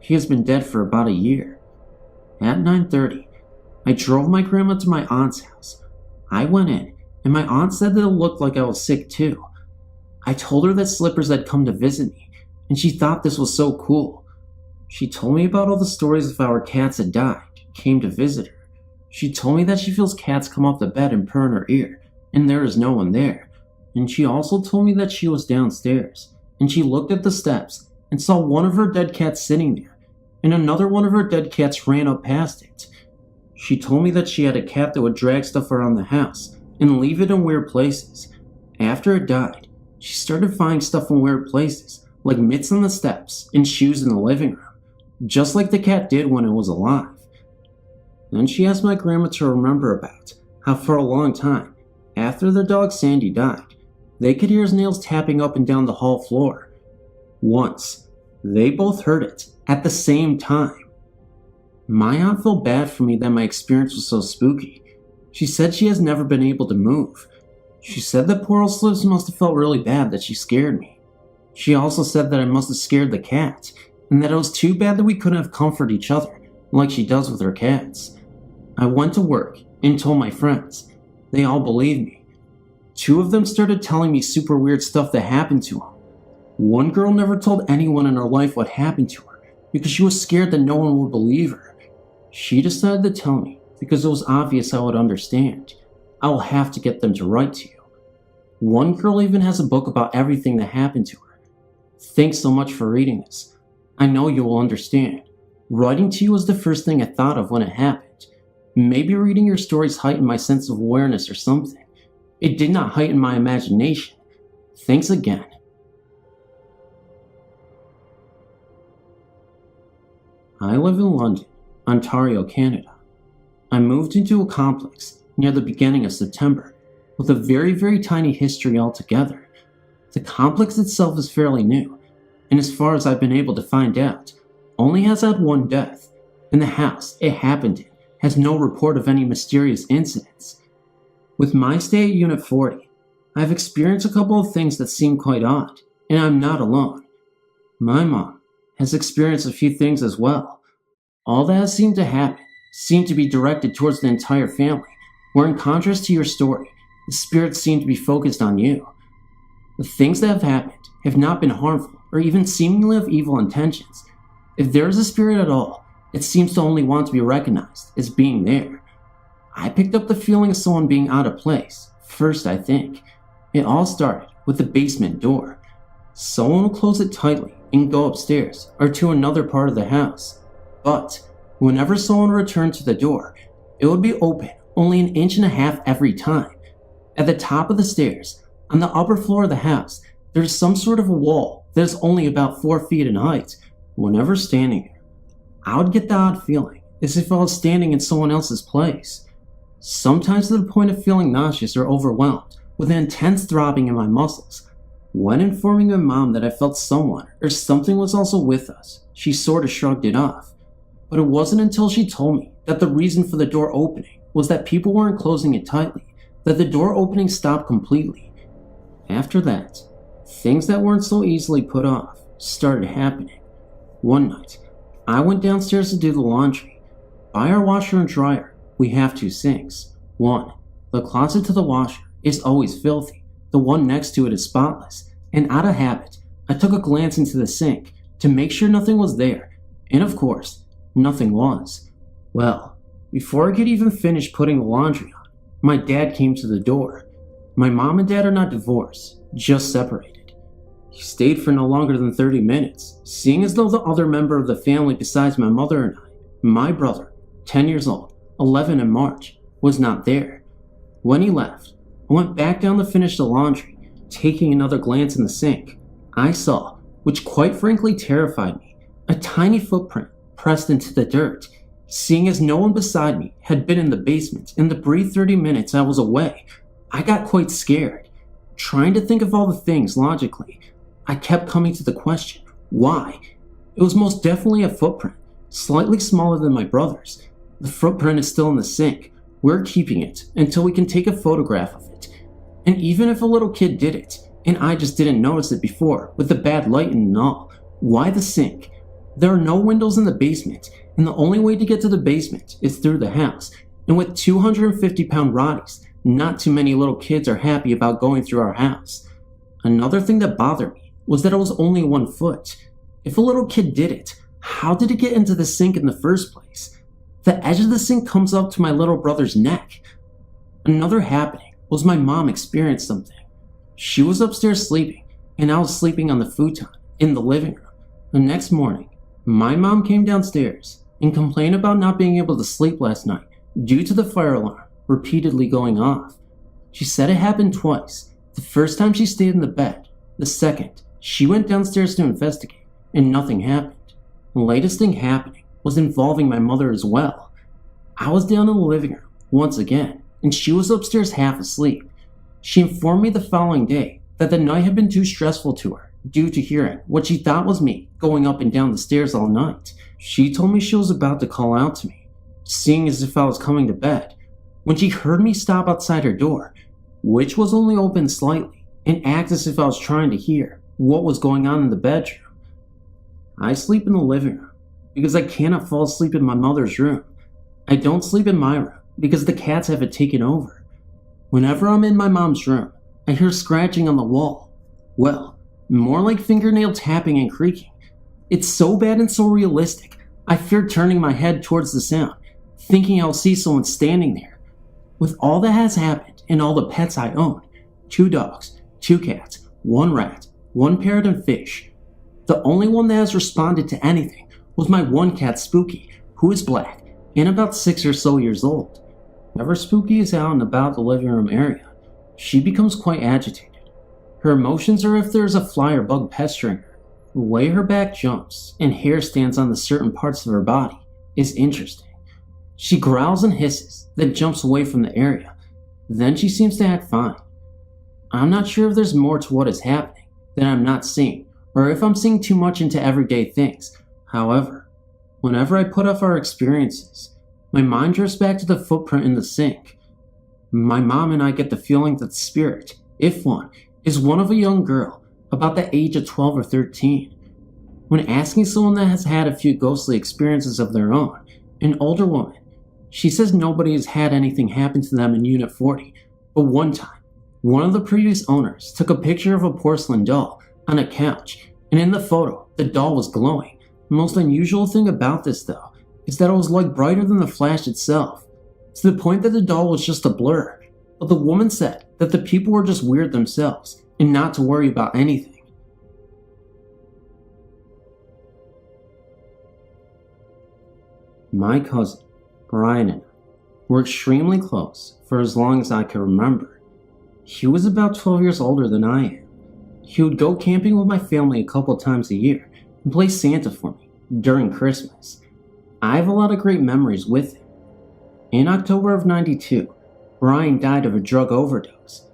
He has been dead for about a year. At 9:30, I drove my grandma to my aunt's house. I went in, and my aunt said that it looked like I was sick too. I told her that Slippers had come to visit me, and she thought this was so cool. She told me about all the stories of how her cats had died, came to visit her. She told me that she feels cats come off the bed and purr in her ear, and there is no one there. And she also told me that she was downstairs, and she looked at the steps and saw one of her dead cats sitting there, and another one of her dead cats ran up past it. She told me that she had a cat that would drag stuff around the house and leave it in weird places. After it died, she started finding stuff in weird places, like mitts on the steps and shoes in the living room, just like the cat did when it was alive. Then she asked my grandma to remember about how for a long time, after their dog Sandy died, they could hear his nails tapping up and down the hall floor. Once, they both heard it at the same time. My aunt felt bad for me that my experience was so spooky. She said she has never been able to move. She said that poor old Slips must have felt really bad that she scared me. She also said that I must have scared the cat, and that it was too bad that we couldn't have comforted each other like she does with her cats. I went to work and told my friends. They all believed me. 2 of them started telling me super weird stuff that happened to them. One girl never told anyone in her life what happened to her because she was scared that no one would believe her. She decided to tell me because it was obvious I would understand. I will have to get them to write to you. One girl even has a book about everything that happened to her. Thanks so much for reading this. I know you will understand. Writing to you was the first thing I thought of when it happened. Maybe reading your stories heightened my sense of awareness or something. It did not heighten my imagination. Thanks again. I live in London, Ontario, Canada. I moved into a complex near the beginning of September with a very tiny history altogether. The complex itself is fairly new, and as far as I've been able to find out, only has had 1 death, and the house it happened in has no report of any mysterious incidents. With my stay at Unit 40, I've experienced a couple of things that seem quite odd, and I'm not alone. My mom has experienced a few things as well. All that has seemed to happen seemed to be directed towards the entire family, where in contrast to your story, the spirits seem to be focused on you. The things that have happened have not been harmful or even seemingly of evil intentions. If there is a spirit at all, it seems to only want to be recognized as being there. I picked up the feeling of someone being out of place, first I think. It all started with the basement door. Someone would close it tightly and go upstairs or to another part of the house. But whenever someone returned to the door, it would be open only 1.5 inches every time. At the top of the stairs, on the upper floor of the house, there is some sort of a wall that is only about 4 feet in height. Whenever standing there, I would get the odd feeling as if I was standing in someone else's place. Sometimes to the point of feeling nauseous or overwhelmed with an intense throbbing in my muscles. When informing my mom that I felt someone or something was also with us, she sort of shrugged it off. But it wasn't until she told me that the reason for the door opening was that people weren't closing it tightly, that the door opening stopped completely. After that, things that weren't so easily put off started happening. One night, I went downstairs to do the laundry. By our washer and dryer, we have 2 sinks. One, the closet to the washer, is always filthy. The one next to it is spotless. And out of habit, I took a glance into the sink to make sure nothing was there. And of course, nothing was. Well, before I could even finish putting the laundry on, my dad came to the door. My mom and dad are not divorced, just separated. He stayed for no longer than 30 minutes, seeing as though the other member of the family besides my mother and I, my brother, 10 years old, 11 in March, was not there. When he left, I went back down to finish the laundry. Taking another glance in the sink, I saw, which quite frankly terrified me, a tiny footprint pressed into the dirt. Seeing as no one beside me had been in the basement in the brief 30 minutes I was away, I got quite scared. Trying to think of all the things logically, I kept coming to the question, why? It was most definitely a footprint, slightly smaller than my brother's. The footprint is still in the sink. We're keeping it until we can take a photograph of it. And even if a little kid did it, and I just didn't notice it before with the bad lighting and all, why the sink? There are no windows in the basement, and the only way to get to the basement is through the house. And with 250-pound Roddies, not too many little kids are happy about going through our house. Another thing that bothered me was that it was only 1 foot. If a little kid did it, how did it get into the sink in the first place? The edge of the sink comes up to my little brother's neck. Another happening was my mom experienced something. She was upstairs sleeping, and I was sleeping on the futon in the living room. The next morning, my mom came downstairs and complained about not being able to sleep last night due to the fire alarm repeatedly going off. She said it happened twice. The first time she stayed in the bed. The second, she went downstairs to investigate, and nothing happened. The latest thing happening was involving my mother as well. I was down in the living room once again, and she was upstairs half asleep. She informed me the following day that the night had been too stressful to her due to hearing what she thought was me going up and down the stairs all night. She told me she was about to call out to me, seeing as if I was coming to bed, when she heard me stop outside her door, which was only open slightly, and act as if I was trying to hear what was going on in the bedroom. I sleep in the living room because I cannot fall asleep in my mother's room. I don't sleep in my room because the cats have it taken over. Whenever I'm in my mom's room, I hear scratching on the wall. Well, more like fingernail tapping and creaking. It's so bad and so realistic, I fear turning my head towards the sound, thinking I'll see someone standing there. With all that has happened and all the pets I own, 2 dogs, 2 cats, 1 rat, 1 parrot and fish, the only one that has responded to anything was my 1 cat Spooky, who is black and about 6 or so years old. Whenever Spooky is out and about the living room area, she becomes quite agitated. Her emotions are if there is a fly or bug pestering her. The way her back jumps and hair stands on the certain parts of her body is interesting. She growls and hisses, then jumps away from the area. Then she seems to act fine. I'm not sure if there's more to what is happening that I'm not seeing, or if I'm seeing too much into everyday things. However, whenever I put off our experiences, my mind drifts back to the footprint in the sink. My mom and I get the feeling that the spirit, if one, is one of a young girl about the age of 12 or 13. When asking someone that has had a few ghostly experiences of their own, an older woman, she says nobody has had anything happen to them in Unit 40, but one time, one of the previous owners took a picture of a porcelain doll on a couch, and in the photo, the doll was glowing. The most unusual thing about this, though, is that it was like brighter than the flash itself, to the point that the doll was just a blur. But the woman said that the people were just weird themselves, and not to worry about anything. My cousin, Brian, and I were extremely close for as long as I can remember. He was about 12 years older than I am. He would go camping with my family a couple times a year and play Santa for me during Christmas. I have a lot of great memories with him. In October of '92, Brian died of a drug overdose.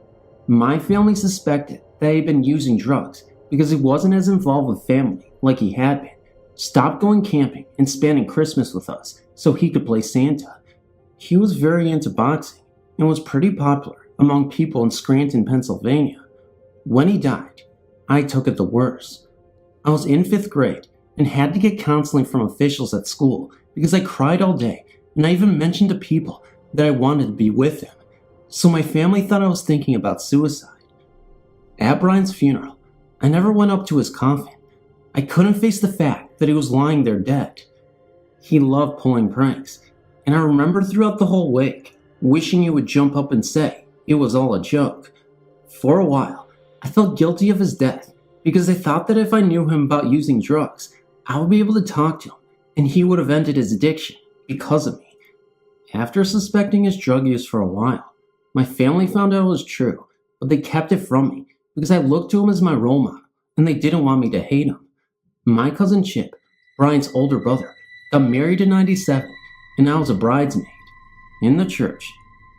My family suspected that he'd been using drugs because he wasn't as involved with family like he had been, stopped going camping and spending Christmas with us so he could play Santa. He was very into boxing and was pretty popular among people in Scranton, Pennsylvania. When he died, I took it the worst. I was in 5th grade and had to get counseling from officials at school because I cried all day, and I even mentioned to people that I wanted to be with him. So my family thought I was thinking about suicide. At Brian's funeral, I never went up to his coffin. I couldn't face the fact that he was lying there dead. He loved pulling pranks, and I remember throughout the whole wake, wishing he would jump up and say it was all a joke. For a while, I felt guilty of his death because they thought that if I knew him about using drugs, I would be able to talk to him and he would have ended his addiction because of me. After suspecting his drug use for a while, my family found out it was true, but they kept it from me because I looked to him as my role model and they didn't want me to hate him. My cousin Chip, Brian's older brother, got married in '97 and I was a bridesmaid. In the church,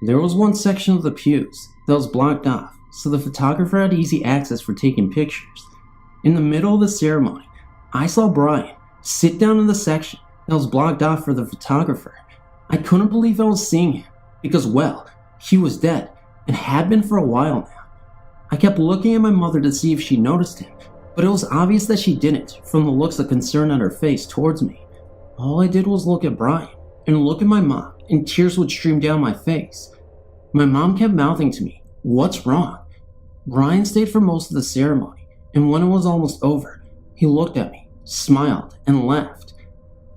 there was one section of the pews that was blocked off so the photographer had easy access for taking pictures. In the middle of the ceremony, I saw Brian sit down in the section that was blocked off for the photographer. I couldn't believe I was seeing him because, well, he was dead and had been for a while now. I kept looking at my mother to see if she noticed him, but it was obvious that she didn't from the looks of concern on her face towards me. All I did was look at Brian and look at my mom, and tears would stream down my face. My mom kept mouthing to me, "What's wrong?" Brian stayed for most of the ceremony, and when it was almost over, he looked at me, smiled, and left.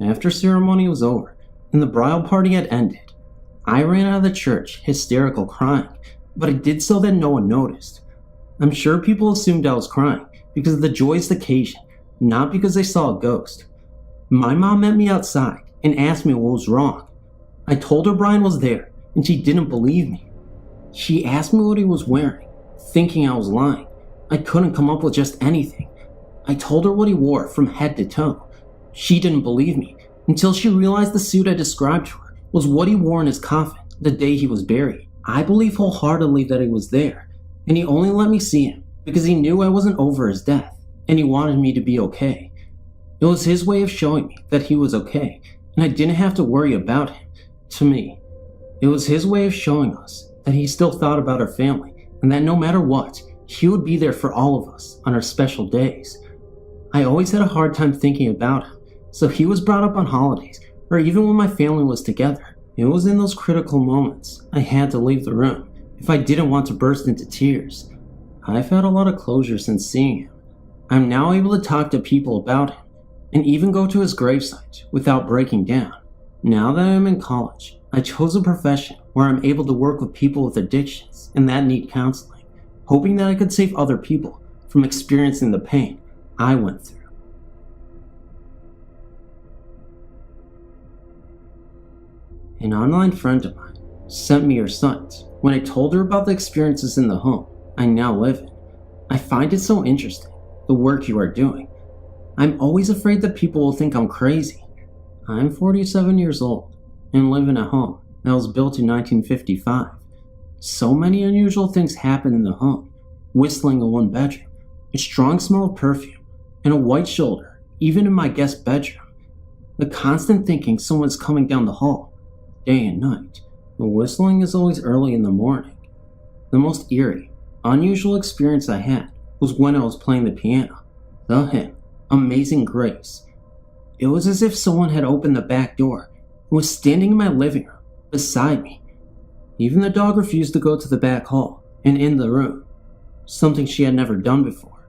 After ceremony was over, and the bridal party had ended, I ran out of the church, hysterical, crying, but I did so that no one noticed. I'm sure people assumed I was crying because of the joyous occasion, not because they saw a ghost. My mom met me outside and asked me what was wrong. I told her Brian was there, and she didn't believe me. She asked me what he was wearing, thinking I was lying. I couldn't come up with just anything. I told her what he wore from head to toe. She didn't believe me until she realized the suit I described to her was what he wore in his coffin the day he was buried. I believe wholeheartedly that he was there, and he only let me see him because he knew I wasn't over his death, and he wanted me to be okay. It was his way of showing me that he was okay, and I didn't have to worry about him. To me, it was his way of showing us that he still thought about our family, and that no matter what, he would be there for all of us on our special days. I always had a hard time thinking about him, so he was brought up on holidays, or even when my family was together. It was in those critical moments I had to leave the room if I didn't want to burst into tears. I've had a lot of closure since seeing him. I'm now able to talk to people about him, and even go to his gravesite without breaking down. Now that I'm in college, I chose a profession where I'm able to work with people with addictions and that need counseling, hoping that I could save other people from experiencing the pain I went through. An online friend of mine sent me your site when I told her about the experiences in the home I now live in. I find it so interesting, the work you are doing. I'm always afraid that people will think I'm crazy. I'm 47 years old and live in a home that was built in 1955. So many unusual things happen in the home. Whistling in one bedroom, a strong smell of perfume, and a white shoulder, even in my guest bedroom. The constant thinking someone's coming down the hall, day and night. The whistling is always early in the morning. The most eerie, unusual experience I had was when I was playing the piano. The hymn, Amazing Grace. It was as if someone had opened the back door and was standing in my living room beside me. Even the dog refused to go to the back hall and in the room, something she had never done before.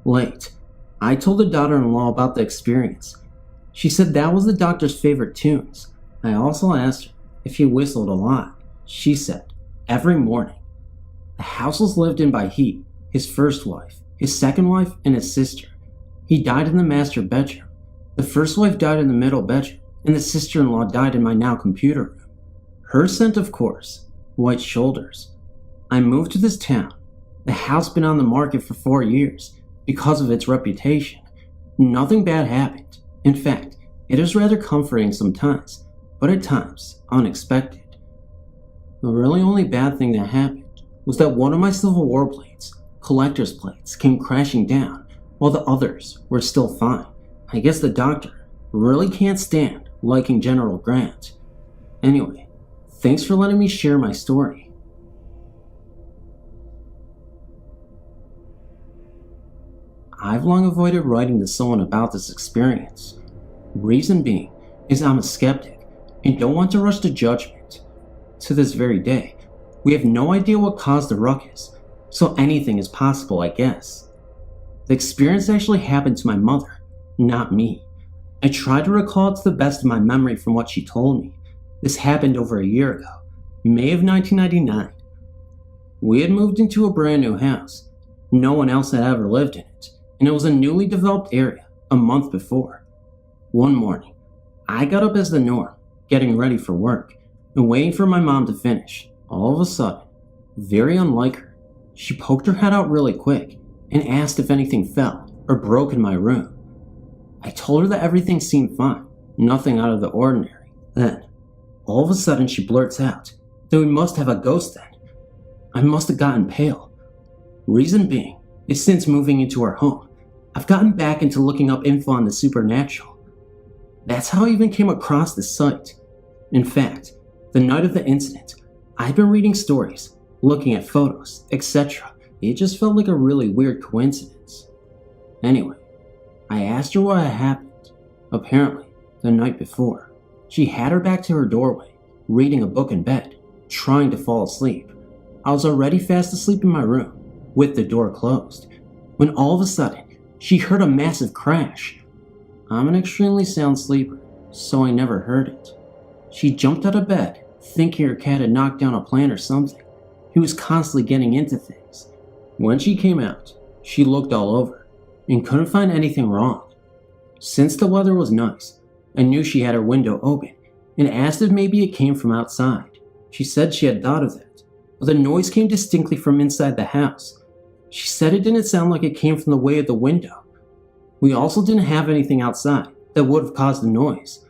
Late, I told the daughter-in-law about the experience. She said that was the doctor's favorite tunes. I also asked her if he whistled a lot. She said, every morning. The house was lived in by he, his first wife, his second wife, and his sister. He died in the master bedroom. The first wife died in the middle bedroom, and the sister-in-law died in my now computer room. Her scent, of course, white shoulders. I moved to this town. The house been on the market for 4 years because of its reputation. Nothing bad happened. In fact, it is rather comforting sometimes, but at times unexpected. The really only bad thing that happened was that one of my Civil War plates, collector's plates, came crashing down while the others were still fine. I guess the doctor really can't stand liking General Grant. Anyway, thanks for letting me share my story. I've long avoided writing to someone about this experience. Reason being is I'm a skeptic and don't want to rush to judgment. To this very day, we have no idea what caused the ruckus, so anything is possible, I guess. The experience actually happened to my mother, not me. I tried to recall it to the best of my memory from what she told me. This happened over a year ago, May of 1999. We had moved into a brand new house. No one else had ever lived in it. and it was a newly developed area a month before. One morning, I got up as the norm, getting ready for work, and waiting for my mom to finish. All of a sudden, very unlike her, she poked her head out really quick and asked if anything fell or broke in my room. I told her that everything seemed fine, nothing out of the ordinary. Then, all of a sudden she blurts out that we must have a ghost then. I must have gotten pale. Reason being is since moving into our home, I've gotten back into looking up info on the supernatural. That's how I even came across this site. In fact, the night of the incident, I'd been reading stories, looking at photos, etc. It just felt like a really weird coincidence. Anyway, I asked her what had happened. Apparently, the night before, she had her back to her doorway, reading a book in bed, trying to fall asleep. I was already fast asleep in my room, with the door closed, when all of a sudden, she heard a massive crash. I'm an extremely sound sleeper, so I never heard it. She jumped out of bed, thinking her cat had knocked down a plant or something. He was constantly getting into things. When she came out, she looked all over, and couldn't find anything wrong. Since the weather was nice, I knew she had her window open, and asked if maybe it came from outside. She said she had thought of that, but the noise came distinctly from inside the house. She said it didn't sound like it came from the way of the window. We also didn't have anything outside that would have caused the noise.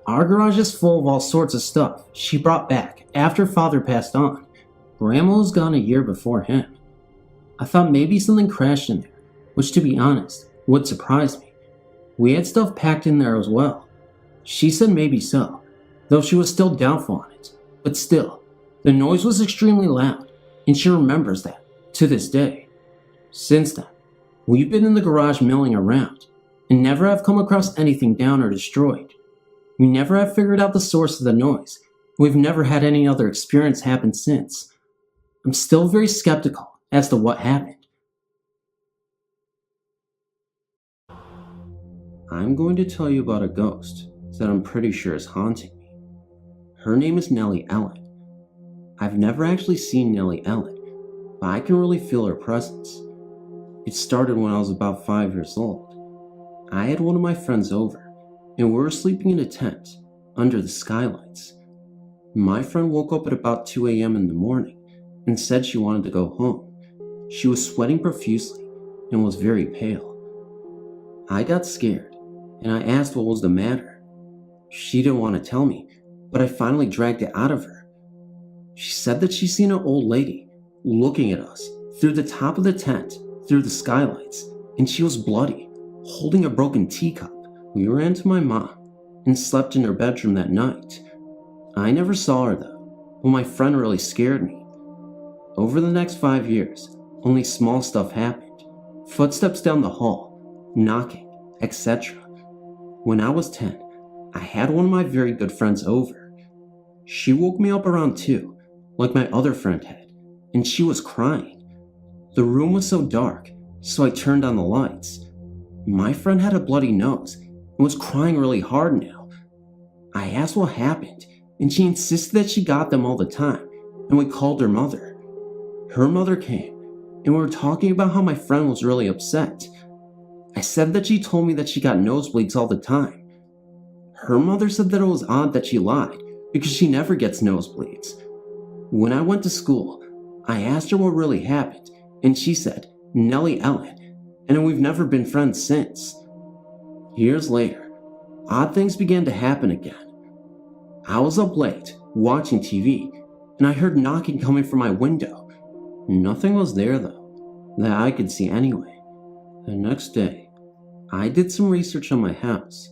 Our garage is full of all sorts of stuff she brought back after father passed on. Grandma was gone a year before him. I thought maybe something crashed in there, which to be honest, would surprise me. We had stuff packed in there as well. She said maybe so, though she was still doubtful on it. But still, the noise was extremely loud, and she remembers that, to this day. Since then, we've been in the garage milling around, and never have come across anything down or destroyed. We never have figured out the source of the noise, and we've never had any other experience happen since. I'm still very skeptical as to what happened. I'm going to tell you about a ghost that I'm pretty sure is haunting me. Her name is Nellie Ellen. I've never actually seen Nellie Ellen, but I can really feel her presence. It started when I was about 5 years old. I had one of my friends over, and we were sleeping in a tent under the skylights. My friend woke up at about 2 a.m. in the morning and said she wanted to go home. She was sweating profusely and was very pale. I got scared, and I asked what was the matter. She didn't want to tell me, but I finally dragged it out of her. She said that she'd seen an old lady looking at us through the top of the tent, through the skylights, and she was bloody, holding a broken teacup. We ran to my mom and slept in her bedroom that night. I never saw her though, but my friend really scared me. Over the next 5 years, only small stuff happened. Footsteps down the hall, knocking, etc. When I was 10, I had one of my very good friends over. She woke me up around 2, like my other friend had, and she was crying. The room was so dark, so I turned on the lights. My friend had a bloody nose and was crying really hard now. I asked what happened, and she insisted that she got them all the time, and we called her mother. Her mother came, and we were talking about how my friend was really upset. I said that she told me that she got nosebleeds all the time. Her mother said that it was odd that she lied, because she never gets nosebleeds. When I went to school, I asked her what really happened, and she said, Nellie Ellen, and we've never been friends since. Years later, odd things began to happen again. I was up late, watching TV, and I heard knocking coming from my window. Nothing was there though, that I could see anyway. The next day, I did some research on my house.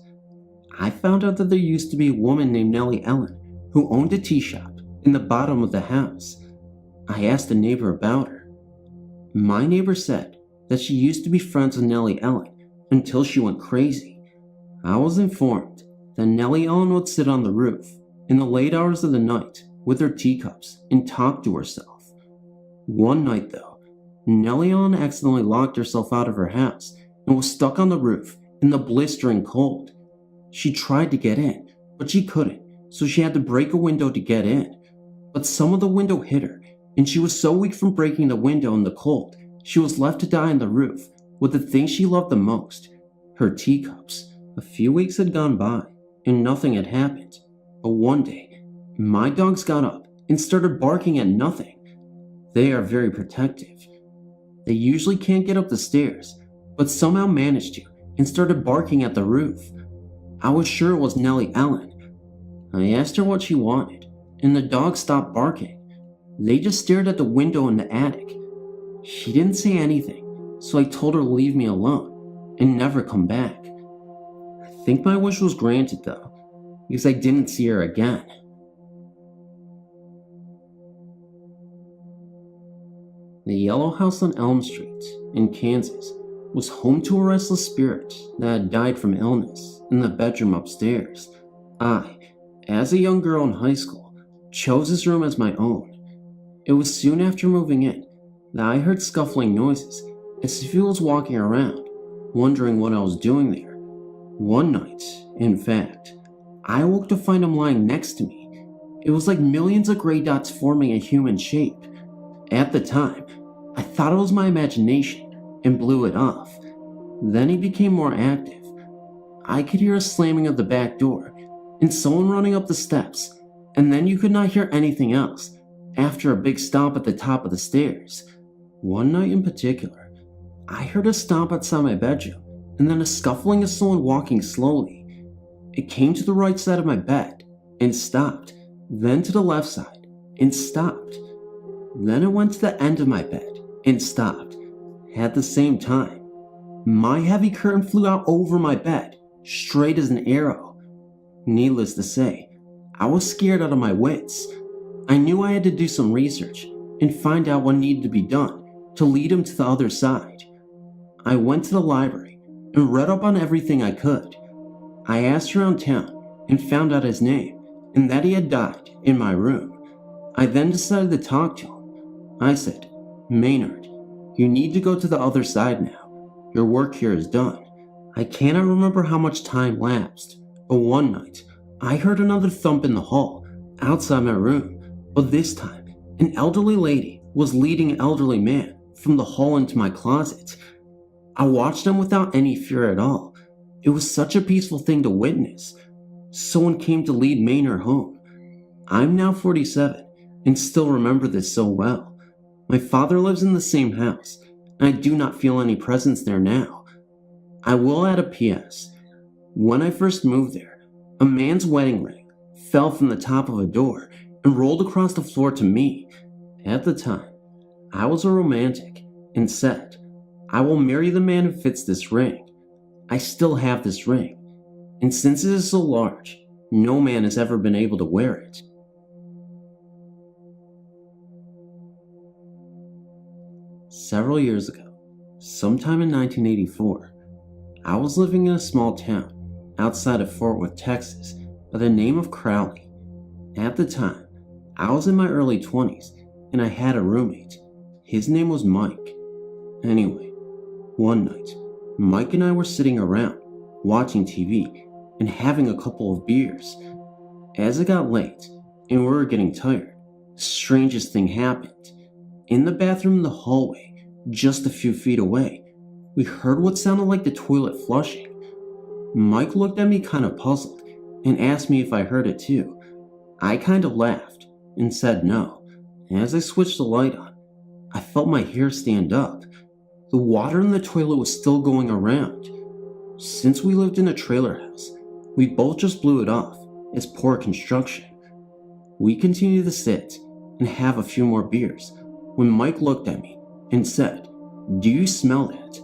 I found out that there used to be a woman named Nellie Ellen who owned a tea shop in the bottom of the house. I asked a neighbor about her. My neighbor said that she used to be friends with Nellie Ellen until she went crazy. I was informed that Nellie Ellen would sit on the roof in the late hours of the night with her teacups and talk to herself. One night though, Nellie Ellen accidentally locked herself out of her house and was stuck on the roof in the blistering cold. She tried to get in, but she couldn't, so she had to break a window to get in. But some of the window hit her, and she was so weak from breaking the window in the cold, she was left to die on the roof with the thing she loved the most, her teacups. A few weeks had gone by, and nothing had happened. But one day, my dogs got up and started barking at nothing. They are very protective. They usually can't get up the stairs, but somehow managed to and started barking at the roof. I was sure it was Nellie Ellen. I asked her what she wanted, and the dogs stopped barking. They just stared at the window in the attic. She didn't say anything, so I told her to leave me alone and never come back. I think my wish was granted though, because I didn't see her again. The Yellow House on Elm Street in Kansas was home to a restless spirit that had died from illness in the bedroom upstairs. I, as a young girl in high school, chose this room as my own. It was soon after moving in that I heard scuffling noises as if he was walking around, wondering what I was doing there. One night, in fact, I awoke to find him lying next to me. It was like millions of gray dots forming a human shape. At the time, I thought it was my imagination and blew it off. Then he became more active. I could hear a slamming of the back door and someone running up the steps, and then you could not hear anything else after a big stomp at the top of the stairs. One night in particular, I heard a stomp outside my bedroom and then a scuffling of someone walking slowly. It came to the right side of my bed and stopped, then to the left side and stopped. Then it went to the end of my bed and stopped. At the same time, my heavy curtain flew out over my bed, straight as an arrow. Needless to say, I was scared out of my wits. I knew I had to do some research and find out what needed to be done to lead him to the other side. I went to the library and read up on everything I could. I asked around town and found out his name and that he had died in my room. I then decided to talk to him. I said, "Maynard, you need to go to the other side now. Your work here is done." I cannot remember how much time lapsed, but one night I heard another thump in the hall outside my room, but this time an elderly lady was leading an elderly man from the hall into my closet. I watched them without any fear at all. It was such a peaceful thing to witness. Someone came to lead Maynard home. I'm now 47 and still remember this so well. My father lives in the same house, and I do not feel any presence there now. I will add a PS. When I first moved there, a man's wedding ring fell from the top of a door and rolled across the floor to me. At the time, I was a romantic and said, "I will marry the man who fits this ring." I still have this ring, and since it is so large, no man has ever been able to wear it. Several years ago, sometime in 1984, I was living in a small town outside of Fort Worth, Texas, by the name of Crowley. At the time, I was in my early 20s, and I had a roommate. His name was Mike. Anyway, one night, Mike and I were sitting around, watching TV, and having a couple of beers. As it got late, and we were getting tired, the strangest thing happened. In the bathroom in the hallway, just a few feet away, we heard what sounded like the toilet flushing. Mike looked at me kind of puzzled and asked me if I heard it too. I kind of laughed and said no. As I switched the light on, I felt my hair stand up. The water in the toilet was still going around. Since we lived in a trailer house, we both just blew it off as poor construction. We continued to sit and have a few more beers when Mike looked at me and said, "Do you smell that?"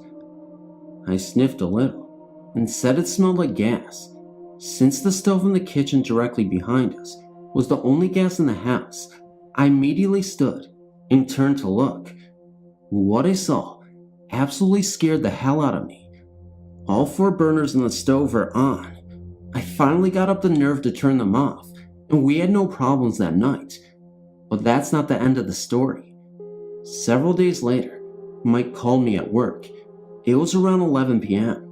I sniffed a little and said it smelled like gas. Since the stove in the kitchen directly behind us was the only gas in the house, I immediately stood and turned to look. What I saw absolutely scared the hell out of me. All 4 burners in the stove were on. I finally got up the nerve to turn them off, and we had no problems that night. But that's not the end of the story. Several days later, Mike called me at work. It was around 11 p.m.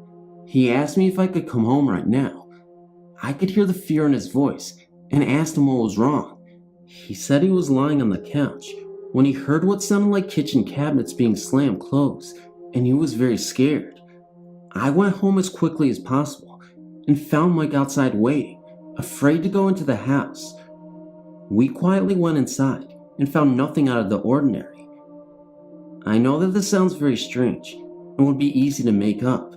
He asked me if I could come home right now. I could hear the fear in his voice and asked him what was wrong. He said he was lying on the couch when he heard what sounded like kitchen cabinets being slammed closed and he was very scared. I went home as quickly as possible and found Mike outside waiting, afraid to go into the house. We quietly went inside and found nothing out of the ordinary. I know that this sounds very strange and would be easy to make up.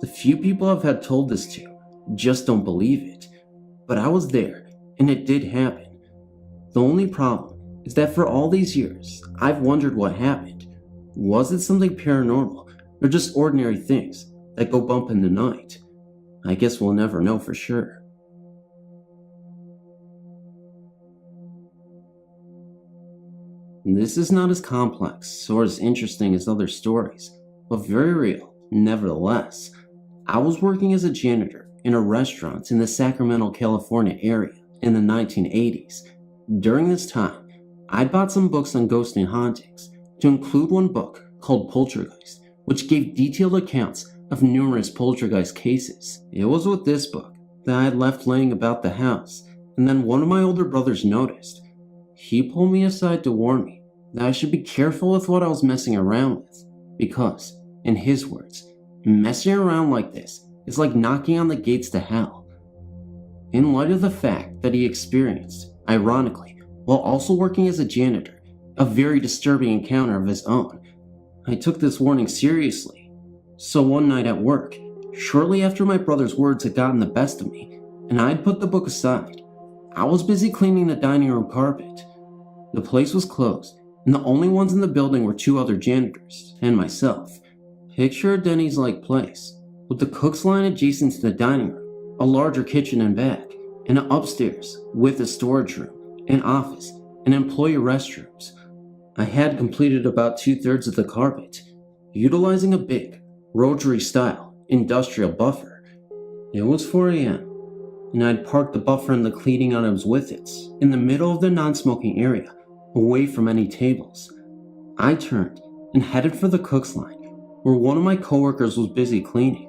The few people I've had told this to just don't believe it, but I was there and it did happen. The only problem is that for all these years, I've wondered what happened. Was it something paranormal or just ordinary things that go bump in the night? I guess we'll never know for sure. This is not as complex or as interesting as other stories, but very real nevertheless. I was working as a janitor in a restaurant in the Sacramento, California area in the 1980s. During this time, I bought some books on ghosts and hauntings, to include one book called Poltergeist, which gave detailed accounts of numerous poltergeist cases. It was with this book that I had left laying about the house, and then one of my older brothers noticed. He pulled me aside to warn me that I should be careful with what I was messing around with, because, in his words, messing around like this is like knocking on the gates to hell. In light of the fact that he experienced, ironically, while also working as a janitor, a very disturbing encounter of his own, I took this warning seriously. So one night at work, shortly after my brother's words had gotten the best of me, and I had put the book aside, I was busy cleaning the dining room carpet. The place was closed, and the only ones in the building were two other janitors, and myself. Picture a Denny's-like place, with the cook's line adjacent to the dining room, a larger kitchen and back, and an upstairs with a storage room, an office, and employee restrooms. I had completed about 2/3 of the carpet, utilizing a big, rotary-style, industrial buffer. It was 4 a.m., and I'd parked the buffer and the cleaning items with it, in the middle of the non-smoking area, away from any tables. I turned and headed for the cook's line, where one of my coworkers was busy cleaning.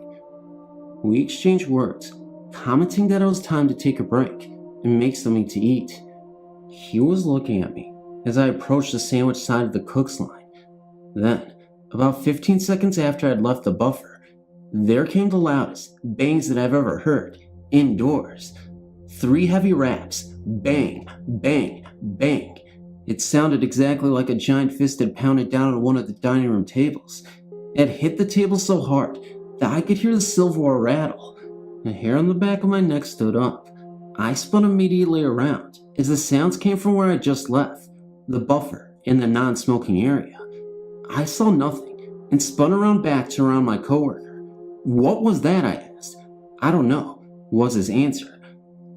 We exchanged words, commenting that it was time to take a break and make something to eat. He was looking at me as I approached the sandwich side of the cook's line. Then, about 15 seconds after I'd left the buffer, there came the loudest bangs that I've ever heard, indoors. 3 heavy raps, bang, bang, bang. It sounded exactly like a giant fist had pounded down on one of the dining room tables. It hit the table so hard that I could hear the silverware rattle. The hair on the back of my neck stood up. I spun immediately around as the sounds came from where I just left, the buffer in the non-smoking area. I saw nothing and spun around back to around my coworker. "What was that?" I asked. "I don't know," was his answer.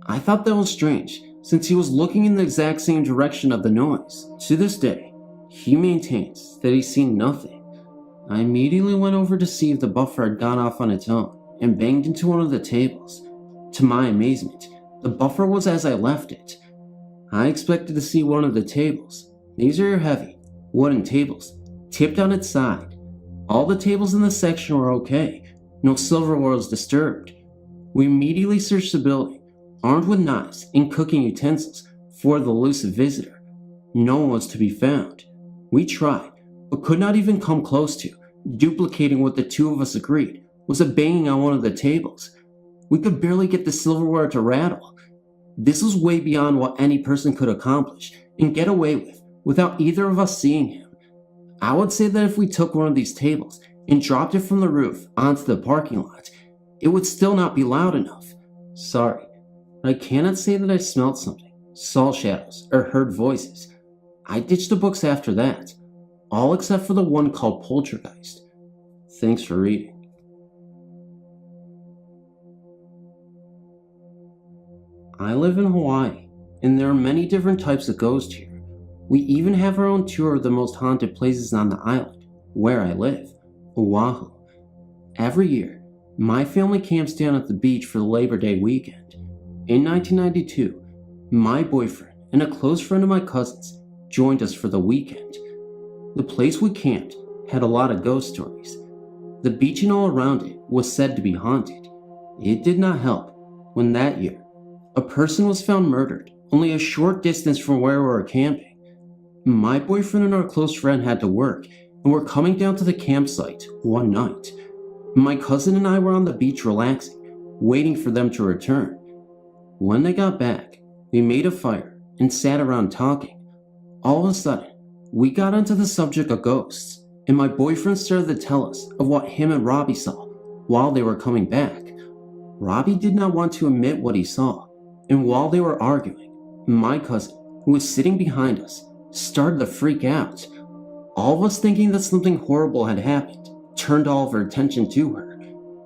I thought that was strange, since he was looking in the exact same direction of the noise. To this day, he maintains that he's seen nothing. I immediately went over to see if the buffer had gone off on its own and banged into one of the tables. To my amazement, the buffer was as I left it. I expected to see one of the tables. These are your heavy, wooden tables, tipped on its side. All the tables in the section were okay. No silverware was disturbed. We immediately searched the building, armed with knives and cooking utensils, for the elusive visitor. No one was to be found. We tried, but could not even come close to duplicating what the two of us agreed was a banging on one of the tables. We could barely get the silverware to rattle. This was way beyond what any person could accomplish and get away with without either of us seeing him. I would say that if we took one of these tables and dropped it from the roof onto the parking lot, it would still not be loud enough. Sorry, I cannot say that I smelled something, saw shadows, or heard voices. I ditched the books after that, all except for the one called Poltergeist. Thanks for reading. I live in Hawaii, and there are many different types of ghosts here. We even have our own tour of the most haunted places on the island, where I live, Oahu. Every year, my family camps down at the beach for the Labor Day weekend. In 1992, my boyfriend and a close friend of my cousin's joined us for the weekend. The place we camped had a lot of ghost stories. The beach and all around it was said to be haunted. It did not help when that year, a person was found murdered only a short distance from where we were camping. My boyfriend and our close friend had to work and and were coming down to the campsite one night. My cousin and I were on the beach relaxing, waiting for them to return. When they got back, we made a fire and sat around talking. All of a sudden, we got onto the subject of ghosts, and my boyfriend started to tell us of what him and Robbie saw while they were coming back. Robbie did not want to admit what he saw, and while they were arguing, my cousin, who was sitting behind us, started to freak out. All of us, thinking that something horrible had happened, turned all of our attention to her.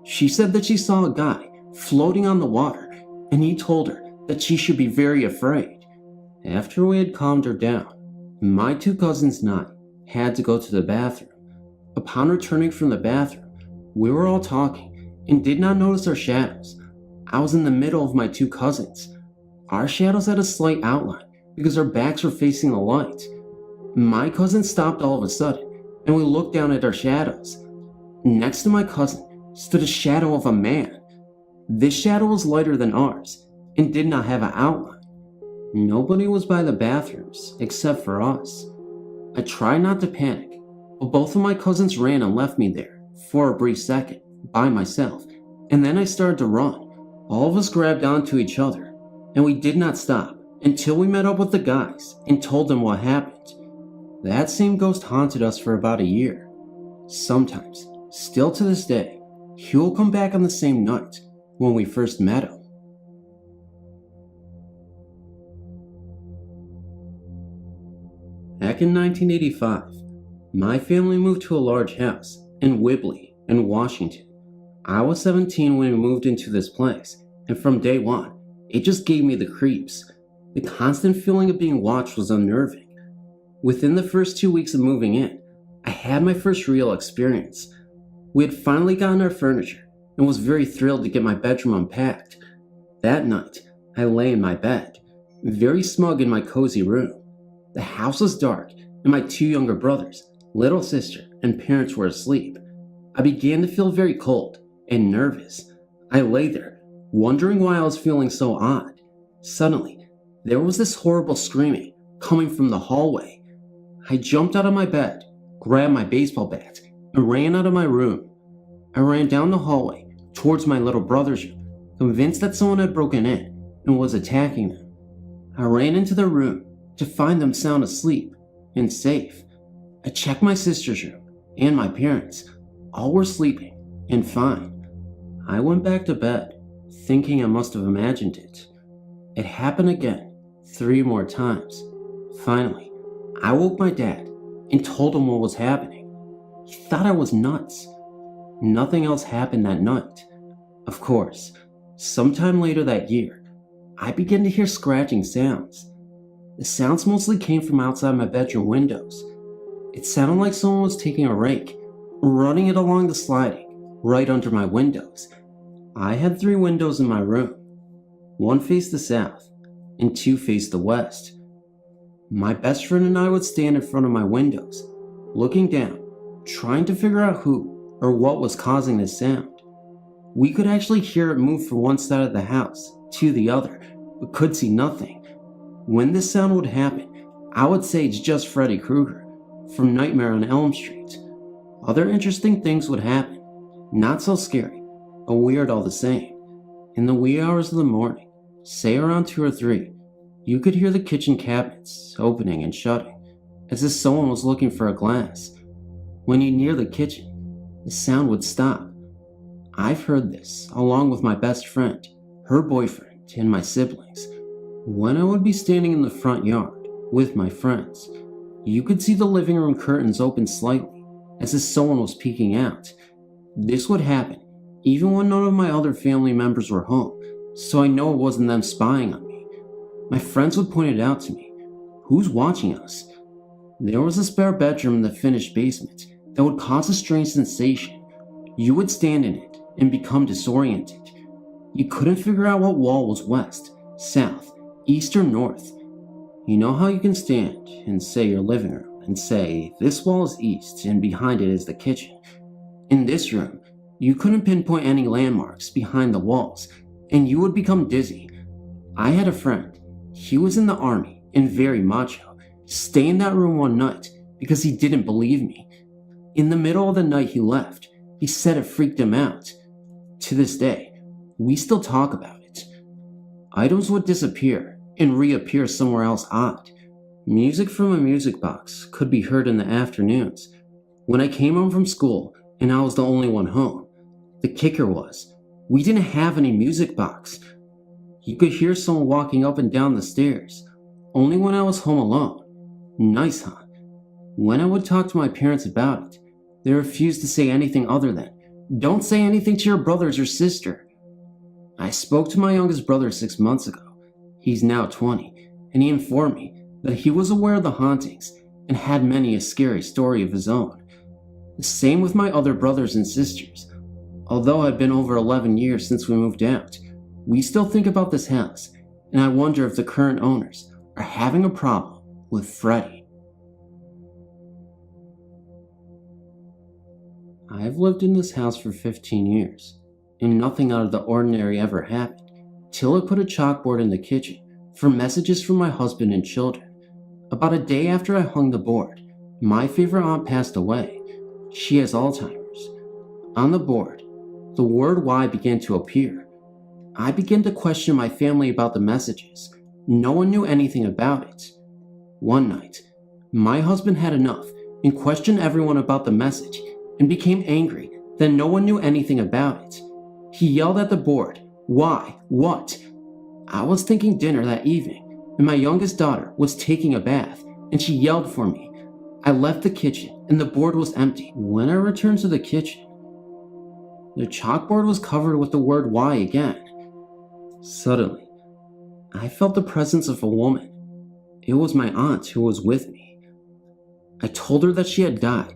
She said that she saw a guy floating on the water, and he told her that she should be very afraid. After we had calmed her down, my two cousins and I had to go to the bathroom. Upon returning from the bathroom, we were all talking and did not notice our shadows. I was in the middle of my two cousins. Our shadows had a slight outline because our backs were facing the light. My cousin stopped all of a sudden, and we looked down at our shadows. Next to my cousin stood a shadow of a man. This shadow was lighter than ours and did not have an outline. Nobody was by the bathrooms except for us. I tried not to panic, but both of my cousins ran and left me there for a brief second by myself, and then I started to run. All of us grabbed onto each other, and we did not stop until we met up with the guys and told them what happened. That same ghost haunted us for about a year. Sometimes, still to this day, he will come back on the same night when we first met him. Back in 1985, my family moved to a large house in Whibley in Washington. I was 17 when we moved into this place, and from day one, it just gave me the creeps. The constant feeling of being watched was unnerving. Within the first 2 weeks of moving in, I had my first real experience. We had finally gotten our furniture and was very thrilled to get my bedroom unpacked. That night, I lay in my bed, very smug in my cozy room. The house was dark, and my two younger brothers, little sister, and parents were asleep. I began to feel very cold and nervous. I lay there, wondering why I was feeling so odd. Suddenly, there was this horrible screaming coming from the hallway. I jumped out of my bed, grabbed my baseball bat, and ran out of my room. I ran down the hallway towards my little brother's room, convinced that someone had broken in and was attacking them. I ran into their room to find them sound asleep and safe. I checked my sister's room and my parents. All were sleeping and fine. I went back to bed, thinking I must have imagined it. It happened again 3 more times. Finally, I woke my dad and told him what was happening. He thought I was nuts. Nothing else happened that night. Of course, sometime later that year, I began to hear scratching sounds. The sounds mostly came from outside my bedroom windows. It sounded like someone was taking a rake, running it along the sliding, right under my windows. I had 3 windows in my room. 1 faced the south, and 2 faced the west. My best friend and I would stand in front of my windows, looking down, trying to figure out who or what was causing this sound. We could actually hear it move from one side of the house to the other, but could see nothing. When this sound would happen, I would say it's just Freddy Krueger from Nightmare on Elm Street. Other interesting things would happen, not so scary, but weird all the same. In the wee hours of the morning, say around 2 or 3, you could hear the kitchen cabinets opening and shutting, as if someone was looking for a glass. When you near the kitchen, the sound would stop. I've heard this, along with my best friend, her boyfriend, and my siblings. When I would be standing in the front yard with my friends, you could see the living room curtains open slightly, as if someone was peeking out. This would happen even when none of my other family members were home, so I know it wasn't them spying on me. My friends would point it out to me. Who's watching us? There was a spare bedroom in the finished basement that would cause a strange sensation. You would stand in it and become disoriented. You couldn't figure out what wall was west, south, east, or north. You know how you can stand in, say, your living room and say, this wall is east and behind it is the kitchen. In this room, you couldn't pinpoint any landmarks behind the walls, and you would become dizzy. I had a friend. He was in the army and very macho. Stay in that room one night because he didn't believe me. In the middle of the night he left. He said it freaked him out. To this day, we still talk about it. Items would disappear and reappear somewhere else odd. Music from a music box could be heard in the afternoons when I came home from school and I was the only one home. The kicker was, we didn't have any music box. You could hear someone walking up and down the stairs, only when I was home alone. Nice, huh? When I would talk to my parents about it, they refused to say anything other than, don't say anything to your brothers or sister. I spoke to my youngest brother 6 months ago. He's now 20, and he informed me that he was aware of the hauntings and had many a scary story of his own. The same with my other brothers and sisters. Although it had been over 11 years since we moved out, we still think about this house, and I wonder if the current owners are having a problem with Freddy. I've lived in this house for 15 years, and nothing out of the ordinary ever happened, till I put a chalkboard in the kitchen for messages from my husband and children. About a day after I hung the board, my favorite aunt passed away. She has Alzheimer's. On the board, the word "why" began to appear. I began to question my family about the messages. No one knew anything about it. One night, my husband had enough and questioned everyone about the message and became angry that no one knew anything about it. He yelled at the board, "Why? What?" I was thinking dinner that evening, and my youngest daughter was taking a bath, and she yelled for me. I left the kitchen, and the board was empty. When I returned to the kitchen, the chalkboard was covered with the word "why" again. Suddenly, I felt the presence of a woman. It was my aunt who was with me. I told her that she had died,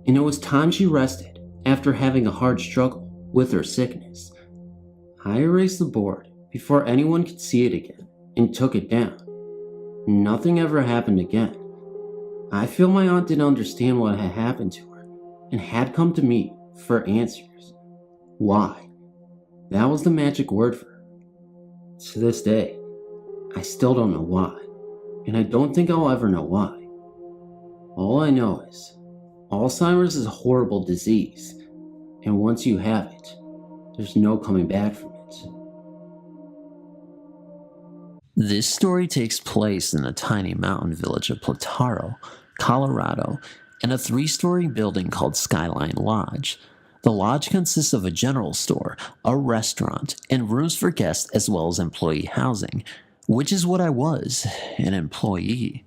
and it was time she rested after having a hard struggle with her sickness. I erased the board before anyone could see it again and took it down. Nothing ever happened again. I feel my aunt didn't understand what had happened to her and had come to me for answers. Why? That was the magic word for her. To this day, I still don't know why, and I don't think I'll ever know why. All I know is, Alzheimer's is a horrible disease, and once you have it, there's no coming back from it. This story takes place in the tiny mountain village of Plataro, Colorado, in a 3-story building called Skyline Lodge. The lodge consists of a general store, a restaurant, and rooms for guests as well as employee housing, which is what I was, an employee.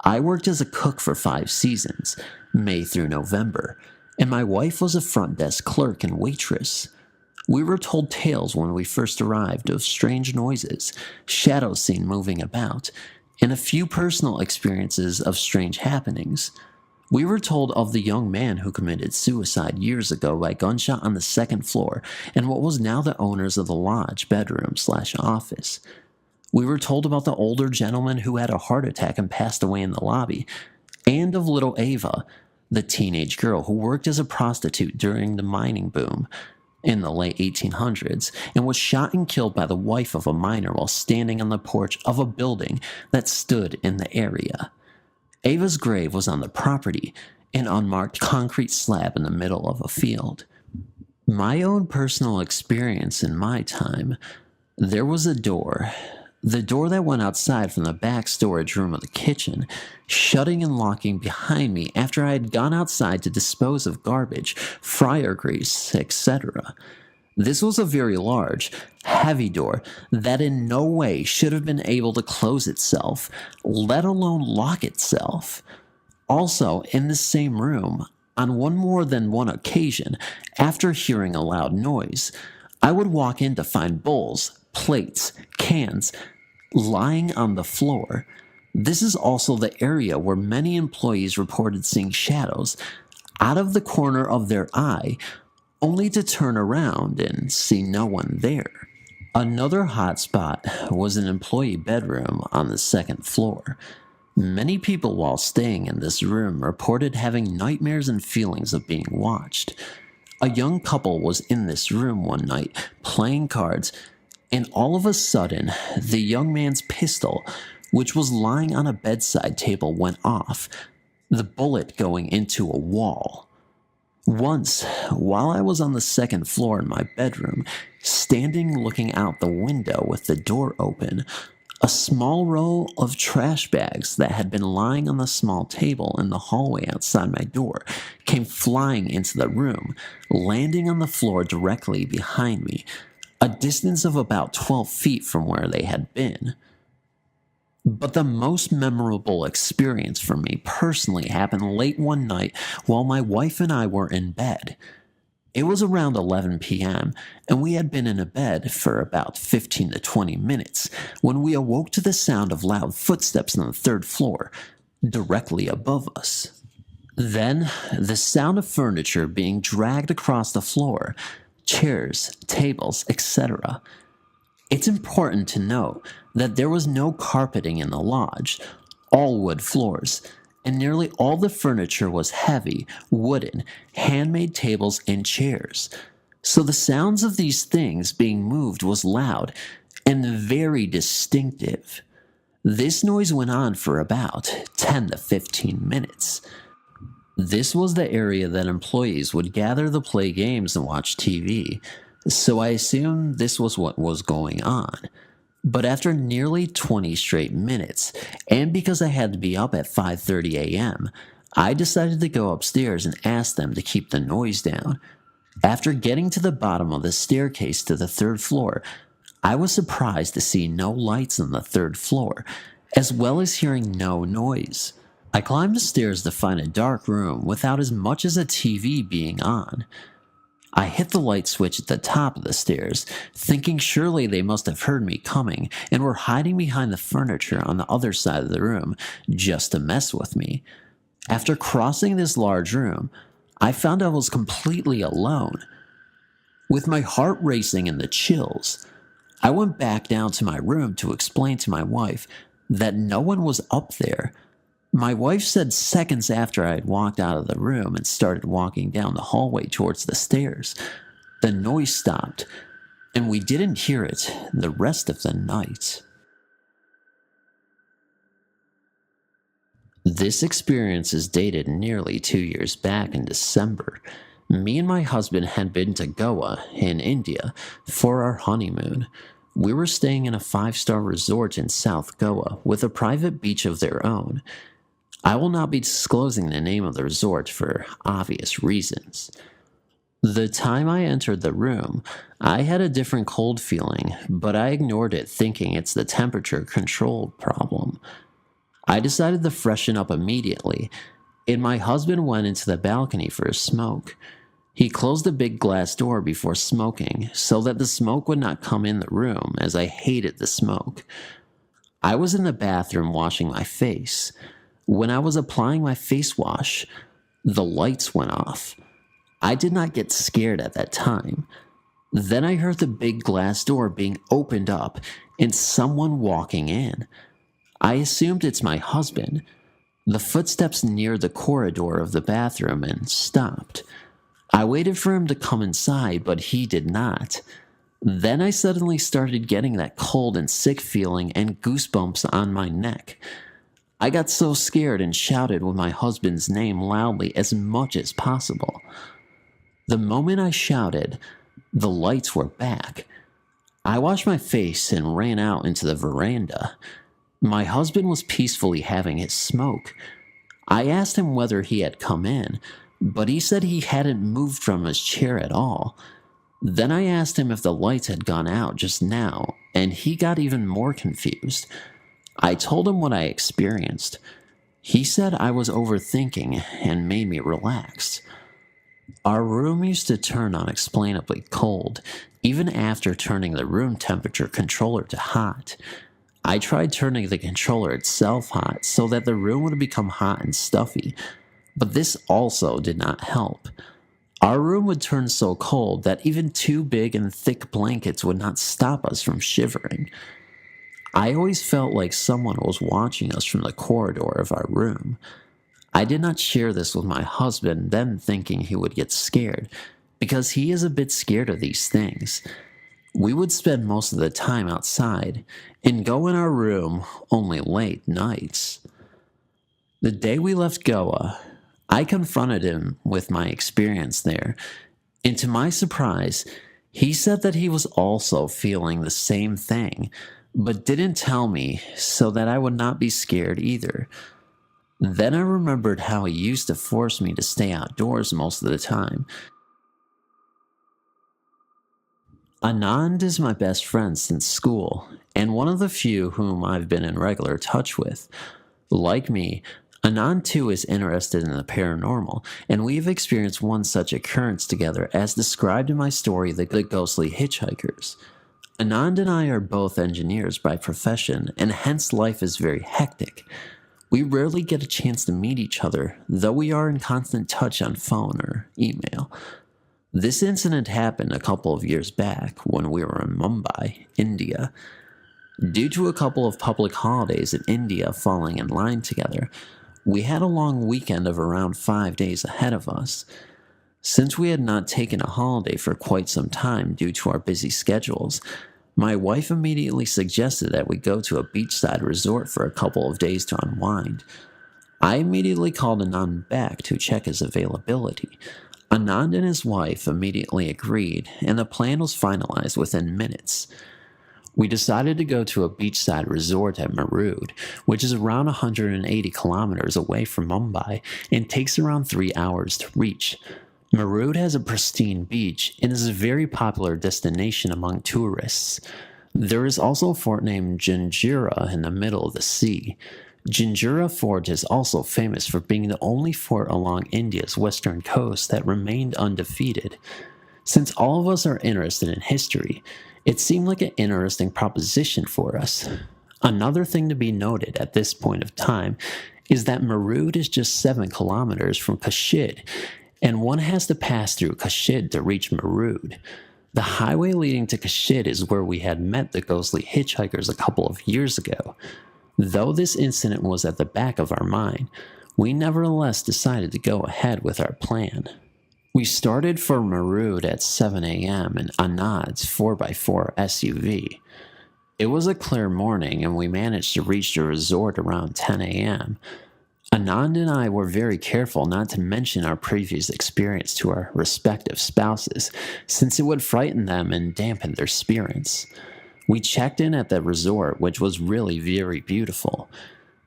I worked as a cook for 5 seasons, May through November, and my wife was a front desk clerk and waitress. We were told tales when we first arrived of strange noises, shadows seen moving about, and a few personal experiences of strange happenings. We were told of the young man who committed suicide years ago by gunshot on the 2nd floor and what was now the owners of the lodge bedroom/office. We were told about the older gentleman who had a heart attack and passed away in the lobby, and of little Ava, the teenage girl who worked as a prostitute during the mining boom in the late 1800s and was shot and killed by the wife of a miner while standing on the porch of a building that stood in the area. Ava's grave was on the property, an unmarked concrete slab in the middle of a field. My own personal experience in my time, there was a door. The door that went outside from the back storage room of the kitchen, shutting and locking behind me after I had gone outside to dispose of garbage, fryer grease, etc. This was a very large, heavy door that in no way should have been able to close itself, let alone lock itself. Also, in the same room, on more than one occasion, after hearing a loud noise, I would walk in to find bowls, plates, cans, lying on the floor. This is also the area where many employees reported seeing shadows out of the corner of their eye, only to turn around and see no one there. Another hot spot was an employee bedroom on the 2nd floor. Many people while staying in this room reported having nightmares and feelings of being watched. A young couple was in this room one night playing cards, and all of a sudden, the young man's pistol, which was lying on a bedside table, went off, the bullet going into a wall. Once, while I was on the second floor in my bedroom, standing looking out the window with the door open, a small row of trash bags that had been lying on the small table in the hallway outside my door came flying into the room, landing on the floor directly behind me, a distance of about 12 feet from where they had been. But the most memorable experience for me personally happened late one night while my wife and I were in bed. It was around 11 p.m., and we had been in a bed for about 15 to 20 minutes when we awoke to the sound of loud footsteps on the third floor, directly above us. Then, the sound of furniture being dragged across the floor, chairs, tables, etc. It's important to note that there was no carpeting in the lodge, all wood floors, and nearly all the furniture was heavy, wooden, handmade tables and chairs. So the sounds of these things being moved was loud and very distinctive. This noise went on for about 10 to 15 minutes. This was the area that employees would gather to play games and watch TV, so I assumed this was what was going on. But after nearly 20 straight minutes, and because I had to be up at 5:30 a.m., I decided to go upstairs and ask them to keep the noise down. After getting to the bottom of the staircase to the third floor, I was surprised to see no lights on the third floor, as well as hearing no noise. I climbed the stairs to find a dark room without as much as a TV being on. I hit the light switch at the top of the stairs, thinking surely they must have heard me coming and were hiding behind the furniture on the other side of the room just to mess with me. After crossing this large room, I found I was completely alone. With my heart racing and the chills, I went back down to my room to explain to my wife that no one was up there. My wife said seconds after I had walked out of the room and started walking down the hallway towards the stairs, the noise stopped, and we didn't hear it the rest of the night. This experience is dated nearly 2 years back in December. Me and my husband had been to Goa in India for our honeymoon. We were staying in a 5-star resort in South Goa with a private beach of their own. I will not be disclosing the name of the resort for obvious reasons. The time I entered the room, I had a different cold feeling, but I ignored it thinking it's the temperature control problem. I decided to freshen up immediately, and my husband went into the balcony for a smoke. He closed the big glass door before smoking so that the smoke would not come in the room, as I hated the smoke. I was in the bathroom washing my face. When I was applying my face wash, the lights went off. I did not get scared at that time. Then I heard the big glass door being opened up and someone walking in. I assumed it's my husband. The footsteps neared the corridor of the bathroom and stopped. I waited for him to come inside, but he did not. Then I suddenly started getting that cold and sick feeling and goosebumps on my neck. I got so scared and shouted with my husband's name loudly as much as possible. The moment I shouted, the lights were back. I washed my face and ran out into the veranda. My husband was peacefully having his smoke. I asked him whether he had come in, but he said he hadn't moved from his chair at all. Then I asked him if the lights had gone out just now, and he got even more confused. I told him what I experienced. He said I was overthinking and made me relax. Our room used to turn unexplainably cold, even after turning the room temperature controller to hot. I tried turning the controller itself hot so that the room would become hot and stuffy, but this also did not help. Our room would turn so cold that even 2 big and thick blankets would not stop us from shivering. I always felt like someone was watching us from the corridor of our room. I did not share this with my husband, then thinking he would get scared, because he is a bit scared of these things. We would spend most of the time outside and go in our room only late nights. The day we left Goa, I confronted him with my experience there, and to my surprise, he said that he was also feeling the same thing, but didn't tell me so that I would not be scared either. Then I remembered how he used to force me to stay outdoors most of the time. Anand is my best friend since school, and one of the few whom I've been in regular touch with. Like me, Anand too is interested in the paranormal, and we've experienced one such occurrence together as described in my story, The Ghostly Hitchhikers. Anand and I are both engineers by profession, and hence life is very hectic. We rarely get a chance to meet each other, though we are in constant touch on phone or email. This incident happened a couple of years back when we were in Mumbai, India. Due to a couple of public holidays in India falling in line together, we had a long weekend of around 5 days ahead of us. Since we had not taken a holiday for quite some time due to our busy schedules, my wife immediately suggested that we go to a beachside resort for a couple of days to unwind. I immediately called Anand back to check his availability. Anand and his wife immediately agreed, and the plan was finalized within minutes. We decided to go to a beachside resort at Maynard, which is around 180 kilometers away from Mumbai and takes around 3 hours to reach. Maynard has a pristine beach and is a very popular destination among tourists. There is also a fort named Janjira in the middle of the sea. Janjira Fort is also famous for being the only fort along India's western coast that remained undefeated. Since all of us are interested in history, it seemed like an interesting proposition for us. Another thing to be noted at this point of time is that Maynard is just 7 kilometers from Kashid, and one has to pass through Kashid to reach Maynard. The highway leading to Kashid is where we had met the ghostly hitchhikers a couple of years ago. Though this incident was at the back of our mind, we nevertheless decided to go ahead with our plan. We started for Maynard at 7 a.m. in Anand's 4x4 SUV. It was a clear morning and we managed to reach the resort around 10 a.m. Anand and I were very careful not to mention our previous experience to our respective spouses, since it would frighten them and dampen their spirits. We checked in at the resort, which was really very beautiful.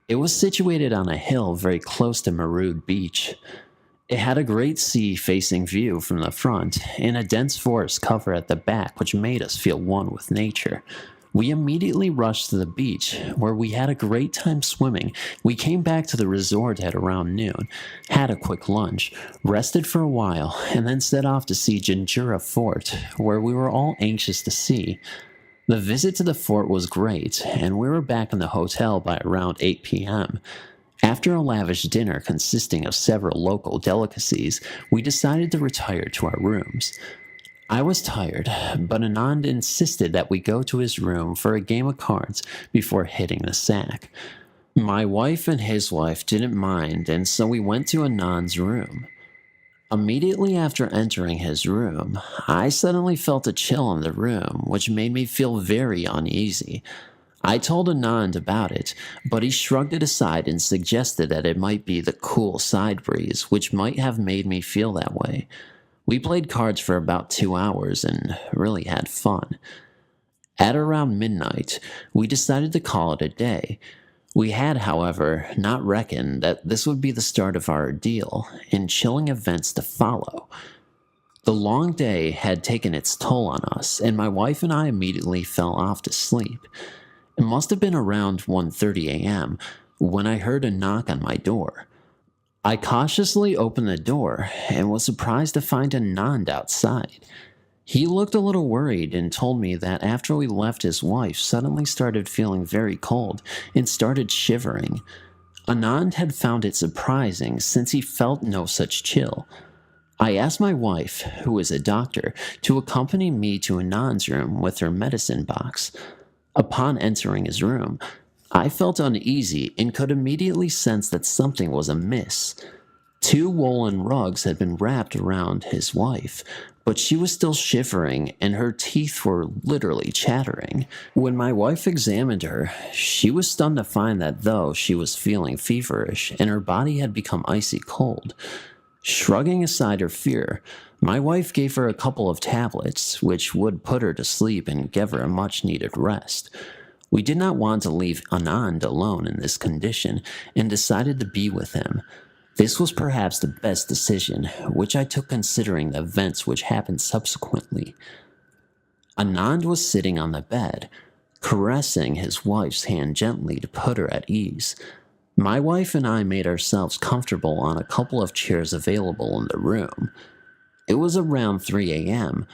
It was situated on a hill very close to Maynard Beach. It had a great sea-facing view from the front and a dense forest cover at the back, which made us feel one with nature. We immediately rushed to the beach, where we had a great time swimming. We came back to the resort at around noon, had a quick lunch, rested for a while, and then set off to see Janjira Fort, where we were all anxious to see. The visit to the fort was great, and we were back in the hotel by around 8 p.m. After a lavish dinner consisting of several local delicacies, we decided to retire to our rooms. I was tired, but Anand insisted that we go to his room for a game of cards before hitting the sack. My wife and his wife didn't mind, and so we went to Anand's room. Immediately after entering his room, I suddenly felt a chill in the room, which made me feel very uneasy. I told Anand about it, but he shrugged it aside and suggested that it might be the cool side breeze, which might have made me feel that way. We played cards for about 2 hours and really had fun. At around midnight, we decided to call it a day. We had, however, not reckoned that this would be the start of our ordeal and chilling events to follow. The long day had taken its toll on us, and my wife and I immediately fell off to sleep. It must have been around 1:30 a.m. when I heard a knock on my door. I cautiously opened the door and was surprised to find Anand outside. He looked a little worried and told me that after we left, his wife suddenly started feeling very cold and started shivering. Anand had found it surprising since he felt no such chill. I asked my wife, who is a doctor, to accompany me to Anand's room with her medicine box. Upon entering his room, I felt uneasy and could immediately sense that something was amiss. 2 woolen rugs had been wrapped around his wife, but she was still shivering and her teeth were literally chattering. When my wife examined her, she was stunned to find that though she was feeling feverish and her body had become icy cold, shrugging aside her fear, my wife gave her a couple of tablets, which would put her to sleep and give her a much-needed rest. We did not want to leave Anand alone in this condition and decided to be with him. This was perhaps the best decision, which I took considering the events which happened subsequently. Anand was sitting on the bed, caressing his wife's hand gently to put her at ease. My wife and I made ourselves comfortable on a couple of chairs available in the room. It was around 3 a.m.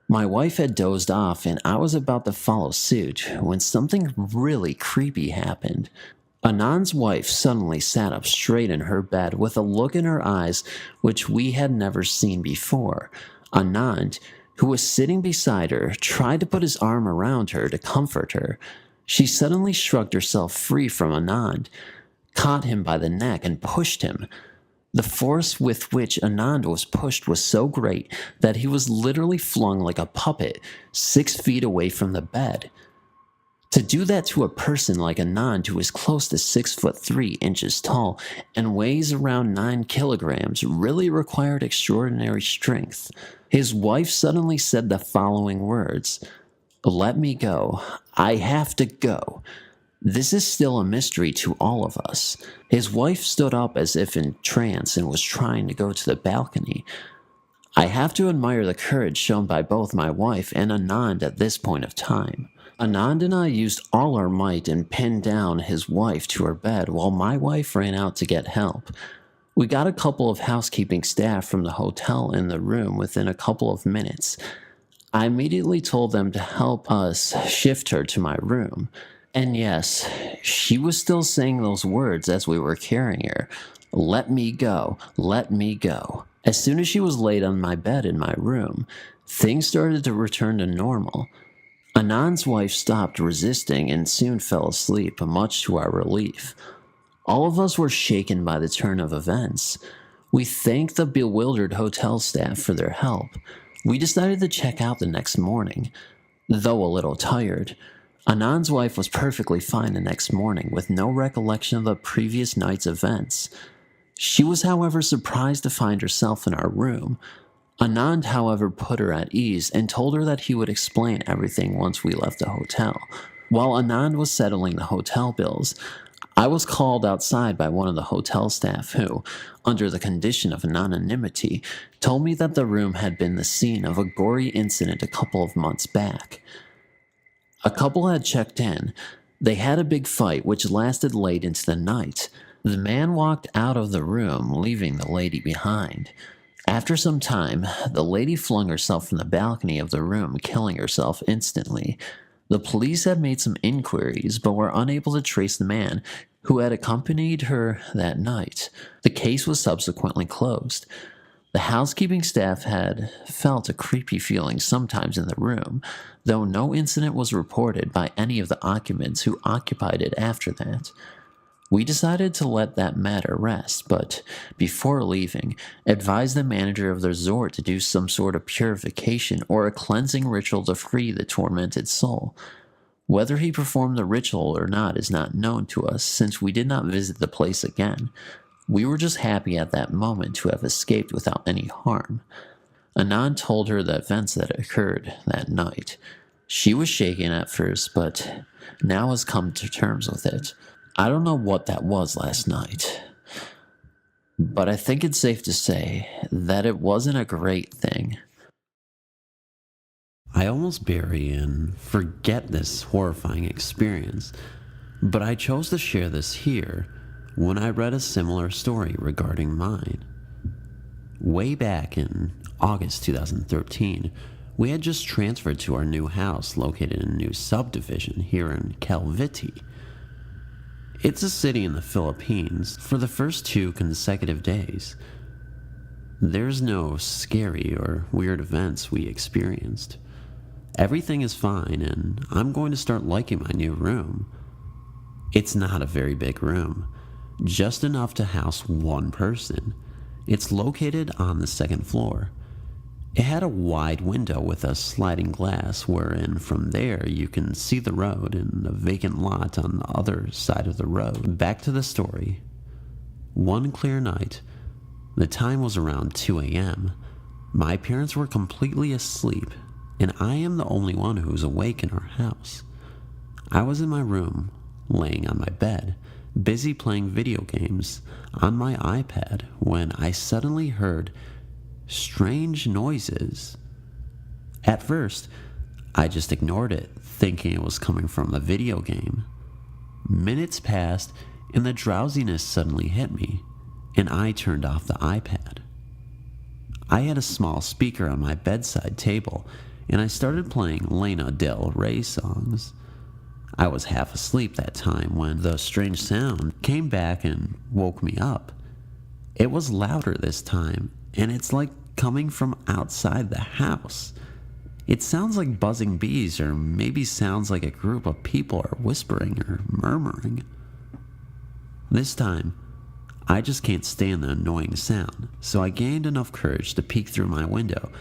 My wife had dozed off and I was about to follow suit when something really creepy happened. Anand's wife suddenly sat up straight in her bed with a look in her eyes which we had never seen before. Anand, who was sitting beside her, tried to put his arm around her to comfort her. She suddenly shrugged herself free from Anand, caught him by the neck and pushed him. The force with which Anand was pushed was so great that he was literally flung like a puppet 6 feet away from the bed. To do that to a person like Anand, who is close to 6'3" tall and weighs around 9 kilograms, really required extraordinary strength. His wife suddenly said the following words, "Let me go. I have to go." This is still a mystery to all of us. His wife stood up as if in trance and was trying to go to the balcony. I have to admire the courage shown by both my wife and Anand at this point of time. Anand and I used all our might and pinned down his wife to her bed while my wife ran out to get help. We got a couple of housekeeping staff from the hotel in the room within a couple of minutes. I immediately told them to help us shift her to my room. And yes, she was still saying those words as we were carrying her. "Let me go, let me go." As soon as she was laid on my bed in my room, things started to return to normal. Anand's wife stopped resisting and soon fell asleep, much to our relief. All of us were shaken by the turn of events. We thanked the bewildered hotel staff for their help. We decided to check out the next morning. Though a little tired, Anand's wife was perfectly fine the next morning with no recollection of the previous night's events. She was, however, surprised to find herself in our room. Anand, however, put her at ease and told her that he would explain everything once we left the hotel. While Anand was settling the hotel bills, I was called outside by one of the hotel staff who, under the condition of anonymity, told me that the room had been the scene of a gory incident a couple of months back. A couple had checked in. They had a big fight which lasted late into the night. The man walked out of the room, leaving the lady behind. After some time, the lady flung herself from the balcony of the room, killing herself instantly. The police had made some inquiries, but were unable to trace the man who had accompanied her that night. The case was subsequently closed. The housekeeping staff had felt a creepy feeling sometimes in the room, though no incident was reported by any of the occupants who occupied it after that. We decided to let that matter rest, but before leaving, advised the manager of the resort to do some sort of purification or a cleansing ritual to free the tormented soul. Whether he performed the ritual or not is not known to us, since we did not visit the place again. We were just happy at that moment to have escaped without any harm. Anand told her the events that occurred that night. She was shaken at first, but now has come to terms with it. I don't know what that was last night, but I think it's safe to say that it wasn't a great thing. I almost bury and forget this horrifying experience, but I chose to share this here when I read a similar story regarding mine. Way back in August 2013, we had just transferred to our new house located in a new subdivision here in Cavite. It's a city in the Philippines. For the first 2 consecutive days, there's no scary or weird events we experienced. Everything is fine, and I'm going to start liking my new room. It's not a very big room, just enough to house 1 person. It's located on the 2nd floor. It had a wide window with a sliding glass, wherein from there you can see the road and a vacant lot on the other side of the road. Back to the story. One clear night, the time was around 2 a.m. My parents were completely asleep, and I am the only one who was awake in our house. I was in my room, laying on my bed, busy playing video games on my iPad, when I suddenly heard strange noises. At first, I just ignored it, thinking it was coming from the video game. Minutes passed, and the drowsiness suddenly hit me, and I turned off the iPad. I had a small speaker on my bedside table, and I started playing Lana Del Rey songs. I was half asleep that time when the strange sound came back and woke me up. It was louder this time, and it's like coming from outside the house. It sounds like buzzing bees, or maybe sounds like a group of people are whispering or murmuring. This time, I just can't stand the annoying sound, so I gained enough courage to peek through my window,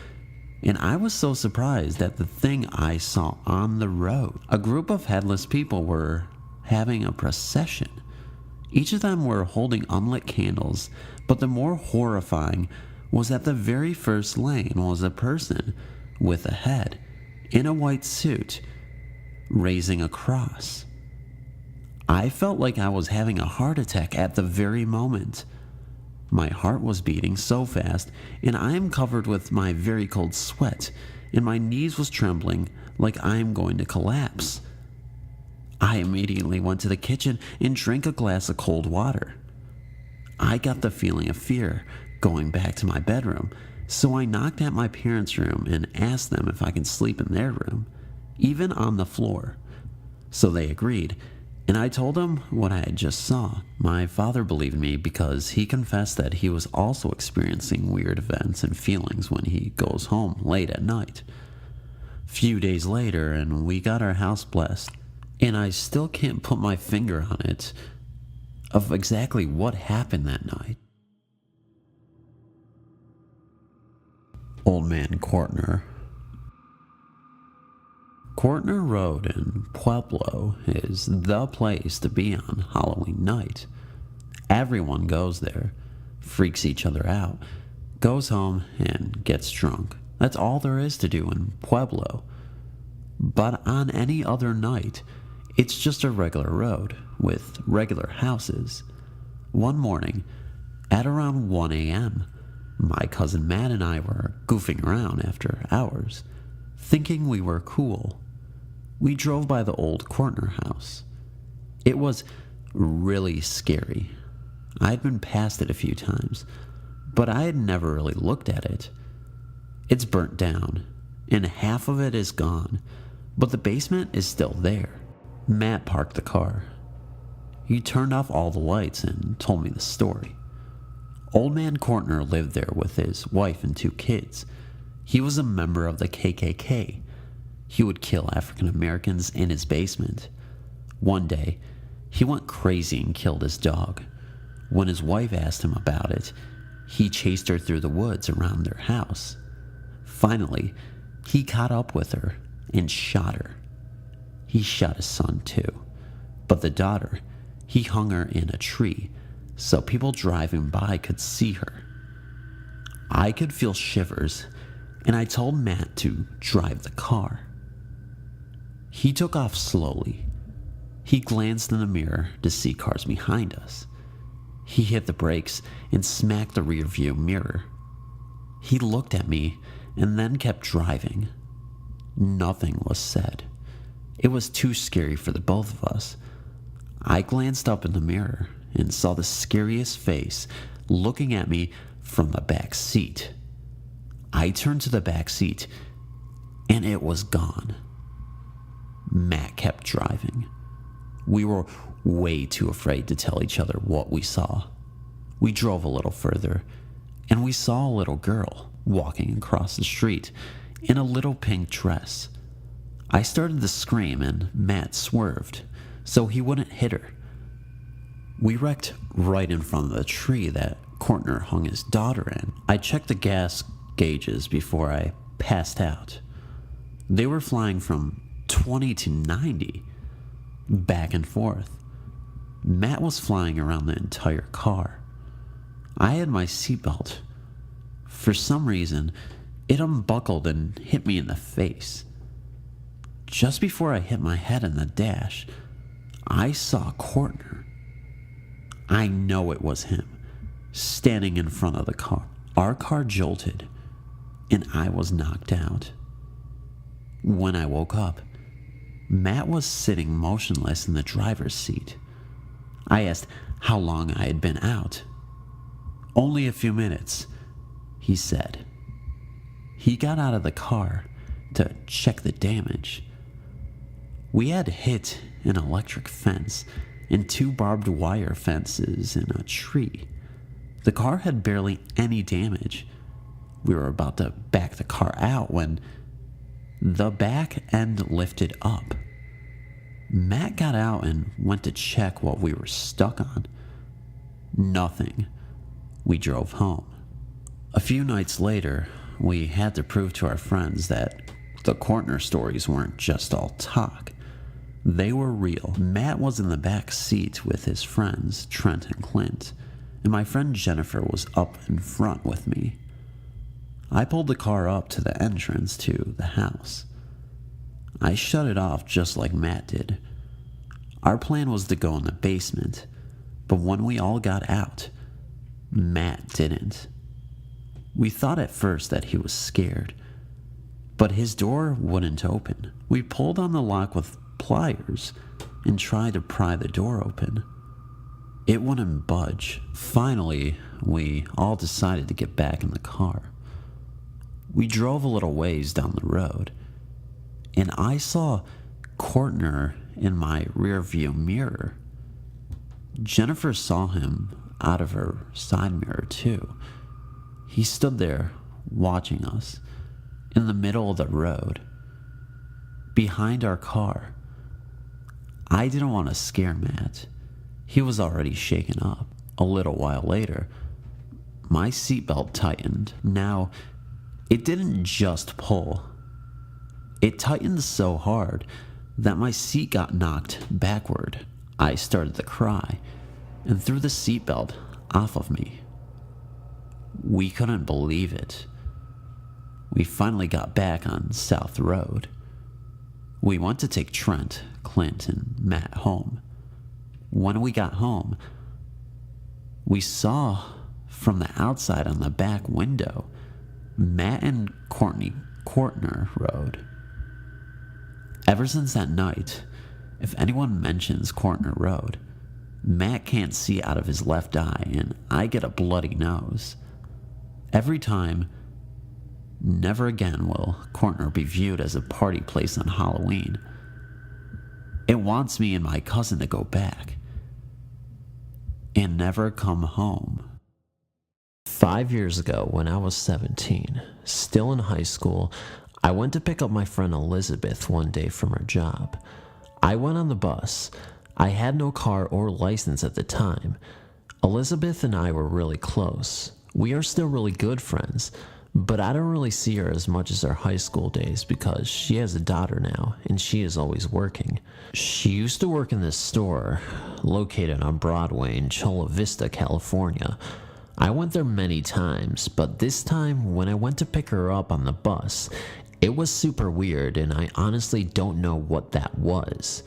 and I was so surprised at the thing I saw on the road. A group of headless people were having a procession. Each of them were holding unlit candles, but the more horrifying was that the very first lane was a person with a head in a white suit raising a cross. I felt like I was having a heart attack at the very moment. My heart was beating so fast, and I am covered with my very cold sweat, and my knees was trembling like I am going to collapse. I immediately went to the kitchen and drank a glass of cold water. I got the feeling of fear going back to my bedroom, so I knocked at my parents' room and asked them if I could sleep in their room, even on the floor. So they agreed, and I told them what I had just saw. My father believed me because he confessed that he was also experiencing weird events and feelings when he goes home late at night. Few days later, and we got our house blessed, and I still can't put my finger on it of exactly what happened that night. Old Man Cortner. Cortner Road in Pueblo is the place to be on Halloween night. Everyone goes there, freaks each other out, goes home, and gets drunk. That's all there is to do in Pueblo. But on any other night, it's just a regular road with regular houses. One morning, at around 1 a.m., my cousin Matt and I were goofing around after hours, thinking we were cool. We drove by the old Cortner house. It was really scary. I had been past it a few times, but I had never really looked at it. It's burnt down, and half of it is gone, but the basement is still there. Matt parked the car. He turned off all the lights and told me the story. Old Man Cortner lived there with his wife and 2 kids. He was a member of the KKK. He would kill African Americans in his basement. One day, he went crazy and killed his dog. When his wife asked him about it, he chased her through the woods around their house. Finally, he caught up with her and shot her. He shot his son too, but the daughter, he hung her in a tree so people driving by could see her. I could feel shivers, and I told Matt to drive the car. He took off slowly. He glanced in the mirror to see cars behind us. He hit the brakes and smacked the rearview mirror. He looked at me and then kept driving. Nothing was said. It was too scary for the both of us. I glanced up in the mirror and saw the scariest face looking at me from the back seat. I turned to the back seat, and it was gone. Matt kept driving. We were way too afraid to tell each other what we saw. We drove a little further, and we saw a little girl walking across the street in a little pink dress. I started to scream, and Matt swerved so he wouldn't hit her. We wrecked right in front of the tree that Cortner hung his daughter in. I checked the gas gauges before I passed out. They were flying from 20 to 90, back and forth. Matt was flying around the entire car. I had my seatbelt. For some reason, it unbuckled and hit me in the face. Just before I hit my head in the dash, I saw Cortner. I know it was him, standing in front of the car. Our car jolted, and I was knocked out. When I woke up, Matt was sitting motionless in the driver's seat. I asked how long I had been out. "Only a few minutes," he said. He got out of the car to check the damage. We had hit an electric fence and 2 barbed wire fences and a tree. The car had barely any damage. We were about to back the car out when the back end lifted up. Matt got out and went to check what we were stuck on. Nothing. We drove home. A few nights later, we had to prove to our friends that the cortner stories weren't just all talk. They were real. Matt was in the back seat with his friends, Trent and Clint, and my friend Jennifer was up in front with me. I pulled the car up to the entrance to the house. I shut it off just like Matt did. Our plan was to go in the basement, but when we all got out, Matt didn't. We thought at first that he was scared, but his door wouldn't open. We pulled on the lock with pliers and tried to pry the door open. It wouldn't budge. Finally, we all decided to get back in the car. We drove a little ways down the road, and I saw Cortner in my rearview mirror. Jennifer saw him out of her side mirror too. He stood there watching us in the middle of the road, behind our car. I didn't want to scare Matt. He was already shaken up. A little while later, my seatbelt tightened. Now, it didn't just pull. It tightened so hard that my seat got knocked backward. I started to cry and threw the seatbelt off of me. We couldn't believe it. We finally got back on South Road. We went to take Trent, Clint, and Matt home. When we got home, we saw from the outside on the back window Matt and Cortner Road. Ever since that night, if anyone mentions Cortner Road, Matt can't see out of his left eye and I get a bloody nose. Every time, never again will Cortner be viewed as a party place on Halloween. It wants me and my cousin to go back and never come home. 5 years ago, when I was 17, still in high school, I went to pick up my friend Elizabeth one day from her job. I went on the bus. I had no car or license at the time. Elizabeth and I were really close. We are still really good friends, but I don't really see her as much as our high school days because she has a daughter now and she is always working. She used to work in this store located on Broadway in Chula Vista, California. I went there many times, but this time when I went to pick her up on the bus, it was super weird and I honestly don't know what that was.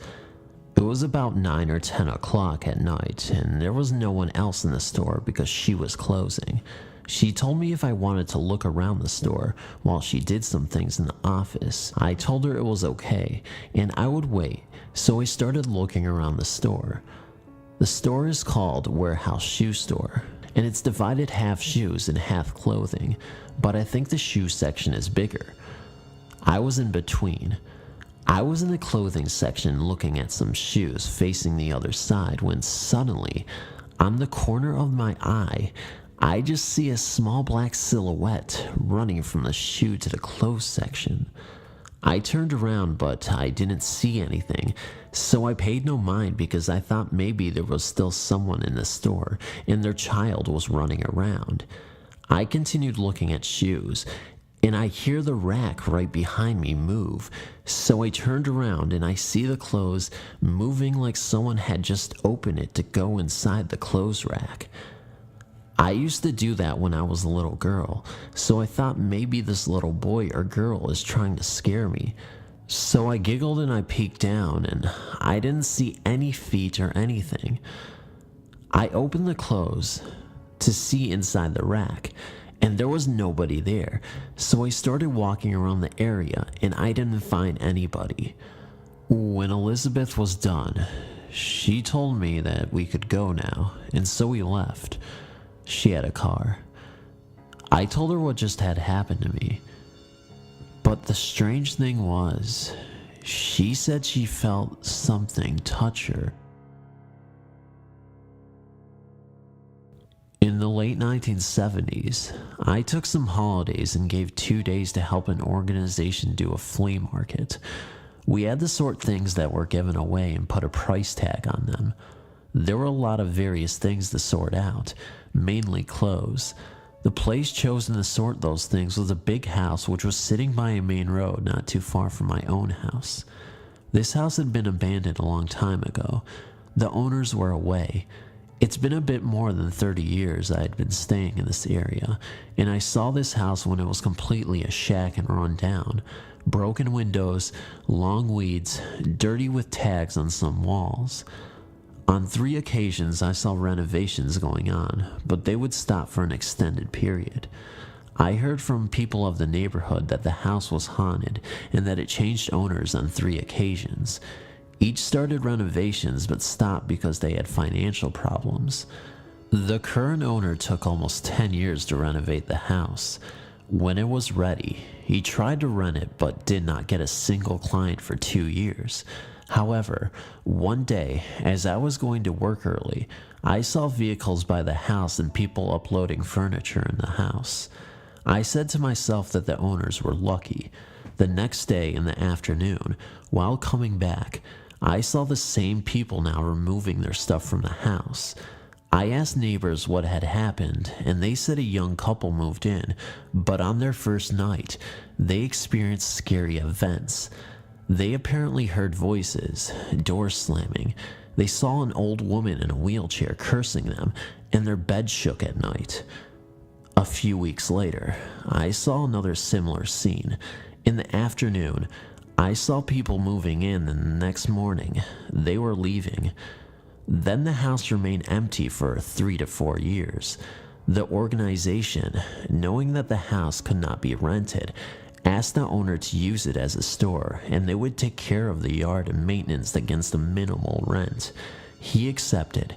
It was about 9 or 10 o'clock at night and there was no one else in the store because she was closing. She told me if I wanted to look around the store while she did some things in the office. I told her it was okay and I would wait, so I started looking around the store. The store is called Warehouse Shoe Store, and it's divided half shoes and half clothing, but I think the shoe section is bigger. I was in between. I was in the clothing section looking at some shoes facing the other side when suddenly, on the corner of my eye, I just see a small black silhouette running from the shoe to the clothes section. I turned around, but I didn't see anything, so I paid no mind because I thought maybe there was still someone in the store and their child was running around. I continued looking at shoes, and I hear the rack right behind me move, so I turned around and I see the clothes moving like someone had just opened it to go inside the clothes rack. I used to do that when I was a little girl, so I thought maybe this little boy or girl is trying to scare me. So I giggled and I peeked down, and I didn't see any feet or anything. I opened the clothes to see inside the rack, and there was nobody there, so I started walking around the area and I didn't find anybody. When Elizabeth was done, she told me that we could go now, and so we left. She had a car. I told her what just had happened to me. But the strange thing was, she said she felt something touch her. In the late 1970s, I took some holidays and gave 2 days to help an organization do a flea market. We had to sort things that were given away and put a price tag on them. There were a lot of various things to sort out, mainly clothes. The place chosen to sort those things was a big house which was sitting by a main road not too far from my own house. This house had been abandoned a long time ago. The owners were away. It's been a bit more than 30 years I had been staying in this area, and I saw this house when it was completely a shack and run down. Broken windows, long weeds, dirty with tags on some walls. On 3 occasions I saw renovations going on, but they would stop for an extended period. I heard from people of the neighborhood that the house was haunted and that it changed owners on 3 occasions. Each started renovations but stopped because they had financial problems. The current owner took almost 10 years to renovate the house. When it was ready, he tried to rent it but did not get a single client for 2 years. However, one day, as I was going to work early, I saw vehicles by the house and people uploading furniture in the house. I said to myself that the owners were lucky. The next day in the afternoon, while coming back, I saw the same people now removing their stuff from the house. I asked neighbors what had happened, and they said a young couple moved in, but on their first night, they experienced scary events. They apparently heard voices, doors slamming. They saw an old woman in a wheelchair cursing them, and their bed shook at night. A few weeks later, I saw another similar scene. In the afternoon, I saw people moving in, and the next morning, they were leaving. Then the house remained empty for 3 to 4 years. The organization, knowing that the house could not be rented, asked the owner to use it as a store, and they would take care of the yard and maintenance against a minimal rent. He accepted.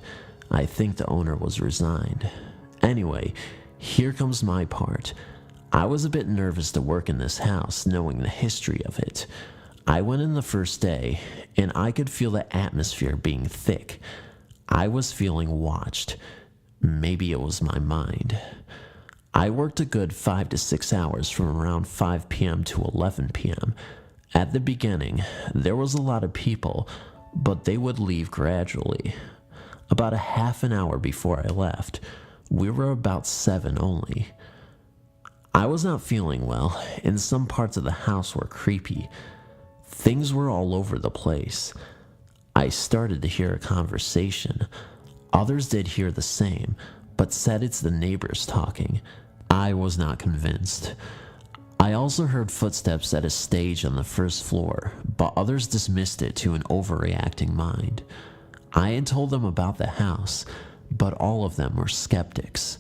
I think the owner was resigned. Anyway, here comes my part. I was a bit nervous to work in this house, knowing the history of it. I went in the first day, and I could feel the atmosphere being thick. I was feeling watched. Maybe it was my mind. I worked a good 5 to 6 hours from around 5 p.m. to 11 p.m. At the beginning, there was a lot of people, but they would leave gradually. About a half an hour before I left, we were about 7 only. I was not feeling well, and some parts of the house were creepy. Things were all over the place. I started to hear a conversation. Others did hear the same, but said it's the neighbors talking. I was not convinced. I also heard footsteps at a stage on the first floor, but others dismissed it to an overreacting mind. I had told them about the house, but all of them were skeptics.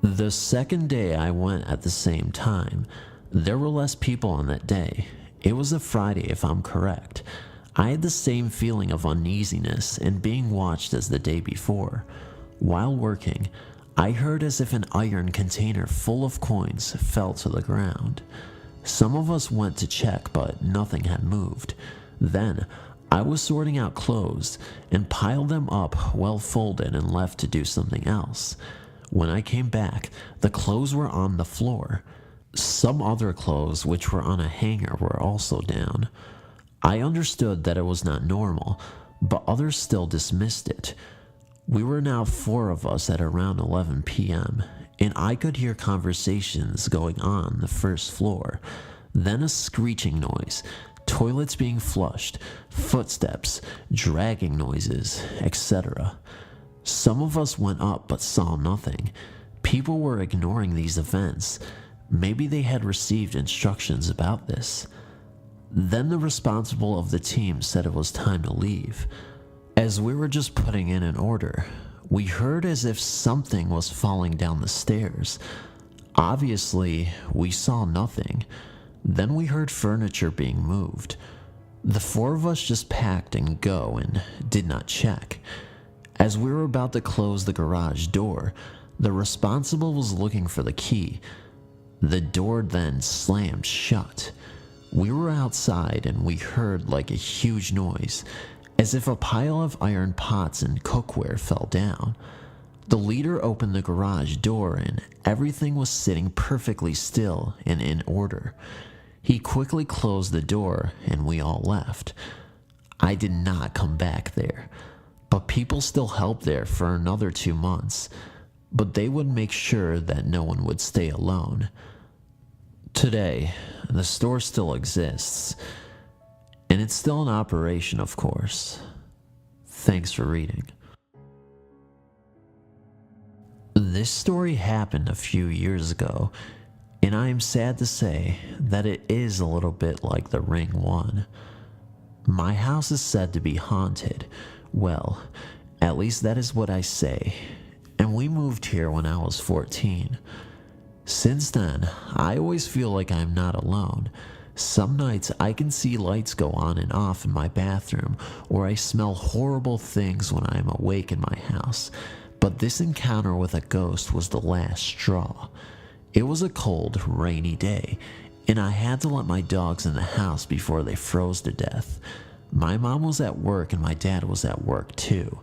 The second day I went at the same time. There were less people on that day. It was a Friday, if I'm correct. I had the same feeling of uneasiness and being watched as the day before. While working, I heard as if an iron container full of coins fell to the ground. Some of us went to check, but nothing had moved. Then, I was sorting out clothes and piled them up well folded and left to do something else. When I came back, the clothes were on the floor. Some other clothes which were on a hanger were also down. I understood that it was not normal, but others still dismissed it. We were now 4 of us at around 11 p.m. and I could hear conversations going on the first floor, then a screeching noise, toilets being flushed, footsteps, dragging noises, etc. Some of us went up but saw nothing. People were ignoring these events. Maybe they had received instructions about this. Then the responsible of the team said it was time to leave. As we were just putting in an order, we heard as if something was falling down the stairs. Obviously, we saw nothing. Then we heard furniture being moved. The four of us just packed and go and did not check. As we were about to close the garage door, the responsible was looking for the key. The door then slammed shut. We were outside and we heard like a huge noise, as if a pile of iron pots and cookware fell down. The leader opened the garage door and everything was sitting perfectly still and in order. He quickly closed the door and we all left. I did not come back there, but people still helped there for another 2 months, but they would make sure that no one would stay alone. Today, the store still exists, and it's still in operation, of course. Thanks for reading. This story happened a few years ago, and I am sad to say that it is a little bit like the Ring one. My house is said to be haunted. Well, at least that is what I say, and we moved here when I was 14. Since then, I always feel like I'm not alone. Some nights I can see lights go on and off in my bathroom, or I smell horrible things when I am awake in my house. But this encounter with a ghost was the last straw. It was a cold, rainy day, and I had to let my dogs in the house before they froze to death. My mom was at work and my dad was at work too.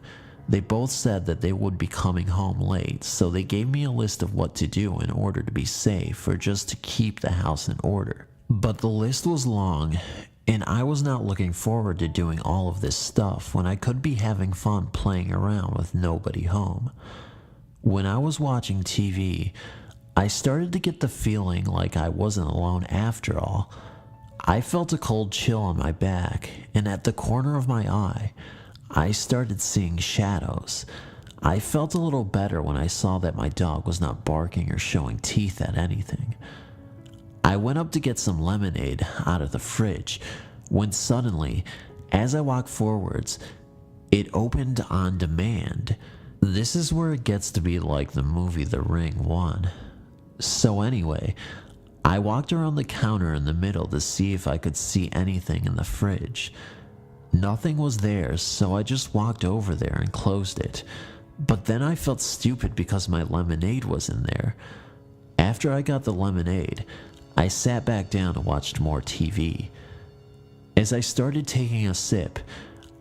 They both said that they would be coming home late, so they gave me a list of what to do in order to be safe or just to keep the house in order. But the list was long, and I was not looking forward to doing all of this stuff when I could be having fun playing around with nobody home. When I was watching TV, I started to get the feeling like I wasn't alone after all. I felt a cold chill on my back, and at the corner of my eye, I started seeing shadows. I felt a little better when I saw that my dog was not barking or showing teeth at anything. I went up to get some lemonade out of the fridge, when suddenly, as I walked forwards, it opened on demand. This is where it gets to be like the movie The Ring 1. So anyway, I walked around the counter in the middle to see if I could see anything in the fridge. Nothing was there, so I just walked over there and closed it. But then I felt stupid because my lemonade was in there. After I got the lemonade, I sat back down and watched more TV. As I started taking a sip,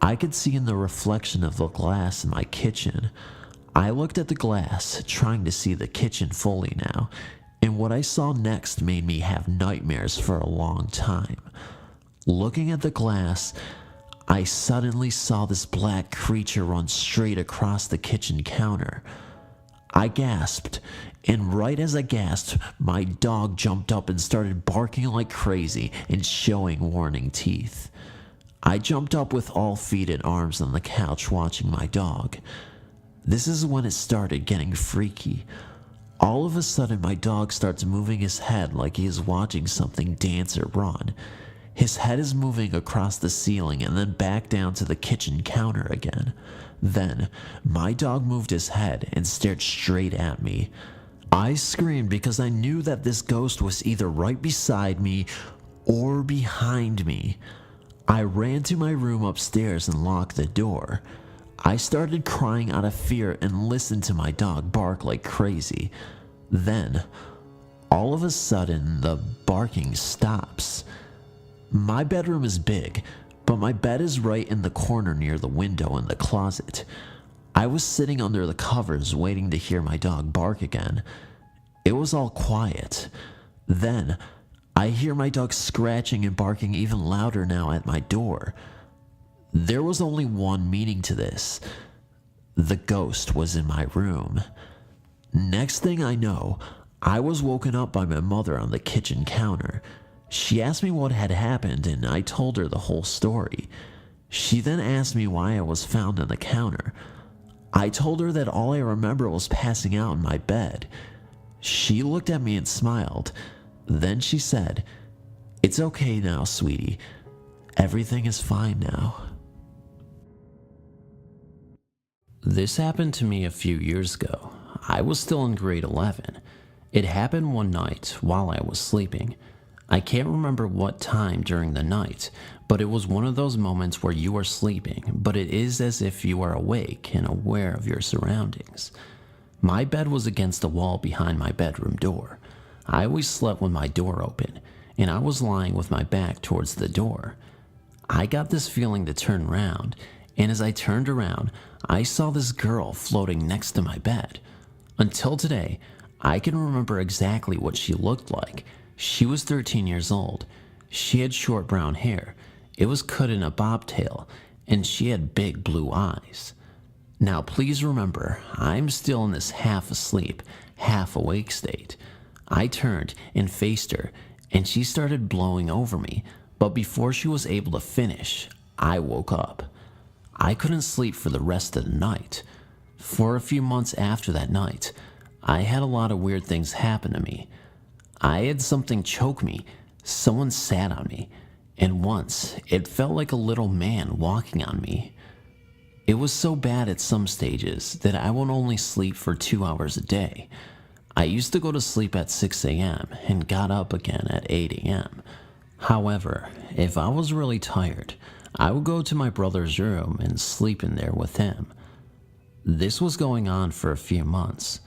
I could see in the reflection of the glass in my kitchen. I looked at the glass, trying to see the kitchen fully now, and what I saw next made me have nightmares for a long time. Looking at the glass, I suddenly saw this black creature run straight across the kitchen counter. I gasped, and right as I gasped, my dog jumped up and started barking like crazy and showing warning teeth. I jumped up with all feet and arms on the couch watching my dog. This is when it started getting freaky. All of a sudden, my dog starts moving his head like he is watching something dance or run. His head is moving across the ceiling and then back down to the kitchen counter again. Then, my dog moved his head and stared straight at me. I screamed because I knew that this ghost was either right beside me or behind me. I ran to my room upstairs and locked the door. I started crying out of fear and listened to my dog bark like crazy. Then, all of a sudden, the barking stops. My bedroom is big, but my bed is right in the corner near the window in the closet. I was sitting under the covers waiting to hear my dog bark again. It was all quiet. Then, I hear my dog scratching and barking even louder now at my door. There was only one meaning to this. The ghost was in my room. Next thing I know, I was woken up by my mother on the kitchen counter. She asked me what had happened, and I told her the whole story. She then asked me why I was found on the counter. I told her that all I remember was passing out in my bed. She looked at me and smiled. Then she said, "It's okay now, sweetie. Everything is fine now." This happened to me a few years ago. I was still in grade 11. It happened one night while I was sleeping. I can't remember what time during the night, but it was one of those moments where you are sleeping, but it is as if you are awake and aware of your surroundings. My bed was against the wall behind my bedroom door. I always slept with my door open, and I was lying with my back towards the door. I got this feeling to turn around, and as I turned around, I saw this girl floating next to my bed. Until today, I can remember exactly what she looked like. She was 13 years old. She had short brown hair. It was cut in a bobtail, and she had big blue eyes. Now please remember, I'm still in this half asleep, half awake state. I turned and faced her, and she started blowing over me, but before she was able to finish, I woke up. I couldn't sleep for the rest of the night. For a few months after that night, I had a lot of weird things happen to me. I had something choke me, someone sat on me, and once it felt like a little man walking on me. It was so bad at some stages that I would only sleep for 2 hours a day. I used to go to sleep at 6 a.m. and got up again at 8 a.m. However, if I was really tired, I would go to my brother's room and sleep in there with him. This was going on for a few months.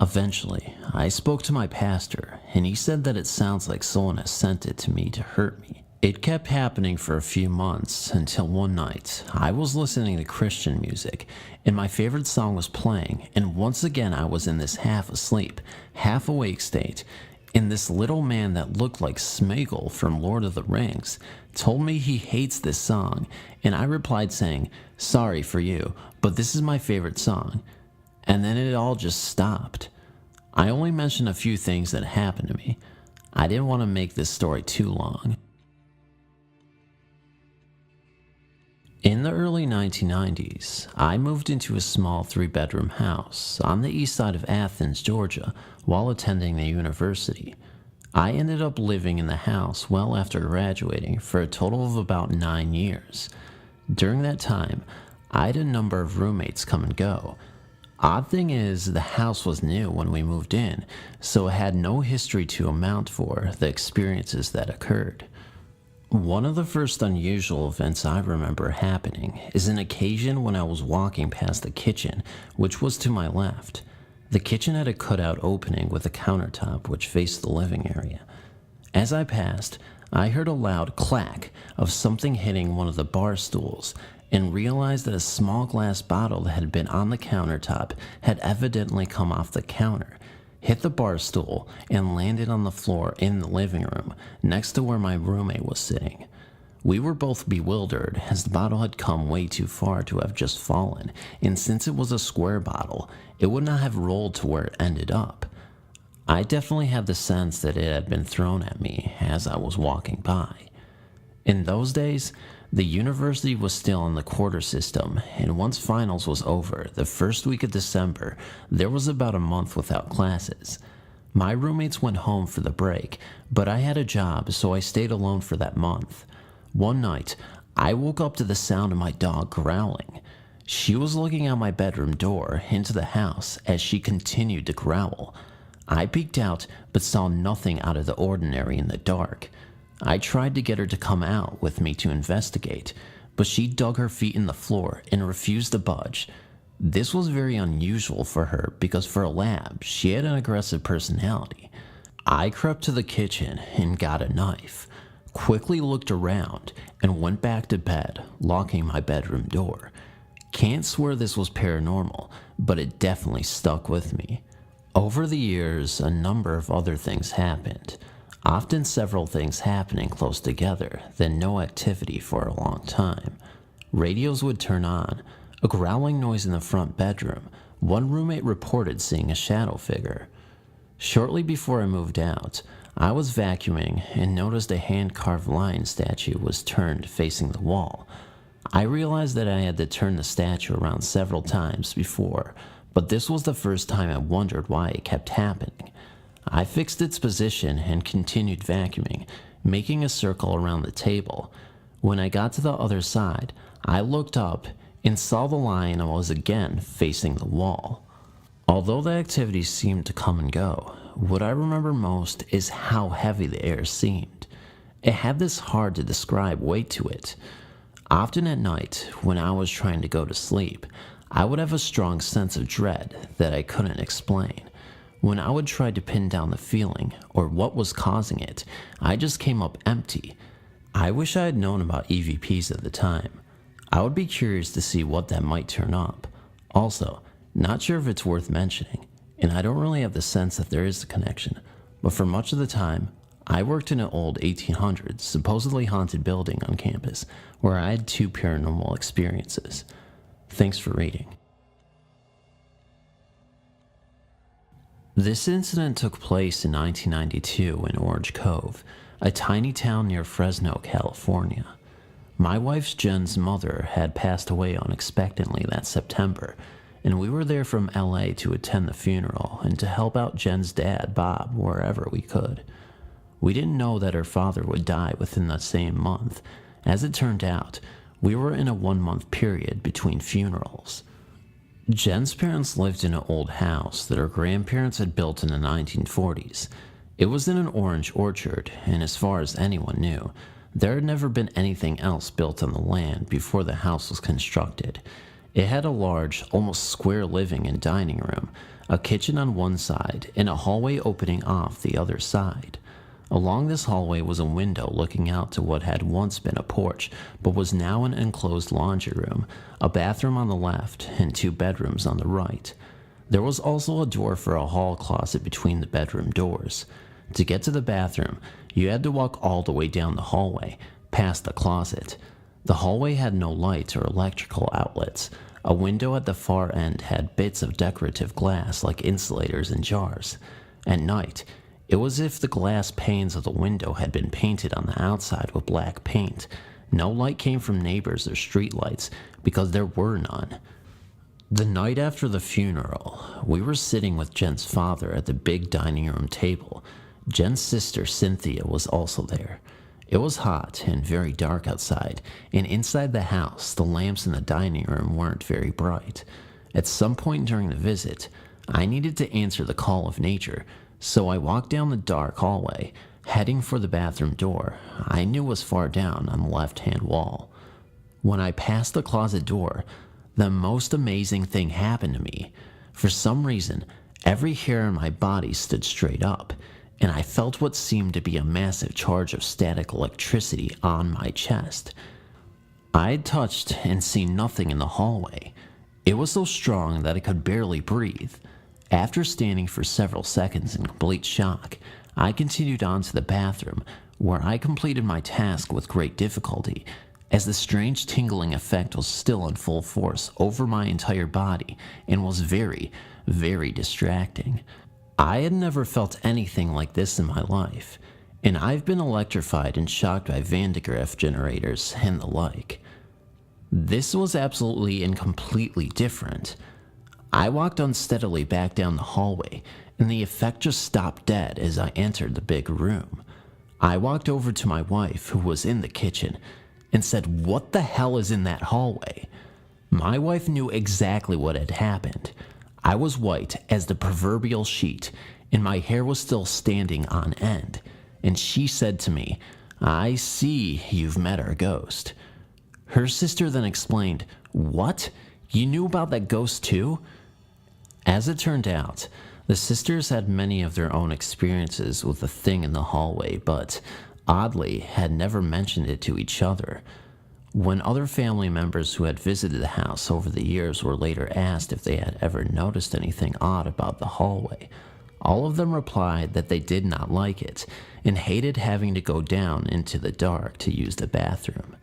Eventually, I spoke to my pastor, and he said that it sounds like someone has sent it to me to hurt me. It kept happening for a few months until one night, I was listening to Christian music, and my favorite song was playing, and once again I was in this half asleep, half awake state, and this little man that looked like Smeagol from Lord of the Rings told me he hates this song, and I replied saying, "Sorry for you, but this is my favorite song." And then it all just stopped. I only mentioned a few things that happened to me. I didn't want to make this story too long. In the early 1990s, I moved into a small 3-bedroom house on the east side of Athens, Georgia, while attending the university. I ended up living in the house well after graduating for a total of about 9 years. During that time, I had a number of roommates come and go. Odd thing is, the house was new when we moved in, so it had no history to amount for the experiences that occurred. One of the first unusual events I remember happening is an occasion when I was walking past the kitchen, which was to my left. The kitchen had a cutout opening with a countertop which faced the living area. As I passed, I heard a loud clack of something hitting one of the bar stools, and realized that a small glass bottle that had been on the countertop had evidently come off the counter, hit the bar stool, and landed on the floor in the living room next to where my roommate was sitting. We were both bewildered as the bottle had come way too far to have just fallen, and since it was a square bottle, it would not have rolled to where it ended up. I definitely had the sense that it had been thrown at me as I was walking by. In those days, the university was still in the quarter system, and once finals was over, the first week of December, there was about a month without classes. My roommates went home for the break, but I had a job, so I stayed alone for that month. One night, I woke up to the sound of my dog growling. She was looking out my bedroom door into the house as she continued to growl. I peeked out, but saw nothing out of the ordinary in the dark. I tried to get her to come out with me to investigate, but she dug her feet in the floor and refused to budge. This was very unusual for her because for a lab, she had an aggressive personality. I crept to the kitchen and got a knife, quickly looked around, and went back to bed, locking my bedroom door. Can't swear this was paranormal, but it definitely stuck with me. Over the years, a number of other things happened. Often several things happening close together, then no activity for a long time. Radios would turn on, a growling noise in the front bedroom, One roommate reported seeing a shadow figure. Shortly before I moved out, I was vacuuming and noticed a hand-carved lion statue was turned facing the wall. I realized that I had to turn the statue around several times before, but this was the first time I wondered why it kept happening. I fixed its position and continued vacuuming, making a circle around the table. When I got to the other side, I looked up and saw the lion was again facing the wall. Although the activity seemed to come and go, what I remember most is how heavy the air seemed. It had this hard to describe weight to it. Often at night, when I was trying to go to sleep, I would have a strong sense of dread that I couldn't explain. When I would try to pin down the feeling or what was causing it, I just came up empty. I wish I had known about EVPs at the time. I would be curious to see what that might turn up. Also, not sure if it's worth mentioning, and I don't really have the sense that there is a connection, but for much of the time, I worked in an old 1800s, supposedly haunted building on campus, where I had 2 paranormal experiences. Thanks for reading. This incident took place in 1992 in Orange Cove, a tiny town near Fresno, California. My wife's Jen's mother had passed away unexpectedly that September, and we were there from LA to attend the funeral and to help out Jen's dad, Bob, wherever we could. We didn't know that her father would die within the same month. As it turned out, we were in a 1-month period between funerals. Jen's parents lived in an old house that her grandparents had built in the 1940s. It was in an orange orchard, and as far as anyone knew, there had never been anything else built on the land before the house was constructed. It had a large, almost square living and dining room, a kitchen on one side, and a hallway opening off the other side. Along this hallway was a window looking out to what had once been a porch, but was now an enclosed laundry room, a bathroom on the left, and 2 bedrooms on the right. There was also a door for a hall closet between the bedroom doors. To get to the bathroom, you had to walk all the way down the hallway, past the closet. The hallway had no lights or electrical outlets. A window at the far end had bits of decorative glass like insulators in jars. At night, it was as if the glass panes of the window had been painted on the outside with black paint. No light came from neighbors or street lights because there were none. The night after the funeral, we were sitting with Jen's father at the big dining room table. Jen's sister Cynthia was also there. It was hot and very dark outside, and inside the house, the lamps in the dining room weren't very bright. At some point during the visit, I needed to answer the call of nature, so I walked down the dark hallway, heading for the bathroom door I knew was far down on the left-hand wall. When I passed the closet door, the most amazing thing happened to me. For some reason, every hair on my body stood straight up, and I felt what seemed to be a massive charge of static electricity on my chest. I had touched and seen nothing in the hallway. It was so strong that I could barely breathe. After standing for several seconds in complete shock, I continued on to the bathroom, where I completed my task with great difficulty, as the strange tingling effect was still in full force over my entire body and was very, very distracting. I had never felt anything like this in my life, and I've been electrified and shocked by Van de Graaff generators and the like. This was absolutely and completely different. I walked unsteadily back down the hallway, and the effect just stopped dead as I entered the big room. I walked over to my wife, who was in the kitchen, and said, "What the hell is in that hallway?" My wife knew exactly what had happened. I was white as the proverbial sheet, and my hair was still standing on end, and she said to me, "I see you've met our ghost." Her sister then explained, "What? You knew about that ghost too?" As it turned out, the sisters had many of their own experiences with the thing in the hallway, but, oddly, had never mentioned it to each other. When other family members who had visited the house over the years were later asked if they had ever noticed anything odd about the hallway, all of them replied that they did not like it and hated having to go down into the dark to use the bathroom.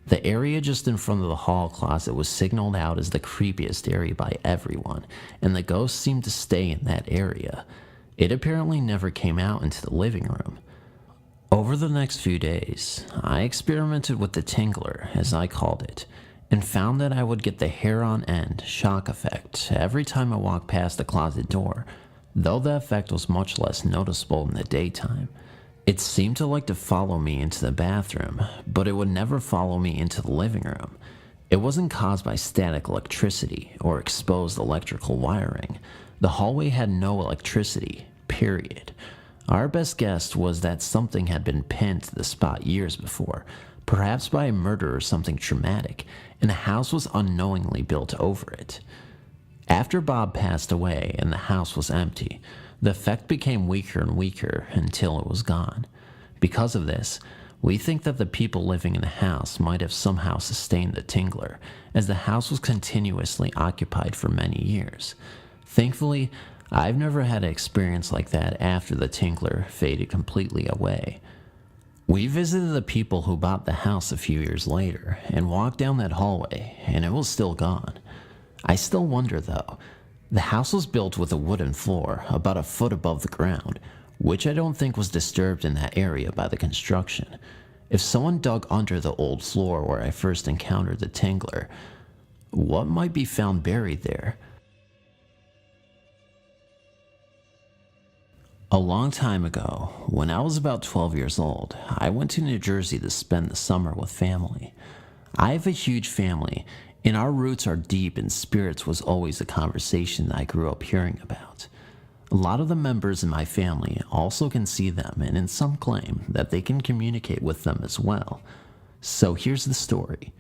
The area just in front of the hall closet was signaled out as the creepiest area by everyone, and the ghost seemed to stay in that area. It apparently never came out into the living room. Over the next few days, I experimented with the tingler, as I called it, and found that I would get the hair on end shock effect every time I walked past the closet door, though the effect was much less noticeable in the daytime. It seemed to like to follow me into the bathroom, but it would never follow me into the living room. It wasn't caused by static electricity or exposed electrical wiring. The hallway had no electricity, period. Our best guess was that something had been pinned to the spot years before, perhaps by a murder or something traumatic, and a house was unknowingly built over it. After Bob passed away and the house was empty, the effect became weaker and weaker until it was gone. Because of this, we think that the people living in the house might have somehow sustained the tingler, as the house was continuously occupied for many years. Thankfully, I've never had an experience like that after the tingler faded completely away. We visited the people who bought the house a few years later and walked down that hallway, and it was still gone. I still wonder though. The house was built with a wooden floor about a foot above the ground, which I don't think was disturbed in that area by the construction. If someone dug under the old floor where I first encountered the tingler, what might be found buried there? A long time ago, when I was about 12 years old, I went to New Jersey to spend the summer with family. I have a huge family, and our roots are deep, and spirits was always a conversation that I grew up hearing about. A lot of the members in my family also can see them, and some claim that they can communicate with them as well. So here's the story.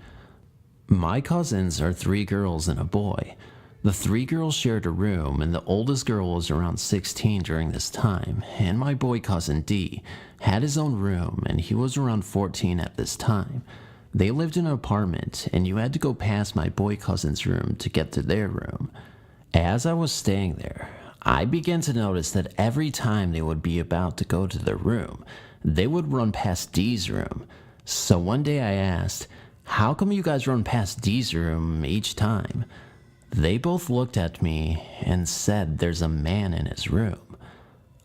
My cousins are 3 girls and a boy. The 3 girls shared a room, and the oldest girl was around 16 during this time, and my boy cousin D had his own room, and he was around 14 at this time. They lived in an apartment, and you had to go past my boy cousin's room to get to their room. As I was staying there, I began to notice that every time they would be about to go to their room, they would run past D's room. So one day I asked, "How come you guys run past D's room each time?" They both looked at me and said there's a man in his room.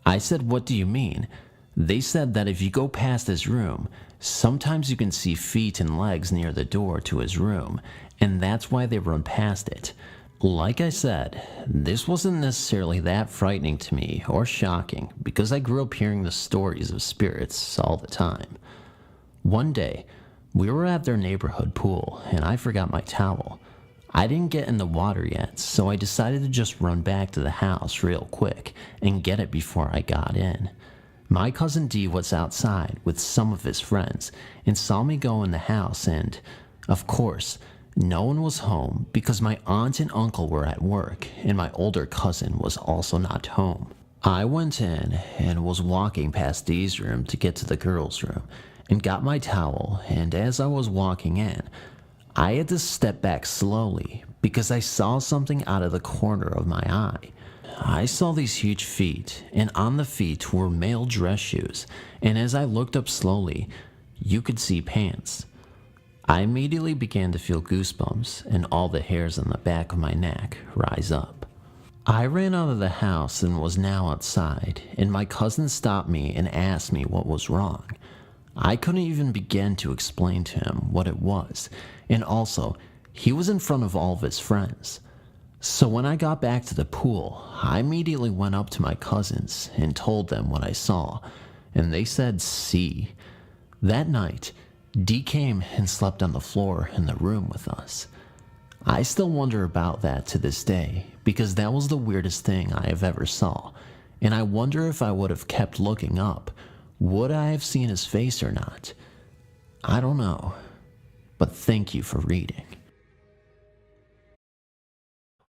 I said, "What do you mean?" They said that if you go past his room, sometimes you can see feet and legs near the door to his room, and that's why they run past it. Like I said, this wasn't necessarily that frightening to me or shocking because I grew up hearing the stories of spirits all the time. One day, we were at their neighborhood pool, and I forgot my towel. I didn't get in the water yet, so I decided to just run back to the house real quick and get it before I got in. My cousin D was outside with some of his friends and saw me go in the house, and, of course, no one was home because my aunt and uncle were at work and my older cousin was also not home. I went in and was walking past D's room to get to the girls' room and got my towel, and as I was walking in, I had to step back slowly because I saw something out of the corner of my eye. I saw these huge feet, and on the feet were male dress shoes, and as I looked up slowly, you could see pants. I immediately began to feel goosebumps and all the hairs on the back of my neck rise up. I ran out of the house and was now outside, and my cousin stopped me and asked me what was wrong. I couldn't even begin to explain to him what it was, and also, he was in front of all of his friends. So when I got back to the pool, I immediately went up to my cousins and told them what I saw, and they said, "See." That night, D came and slept on the floor in the room with us. I still wonder about that to this day, because that was the weirdest thing I have ever saw, and I wonder if I would have kept looking up, would I have seen his face or not? I don't know, but thank you for reading.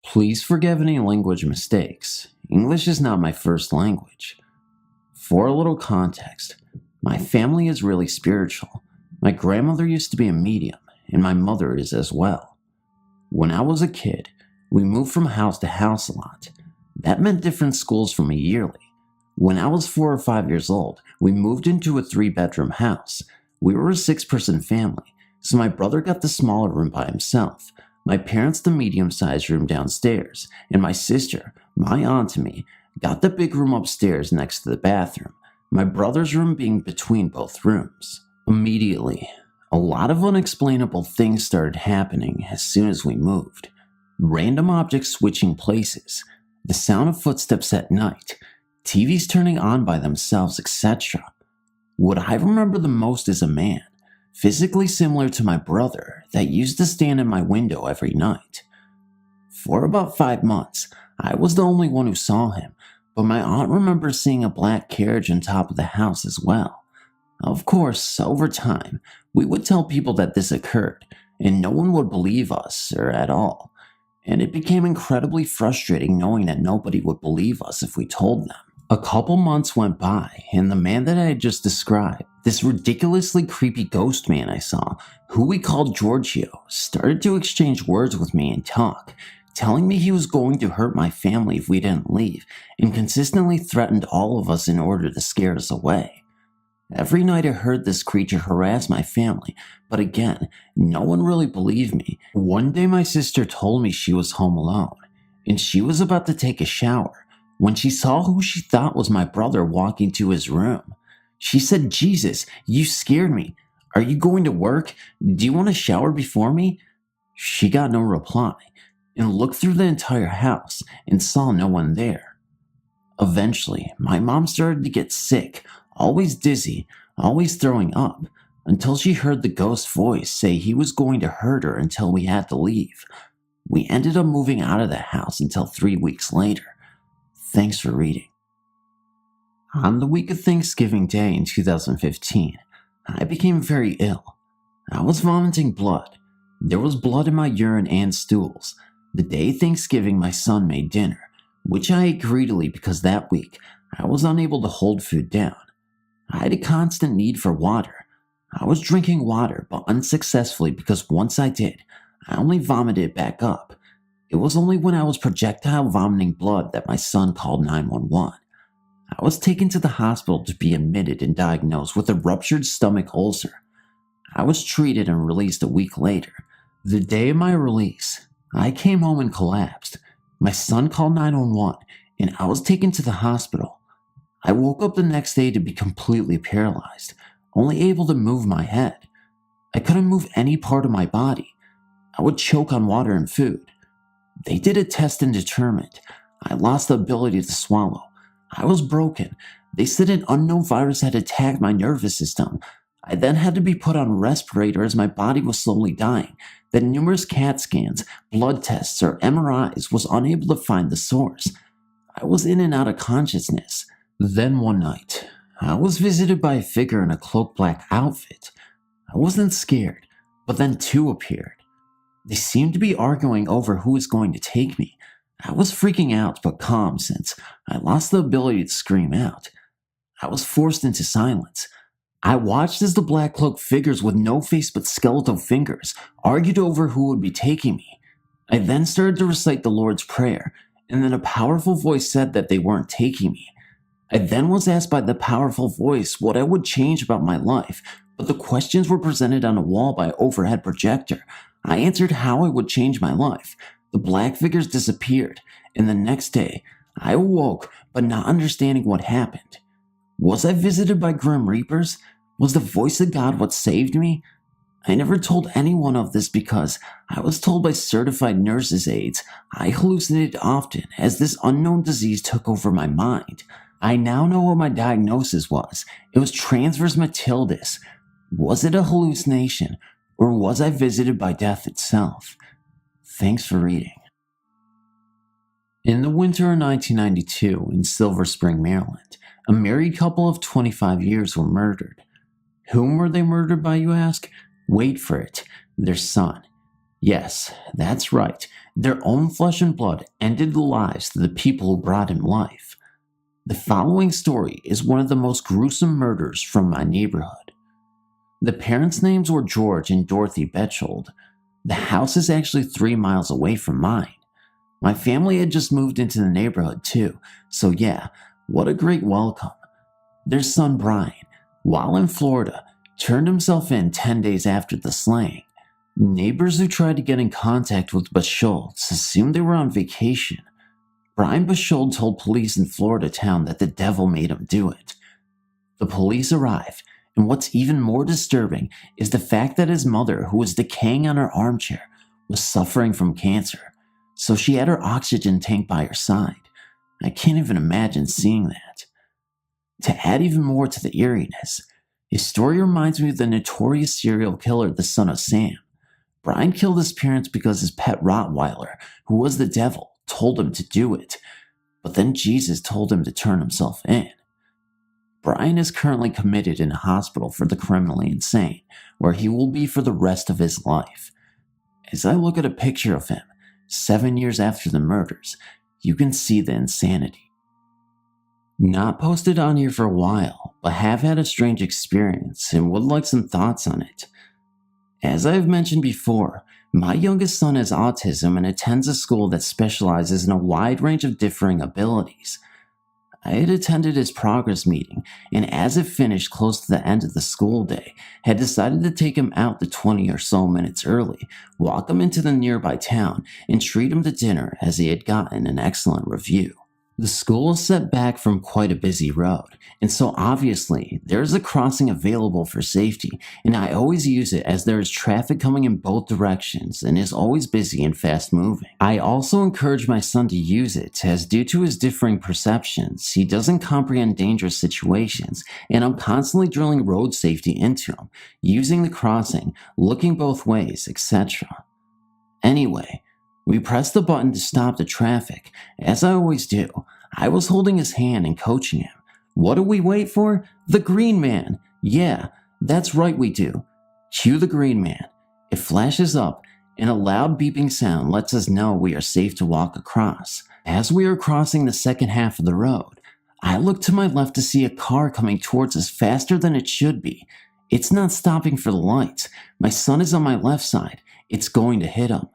Please forgive any language mistakes. English is not my first language. For a little context, my family is really spiritual. My grandmother used to be a medium, and my mother is as well. When I was a kid, we moved from house to house a lot. That meant different schools for me yearly. When I was 4 or 5 years old, we moved into a 3-bedroom house. We were a 6-person family, so my brother got the smaller room by himself, my parents the medium-sized room downstairs, and my sister, my aunt and me, got the big room upstairs next to the bathroom, my brother's room being between both rooms. Immediately, a lot of unexplainable things started happening as soon as we moved. Random objects switching places, the sound of footsteps at night, TVs turning on by themselves, etc. What I remember the most is a man, physically similar to my brother, that used to stand in my window every night. For about 5 months, I was the only one who saw him, but my aunt remembers seeing a black carriage on top of the house as well. Of course, over time, we would tell people that this occurred, and no one would believe us, or at all. And it became incredibly frustrating knowing that nobody would believe us if we told them. A couple months went by, and the man that I had just described, this ridiculously creepy ghost man I saw, who we called Giorgio, started to exchange words with me and talk, telling me he was going to hurt my family if we didn't leave, and consistently threatened all of us in order to scare us away. Every night I heard this creature harass my family, but again, no one really believed me. One day my sister told me she was home alone, and she was about to take a shower, when she saw who she thought was my brother walking to his room. She said, "Jesus, you scared me. Are you going to work? Do you want to shower before me?" She got no reply, and looked through the entire house and saw no one there. Eventually, my mom started to get sick, always dizzy, always throwing up, until she heard the ghost's voice say he was going to hurt her until we had to leave. We ended up moving out of the house until 3 weeks later. Thanks for reading. On the week of Thanksgiving Day in 2015, I became very ill. I was vomiting blood. There was blood in my urine and stools. The day Thanksgiving, my son made dinner, which I ate greedily because that week I was unable to hold food down. I had a constant need for water. I was drinking water, but unsuccessfully because once I did, I only vomited it back up. It was only when I was projectile vomiting blood that my son called 911. I was taken to the hospital to be admitted and diagnosed with a ruptured stomach ulcer. I was treated and released a week later. The day of my release, I came home and collapsed. My son called 911, and I was taken to the hospital. I woke up the next day to be completely paralyzed, only able to move my head. I couldn't move any part of my body. I would choke on water and food. They did a test and determined I lost the ability to swallow. I was broken. They said an unknown virus had attacked my nervous system. I then had to be put on a respirator as my body was slowly dying. Then numerous CAT scans, blood tests, or MRIs was unable to find the source. I was in and out of consciousness. Then one night, I was visited by a figure in a cloak black outfit. I wasn't scared, but then two appeared. They seemed to be arguing over who was going to take me. I was freaking out but calm since I lost the ability to scream out. I was forced into silence. I watched as the black cloaked figures with no face but skeletal fingers argued over who would be taking me. I then started to recite the Lord's Prayer, and then a powerful voice said that they weren't taking me. I then was asked by the powerful voice what I would change about my life, but the questions were presented on a wall by an overhead projector. I answered how I would change my life. The black figures disappeared, and the next day, I awoke but not understanding what happened. Was I visited by Grim Reapers? Was the voice of God what saved me? I never told anyone of this because I was told by certified nurses' aides I hallucinated often as this unknown disease took over my mind. I now know what my diagnosis was. It was transverse matildis. Was it a hallucination, or was I visited by death itself? Thanks for reading. In the winter of 1992 in Silver Spring, Maryland, a married couple of 25 years were murdered. Whom were they murdered by, you ask? Wait for it, their son. Yes, that's right. Their own flesh and blood ended the lives of the people who brought him life. The following story is one of the most gruesome murders from my neighborhood. The parents' names were George and Dorothy Betchold. The house is actually 3 miles away from mine. My family had just moved into the neighborhood too, so yeah, what a great welcome. Their son Brian, while in Florida, turned himself in 10 days after the slaying. Neighbors who tried to get in contact with Buscholtz assumed they were on vacation. Brian Buscholtz told police in Florida town that the devil made him do it. The police arrive, and what's even more disturbing is the fact that his mother, who was decaying on her armchair, was suffering from cancer, so she had her oxygen tank by her side. I can't even imagine seeing that. To add even more to the eeriness, his story reminds me of the notorious serial killer, the son of Sam. Brian killed his parents because his pet Rottweiler, who was the devil, told him to do it, but then Jesus told him to turn himself in. Brian is currently committed in a hospital for the criminally insane, where he will be for the rest of his life. As I look at a picture of him, 7 years after the murders, you can see the insanity. Not posted on here for a while, but have had a strange experience and would like some thoughts on it. As I have mentioned before, my youngest son has autism and attends a school that specializes in a wide range of differing abilities. I had attended his progress meeting, and as it finished close to the end of the school day, had decided to take him out the 20 or so minutes early, walk him into the nearby town, and treat him to dinner as he had gotten an excellent review. The school is set back from quite a busy road, and so obviously there is a crossing available for safety, and I always use it as there is traffic coming in both directions and is always busy and fast moving. I also encourage my son to use it as due to his differing perceptions, he doesn't comprehend dangerous situations, and I'm constantly drilling road safety into him, using the crossing, looking both ways, etc. Anyway, we pressed the button to stop the traffic. As I always do, I was holding his hand and coaching him. What do we wait for? The green man. Yeah, that's right we do. Cue the green man. It flashes up, and a loud beeping sound lets us know we are safe to walk across. As we are crossing the second half of the road, I look to my left to see a car coming towards us faster than it should be. It's not stopping for the lights. My son is on my left side. It's going to hit him.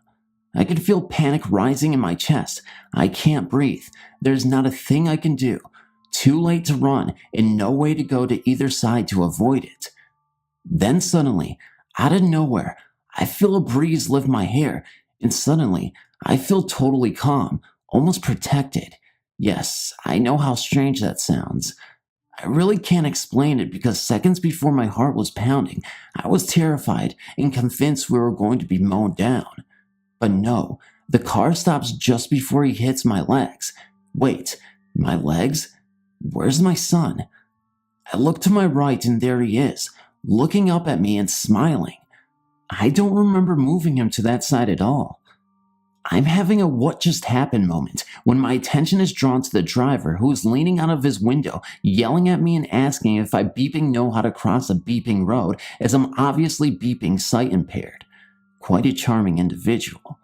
I can feel panic rising in my chest. I can't breathe. There's not a thing I can do. Too late to run and no way to go to either side to avoid it. Then suddenly, out of nowhere, I feel a breeze lift my hair, and suddenly, I feel totally calm, almost protected. Yes, I know how strange that sounds. I really can't explain it because seconds before my heart was pounding, I was terrified and convinced we were going to be mown down. But no, the car stops just before he hits my legs. Wait, my legs? Where's my son? I look to my right and there he is, looking up at me and smiling. I don't remember moving him to that side at all. I'm having a what just happened moment when my attention is drawn to the driver who is leaning out of his window, yelling at me and asking if I beeping know how to cross a beeping road as I'm obviously beeping sight impaired. Quite a charming individual.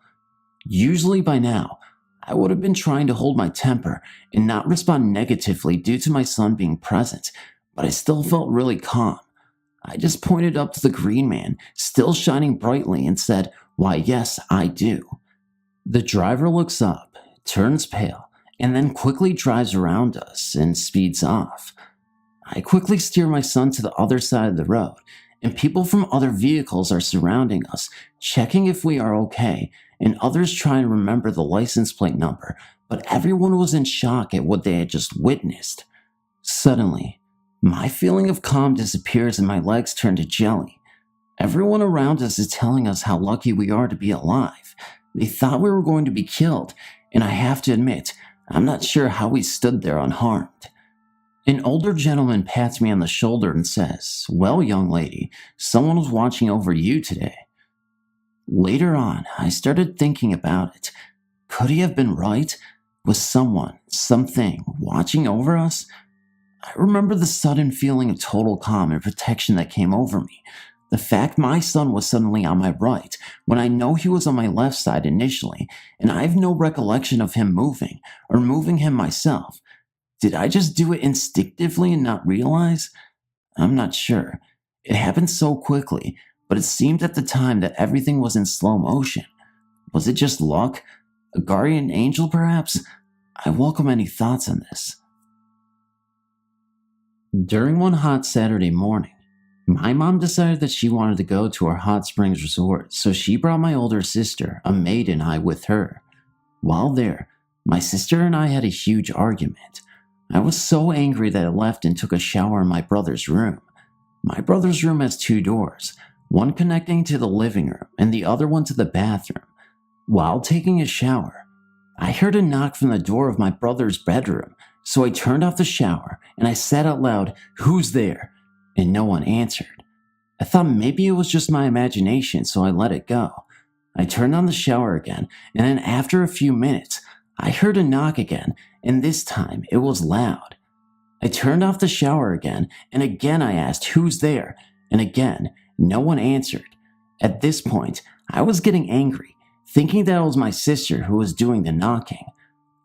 Usually by now, I would have been trying to hold my temper and not respond negatively due to my son being present, but I still felt really calm. I just pointed up to the green man, still shining brightly, and said, "Why, yes, I do." The driver looks up, turns pale, and then quickly drives around us and speeds off. I quickly steer my son to the other side of the road, and people from other vehicles are surrounding us, checking if we are okay, and others try and remember the license plate number, but everyone was in shock at what they had just witnessed. Suddenly, my feeling of calm disappears and my legs turn to jelly. Everyone around us is telling us how lucky we are to be alive. They thought we were going to be killed, and I have to admit, I'm not sure how we stood there unharmed. An older gentleman pats me on the shoulder and says, "Well, young lady, someone was watching over you today." Later on, I started thinking about it. Could he have been right? Was someone, something, watching over us? I remember the sudden feeling of total calm and protection that came over me. The fact my son was suddenly on my right, when I know he was on my left side initially, and I have no recollection of him moving, or moving him myself. Did I just do it instinctively and not realize? I'm not sure. It happened so quickly, but it seemed at the time that everything was in slow motion. Was it just luck? A guardian angel, perhaps? I welcome any thoughts on this. During one hot Saturday morning, My mom decided that she wanted to go to our hot springs resort, so she brought my older sister, a maid, and I with her. While there, my sister and I had a huge argument. I was so angry that I left and took a shower in my brother's room. My brother's room has 2 doors, one connecting to the living room and the other one to the bathroom. While taking a shower, I heard a knock from the door of my brother's bedroom, so I turned off the shower and I said out loud, "Who's there?" and no one answered. I thought maybe it was just my imagination, so I let it go. I turned on the shower again, and then after a few minutes, I heard a knock again, and this time it was loud. I turned off the shower again, and again I asked, "Who's there?" and again, no one answered. At this point, I was getting angry, thinking that it was my sister who was doing the knocking.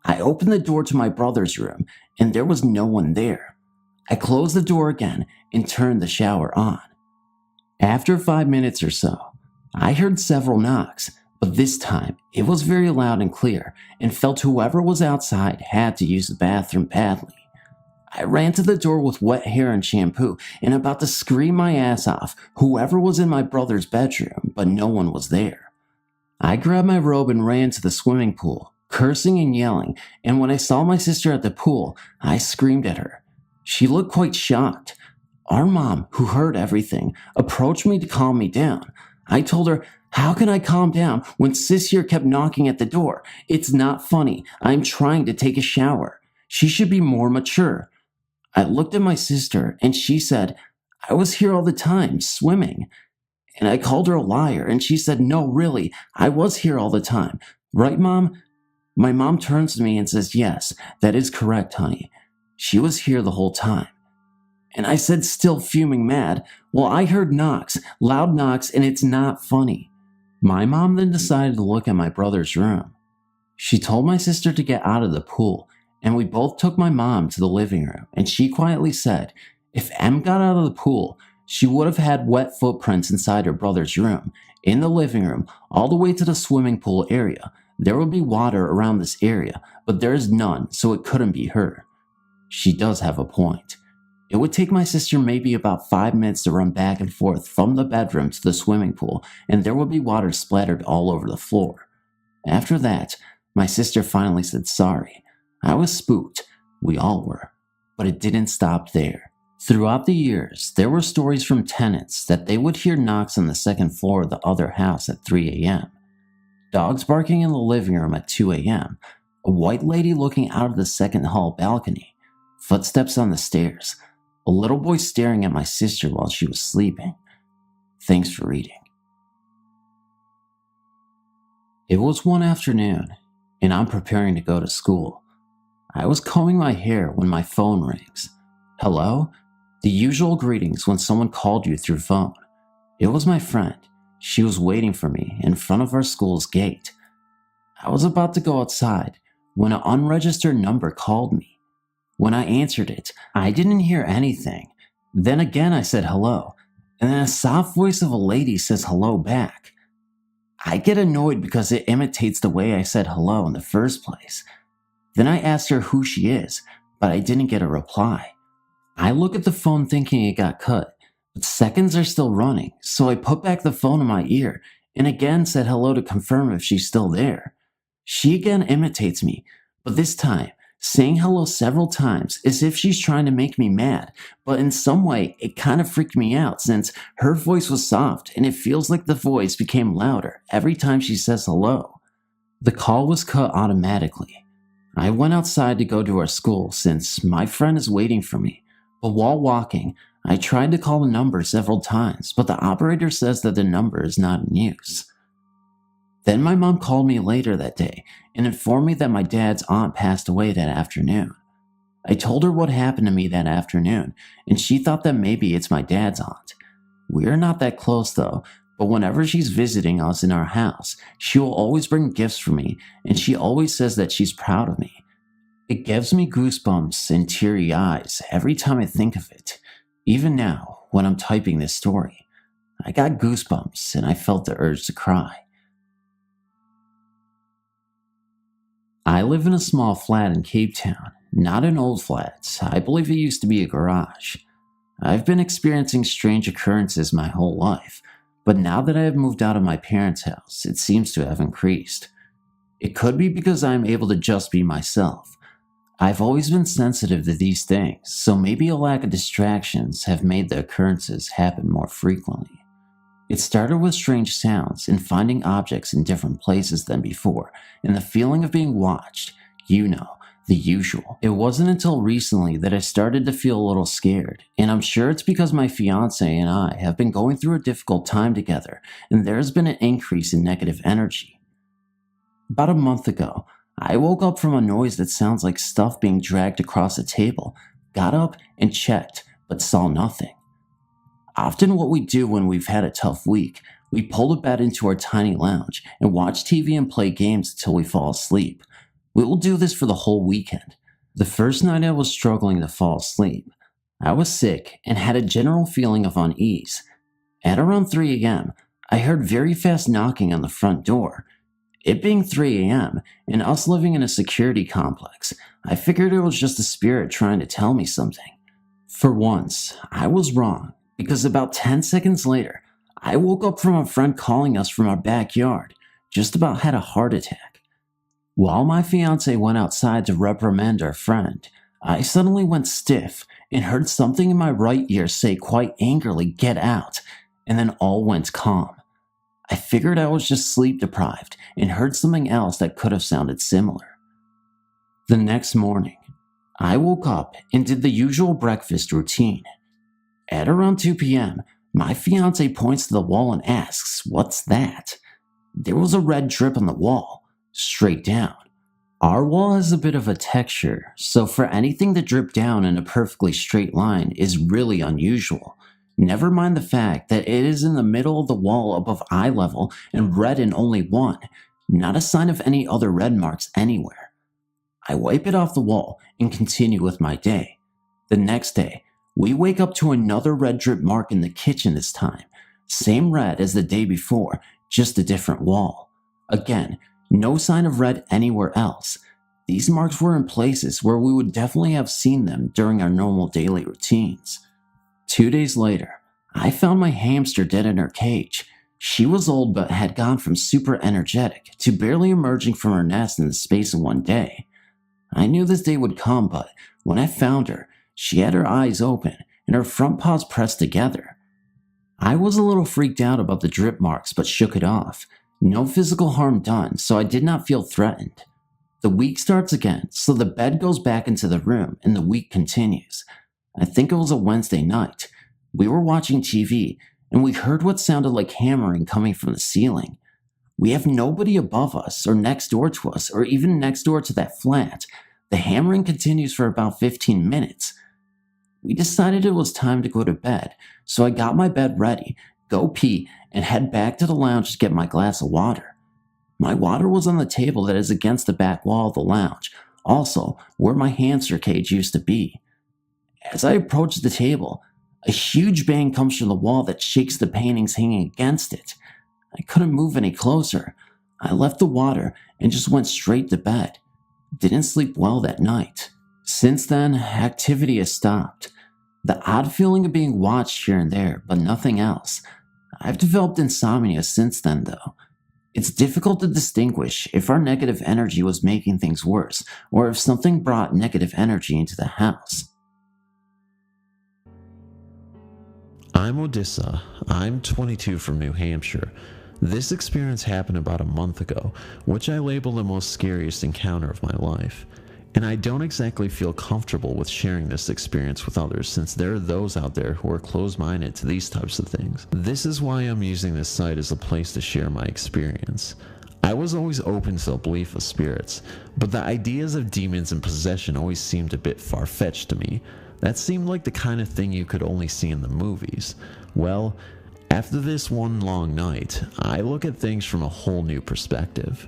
I opened the door to my brother's room, and there was no one there. I closed the door again and turned the shower on. After 5 minutes or so, I heard several knocks, but this time it was very loud and clear and felt whoever was outside had to use the bathroom badly. I ran to the door with wet hair and shampoo and about to scream my ass off whoever was in my brother's bedroom, but no one was there. I grabbed my robe and ran to the swimming pool, cursing and yelling, and when I saw my sister at the pool, I screamed at her. She looked quite shocked. Our mom, who heard everything, approached me to calm me down. I told her, "How can I calm down when sis here kept knocking at the door? It's not funny. I'm trying to take a shower. She should be more mature." I looked at my sister and she said, "I was here all the time, swimming." And I called her a liar and she said, "No, really, I was here all the time. Right, Mom?" My mom turns to me and says, "Yes, that is correct, honey. She was here the whole time." And I said, still fuming mad, "Well, I heard knocks, loud knocks, and it's not funny." My mom then decided to look at my brother's room. She told my sister to get out of the pool, and we both took my mom to the living room, and she quietly said, if Em got out of the pool, she would have had wet footprints inside her brother's room, in the living room, all the way to the swimming pool area. There would be water around this area, but there is none, so it couldn't be her. She does have a point. It would take my sister maybe about 5 minutes to run back and forth from the bedroom to the swimming pool, and there would be water splattered all over the floor. After that, my sister finally said sorry. I was spooked. We all were. But it didn't stop there. Throughout the years, there were stories from tenants that they would hear knocks on the second floor of the other house at 3 a.m., dogs barking in the living room at 2 a.m., a white lady looking out of the second hall balcony, footsteps on the stairs, a little boy staring at my sister while she was sleeping. Thanks for reading. It was one afternoon, and I'm preparing to go to school. I was combing my hair when my phone rings. Hello? The usual greetings when someone called you through phone. It was my friend. She was waiting for me in front of our school's gate. I was about to go outside when an unregistered number called me. When I answered it, I didn't hear anything. Then again I said hello, and then a soft voice of a lady says hello back. I get annoyed because it imitates the way I said hello in the first place. Then I asked her who she is, but I didn't get a reply. I look at the phone thinking it got cut, but seconds are still running, so I put back the phone in my ear and again said hello to confirm if she's still there. She again imitates me, but this time, saying hello several times as if she's trying to make me mad, but in some way it kind of freaked me out since her voice was soft and it feels like the voice became louder every time she says hello. The call was cut automatically. I went outside to go to our school since my friend is waiting for me, but while walking, I tried to call the number several times, but the operator says that the number is not in use. Then my mom called me later that day and informed me that my dad's aunt passed away that afternoon. I told her what happened to me that afternoon, and she thought that maybe it's my dad's aunt. We're not that close though, but whenever she's visiting us in our house, she will always bring gifts for me, and she always says that she's proud of me. It gives me goosebumps and teary eyes every time I think of it. Even now, when I'm typing this story, I got goosebumps and I felt the urge to cry. I live in a small flat in Cape Town, not an old flat. I believe it used to be a garage. I've been experiencing strange occurrences my whole life, but now that I have moved out of my parents' house, it seems to have increased. It could be because I am able to just be myself. I've always been sensitive to these things, so maybe a lack of distractions have made the occurrences happen more frequently. It started with strange sounds and finding objects in different places than before, and the feeling of being watched, the usual. It wasn't until recently that I started to feel a little scared, and I'm sure it's because my fiance and I have been going through a difficult time together, and there's been an increase in negative energy. About a month ago, I woke up from a noise that sounds like stuff being dragged across a table, got up and checked, but saw nothing. Often what we do when we've had a tough week, we pull the bed into our tiny lounge and watch TV and play games until we fall asleep. We will do this for the whole weekend. The first night I was struggling to fall asleep. I was sick and had a general feeling of unease. At around 3 a.m., I heard very fast knocking on the front door. It being 3 a.m. and us living in a security complex, I figured it was just a spirit trying to tell me something. For once, I was wrong, because about 10 seconds later, I woke up from a friend calling us from our backyard, just about had a heart attack. While my fiance went outside to reprimand our friend, I suddenly went stiff and heard something in my right ear say quite angrily, "Get out," and then all went calm. I figured I was just sleep deprived and heard something else that could have sounded similar. The next morning, I woke up and did the usual breakfast routine. At around 2 p.m., my fiance points to the wall and asks, "What's that?" There was a red drip on the wall, straight down. Our wall has a bit of a texture, so for anything to drip down in a perfectly straight line is really unusual. Never mind the fact that it is in the middle of the wall above eye level and red in only one, not a sign of any other red marks anywhere. I wipe it off the wall and continue with my day. The next day, we wake up to another red drip mark in the kitchen this time. Same red as the day before, just a different wall. Again, no sign of red anywhere else. These marks were in places where we would definitely have seen them during our normal daily routines. 2 days later, I found my hamster dead in her cage. She was old but had gone from super energetic to barely emerging from her nest in the space of 1 day. I knew this day would come, but when I found her, she had her eyes open and her front paws pressed together. I was a little freaked out about the drip marks but shook it off. No physical harm done, so I did not feel threatened. The week starts again, so the bed goes back into the room and the week continues. I think it was a Wednesday night. We were watching TV and we heard what sounded like hammering coming from the ceiling. We have nobody above us or next door to us or even next door to that flat. The hammering continues for about 15 minutes. We decided it was time to go to bed, so I got my bed ready, go pee, and head back to the lounge to get my glass of water. My water was on the table that is against the back wall of the lounge, also where my hamster cage used to be. As I approach the table, a huge bang comes from the wall that shakes the paintings hanging against it. I couldn't move any closer. I left the water and just went straight to bed. Didn't sleep well that night. Since then, activity has stopped. The odd feeling of being watched here and there, but nothing else. I've developed insomnia since then, though. It's difficult to distinguish if our negative energy was making things worse, or if something brought negative energy into the house. I'm Odessa. I'm 22 from New Hampshire. This experience happened about a month ago, which I label the most scariest encounter of my life. And I don't exactly feel comfortable with sharing this experience with others, since there are those out there who are closed-minded to these types of things. This is why I'm using this site as a place to share my experience. I was always open to the belief of spirits, but the ideas of demons and possession always seemed a bit far-fetched to me. That seemed like the kind of thing you could only see in the movies. Well, after this one long night, I look at things from a whole new perspective.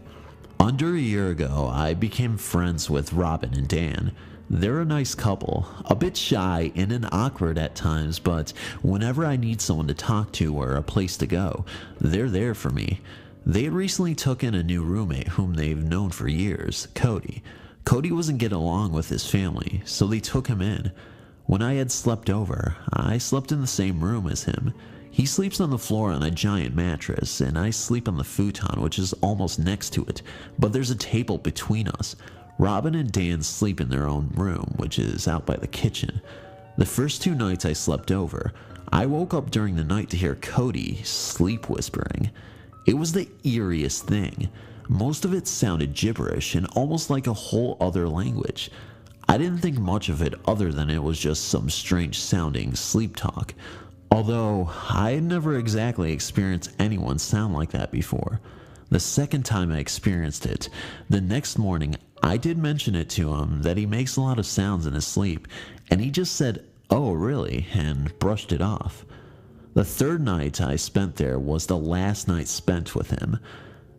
Under a year ago, I became friends with Robin and Dan. They're a nice couple, a bit shy and awkward at times, but whenever I need someone to talk to or a place to go, they're there for me. They had recently took in a new roommate whom they've known for years, Cody. Cody wasn't getting along with his family, so they took him in. When I had slept over, I slept in the same room as him. He sleeps on the floor on a giant mattress, and I sleep on the futon, which is almost next to it, but there's a table between us. Robin and Dan sleep in their own room, which is out by the kitchen. The first 2 nights I slept over, I woke up during the night to hear Cody sleep whispering. It was the eeriest thing. Most of it sounded gibberish and almost like a whole other language. I didn't think much of it other than it was just some strange sounding sleep talk. Although, I had never exactly experienced anyone sound like that before. The second time I experienced it, the next morning, I did mention it to him that he makes a lot of sounds in his sleep, and he just said, "Oh, really?" and brushed it off. The third night I spent there was the last night spent with him.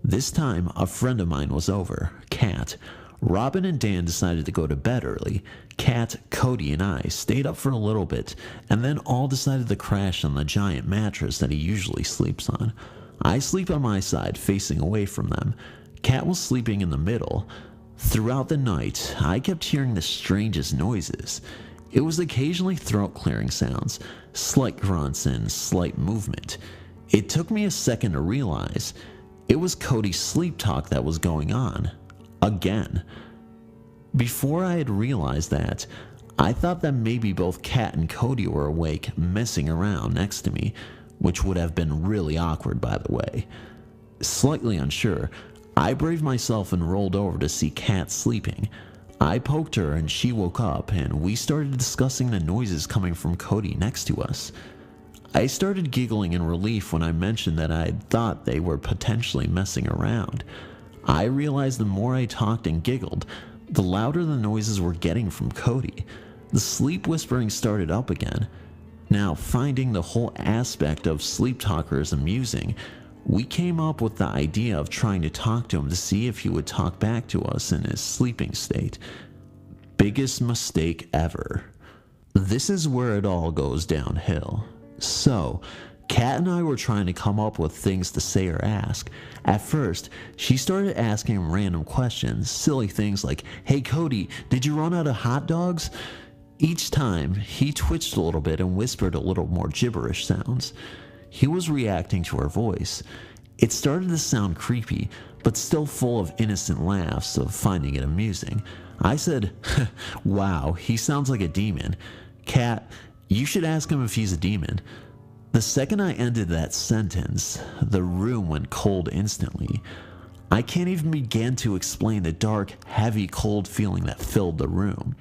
This time, a friend of mine was over, Kat. Robin and Dan decided to go to bed early. Kat, Cody, and I stayed up for a little bit, and then all decided to crash on the giant mattress that he usually sleeps on. I sleep on my side, facing away from them. Kat was sleeping in the middle. Throughout the night, I kept hearing the strangest noises. It was occasionally throat-clearing sounds, slight grunts, and slight movement. It took me a second to realize it was Cody's sleep talk that was going on. Again. Before I had realized that, I thought that maybe both Kat and Cody were awake, messing around next to me, which would have been really awkward, by the way. Slightly unsure, I braved myself and rolled over to see Kat sleeping. I poked her and she woke up, and we started discussing the noises coming from Cody next to us. I started giggling in relief when I mentioned that I thought they were potentially messing around. I realized the more I talked and giggled, the louder the noises were getting from Cody. The sleep whispering started up again. Now, finding the whole aspect of sleep talkers amusing, we came up with the idea of trying to talk to him to see if he would talk back to us in his sleeping state. Biggest mistake ever. This is where it all goes downhill. So, Kat and I were trying to come up with things to say or ask. At first, she started asking him random questions, silly things like, "Hey Cody, did you run out of hot dogs?" Each time, he twitched a little bit and whispered a little more gibberish sounds. He was reacting to her voice. It started to sound creepy, but still full of innocent laughs of finding it amusing. I said, "Wow, he sounds like a demon. Kat, you should ask him if he's a demon." The second I ended that sentence, the room went cold instantly. I can't even begin to explain the dark, heavy, cold feeling that filled the room.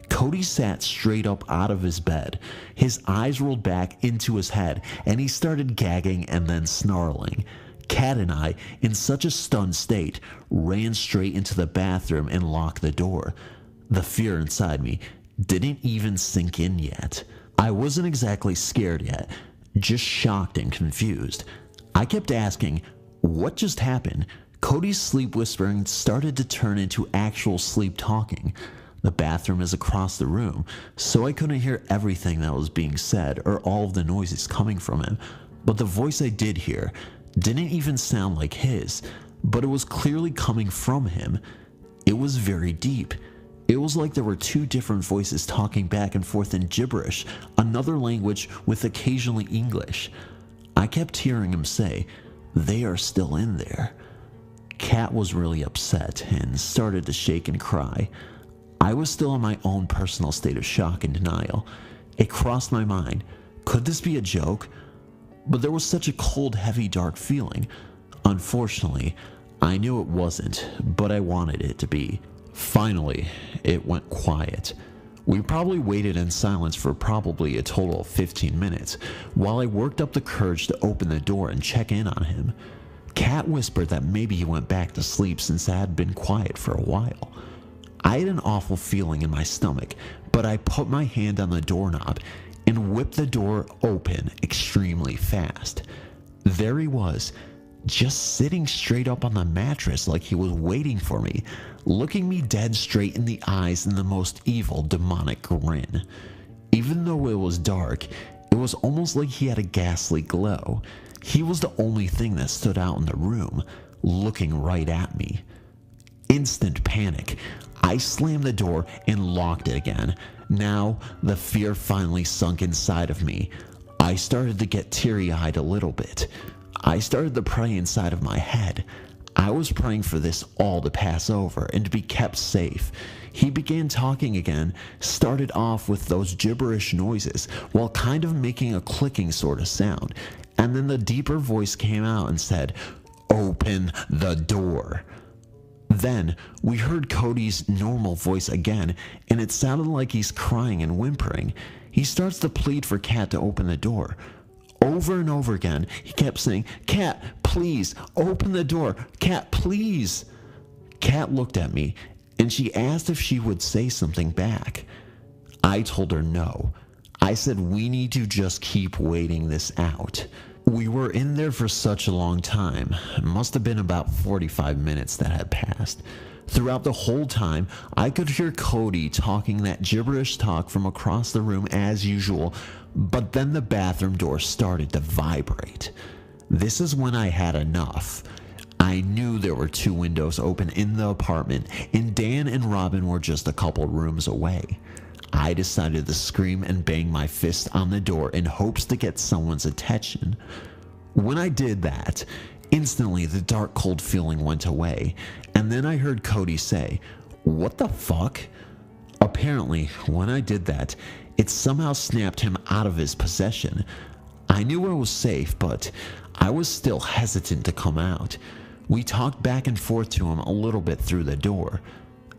Cody sat straight up out of his bed. His eyes rolled back into his head, and he started gagging and then snarling. Kat and I, in such a stunned state, ran straight into the bathroom and locked the door. The fear inside me didn't even sink in yet. I wasn't exactly scared yet, just shocked and confused. I kept asking, what just happened? Cody's sleep whispering started to turn into actual sleep talking. The bathroom is across the room, so I couldn't hear everything that was being said or all of the noises coming from him. But the voice I did hear didn't even sound like his, but it was clearly coming from him. It was very deep. It was like there were 2 different voices talking back and forth in gibberish, another language with occasionally English. I kept hearing him say, "They are still in there." Kat was really upset and started to shake and cry. I was still in my own personal state of shock and denial. It crossed my mind, could this be a joke? But there was such a cold, heavy, dark feeling. Unfortunately, I knew it wasn't, but I wanted it to be. Finally, it went quiet. We probably waited in silence for probably a total of 15 minutes, while I worked up the courage to open the door and check in on him. Kat whispered that maybe he went back to sleep since I had been quiet for a while. I had an awful feeling in my stomach, but I put my hand on the doorknob and whipped the door open extremely fast. There he was, just sitting straight up on the mattress like he was waiting for me, looking me dead straight in the eyes in the most evil, demonic grin. Even though it was dark, it was almost like he had a ghastly glow. He was the only thing that stood out in the room, looking right at me. Instant panic. I slammed the door and locked it again. Now, the fear finally sunk inside of me. I started to get teary-eyed a little bit. I started to pray inside of my head. I was praying for this all to pass over and to be kept safe. He began talking again, started off with those gibberish noises while kind of making a clicking sort of sound, and then the deeper voice came out and said, "Open the door." Then we heard Cody's normal voice again, and it sounded like he's crying and whimpering. He starts to plead for Kat to open the door. Over and over again, he kept saying, "Kat, please, open the door. Kat, please." Kat looked at me, and she asked if she would say something back. I told her no. I said we need to just keep waiting this out. We were in there for such a long time. It must have been about 45 minutes that had passed. Throughout the whole time, I could hear Cody talking that gibberish talk from across the room as usual, but then the bathroom door started to vibrate. This is when I had enough. I knew there were 2 windows open in the apartment, and Dan and Robin were just a couple rooms away. I decided to scream and bang my fist on the door in hopes to get someone's attention. When I did that, instantly the dark cold feeling went away, and then I heard Cody say, "What the fuck?" Apparently, when I did that, it somehow snapped him out of his possession. I knew I was safe, but I was still hesitant to come out. We talked back and forth to him a little bit through the door.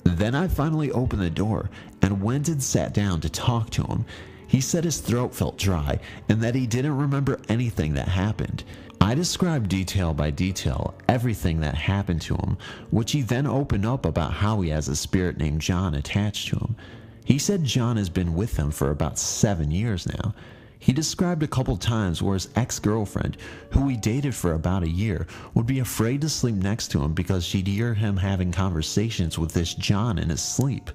Then I finally opened the door and went and sat down to talk to him. He said his throat felt dry and that he didn't remember anything that happened. I described detail by detail everything that happened to him, which he then opened up about how he has a spirit named John attached to him. He said John has been with him for about 7 years now. He described a couple times where his ex-girlfriend, who he dated for about a year, would be afraid to sleep next to him because she'd hear him having conversations with this John in his sleep.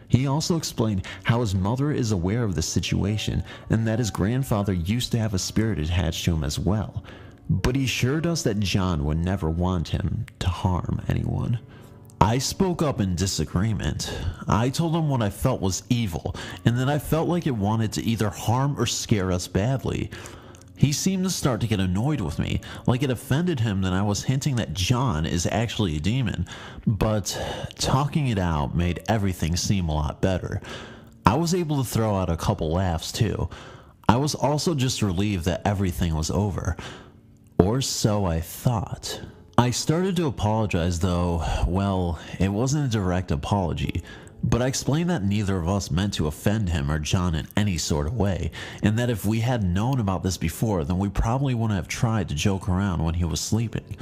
He also explained how his mother is aware of the situation and that his grandfather used to have a spirit attached to him as well. But he assured us that John would never want him to harm anyone. I spoke up in disagreement. I told him what I felt was evil, and that I felt like it wanted to either harm or scare us badly. He seemed to start to get annoyed with me, like it offended him that I was hinting that John is actually a demon, but talking it out made everything seem a lot better. I was able to throw out a couple laughs too. I was also just relieved that everything was over. Or so I thought. I started to apologize though. Well, it wasn't a direct apology, but I explained that neither of us meant to offend him or John in any sort of way, and that if we had known about this before, then we probably wouldn't have tried to joke around when he was sleeping.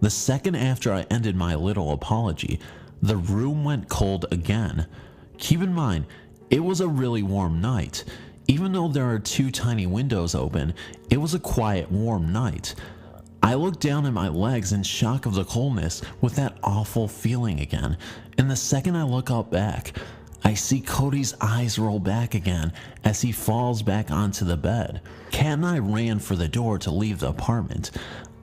The second after I ended my little apology, the room went cold again. Keep in mind, it was a really warm night. Even though there are 2 tiny windows open, it was a quiet, warm night. I looked down at my legs in shock of the coldness with that awful feeling again, and the second I look up back, I see Cody's eyes roll back again as he falls back onto the bed. Kat and I ran for the door to leave the apartment.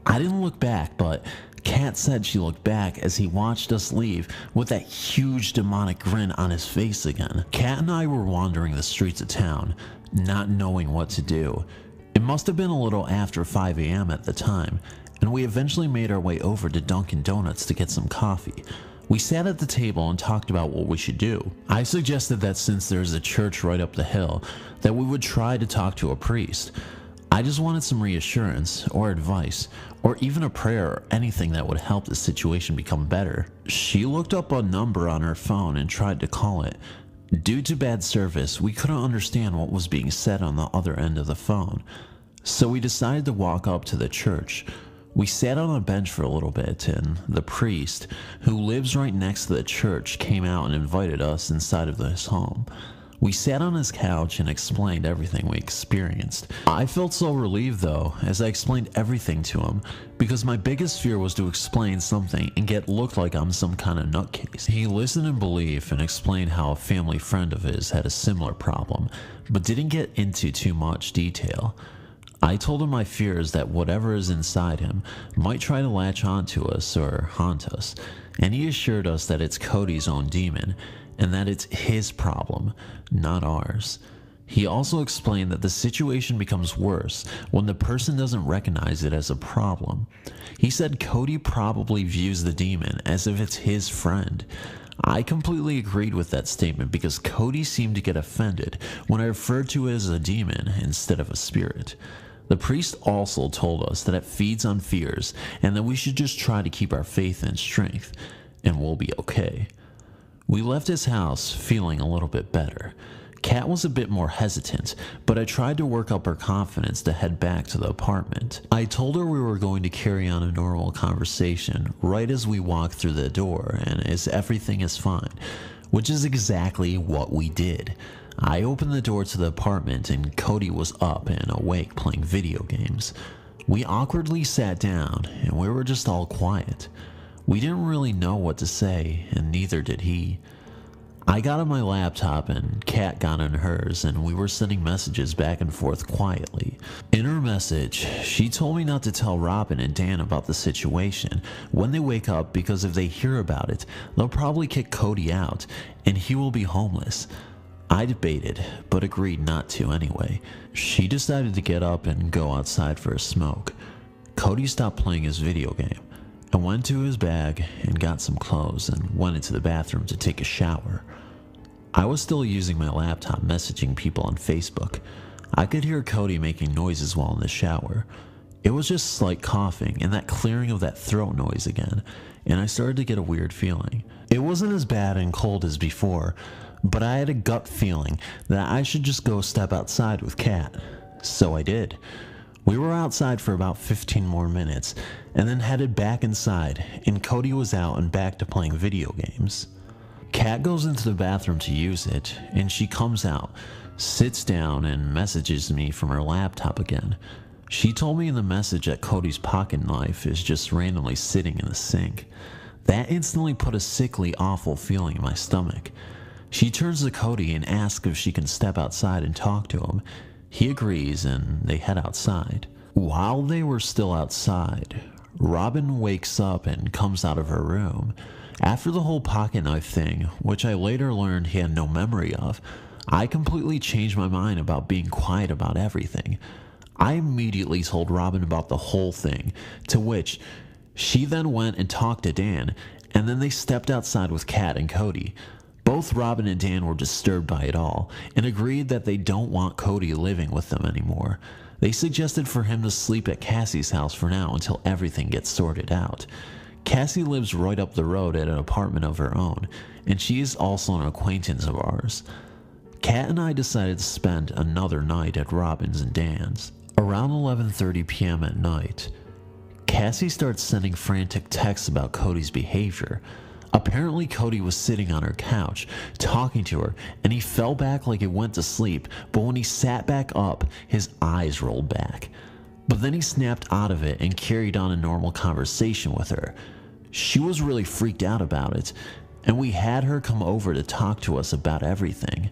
I didn't look back, but Kat said she looked back as he watched us leave with that huge demonic grin on his face again. Kat and I were wandering the streets of town, not knowing what to do. It must have been a little after 5 a.m. at the time, and we eventually made our way over to Dunkin' Donuts to get some coffee. We sat at the table and talked about what we should do. I suggested that since there's a church right up the hill, that we would try to talk to a priest. I just wanted some reassurance, or advice, or even a prayer or anything that would help the situation become better. She looked up a number on her phone and tried to call it. Due to bad service, we couldn't understand what was being said on the other end of the phone, so we decided to walk up to the church. We sat on a bench for a little bit, and the priest, who lives right next to the church, came out and invited us inside of his home. We sat on his couch and explained everything we experienced. I felt so relieved though, as I explained everything to him, because my biggest fear was to explain something and get looked like I'm some kind of nutcase. He listened in belief and explained how a family friend of his had a similar problem, but didn't get into too much detail. I told him my fears that whatever is inside him might try to latch onto us or haunt us, and he assured us that it's Cody's own demon, and that it's his problem, not ours. He also explained that the situation becomes worse when the person doesn't recognize it as a problem. He said Cody probably views the demon as if it's his friend. I completely agreed with that statement because Cody seemed to get offended when I referred to it as a demon instead of a spirit. The priest also told us that it feeds on fears and that we should just try to keep our faith and strength, and we'll be okay. We left his house feeling a little bit better. Kat was a bit more hesitant, but I tried to work up her confidence to head back to the apartment. I told her we were going to carry on a normal conversation right as we walked through the door and as everything is fine, which is exactly what we did. I opened the door to the apartment and Cody was up and awake playing video games. We awkwardly sat down and we were just all quiet. We didn't really know what to say, and neither did he. I got on my laptop and Kat got on hers, and we were sending messages back and forth quietly. In her message, she told me not to tell Robin and Dan about the situation when they wake up because if they hear about it, they'll probably kick Cody out and he will be homeless. I debated, but agreed not to anyway. She decided to get up and go outside for a smoke. Cody stopped playing his video game and went to his bag and got some clothes and went into the bathroom to take a shower. I was still using my laptop messaging people on Facebook. I could hear Cody making noises while in the shower. It was just slight coughing and that clearing of that throat noise again, and I started to get a weird feeling. It wasn't as bad and cold as before, but I had a gut feeling that I should just go step outside with Kat. So I did. We were outside for about 15 more minutes and then headed back inside, and Cody was out and back to playing video games. Kat goes into the bathroom to use it, and she comes out, sits down, and messages me from her laptop again. She told me in the message that Cody's pocket knife is just randomly sitting in the sink. That instantly put a sickly, awful feeling in my stomach. She turns to Cody and asks if she can step outside and talk to him. He agrees, and they head outside. While they were still outside, Robin wakes up and comes out of her room. After the whole pocket knife thing, which I later learned he had no memory of, I completely changed my mind about being quiet about everything. I immediately told Robin about the whole thing, to which she then went and talked to Dan, and then they stepped outside with Kat and Cody. Both Robin and Dan were disturbed by it all, and agreed that they don't want Cody living with them anymore. They suggested for him to sleep at Cassie's house for now until everything gets sorted out. Cassie lives right up the road at an apartment of her own, and she is also an acquaintance of ours. Kat and I decided to spend another night at Robin's and Dan's. Around 11:30 p.m. at night, Cassie starts sending frantic texts about Cody's behavior. Apparently Cody was sitting on her couch, talking to her, and he fell back like he went to sleep, but when he sat back up, his eyes rolled back. But then he snapped out of it and carried on a normal conversation with her. She was really freaked out about it, and we had her come over to talk to us about everything.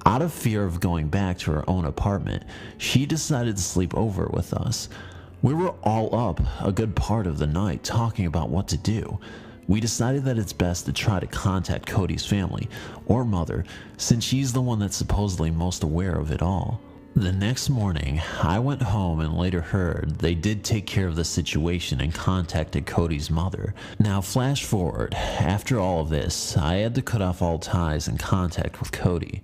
Out of fear of going back to her own apartment, she decided to sleep over with us. We were all up a good part of the night talking about what to do. We decided that it's best to try to contact Cody's family, or mother, since she's the one that's supposedly most aware of it all. The next morning, I went home and later heard they did take care of the situation and contacted Cody's mother. Now flash forward, after all of this, I had to cut off all ties and contact with Cody.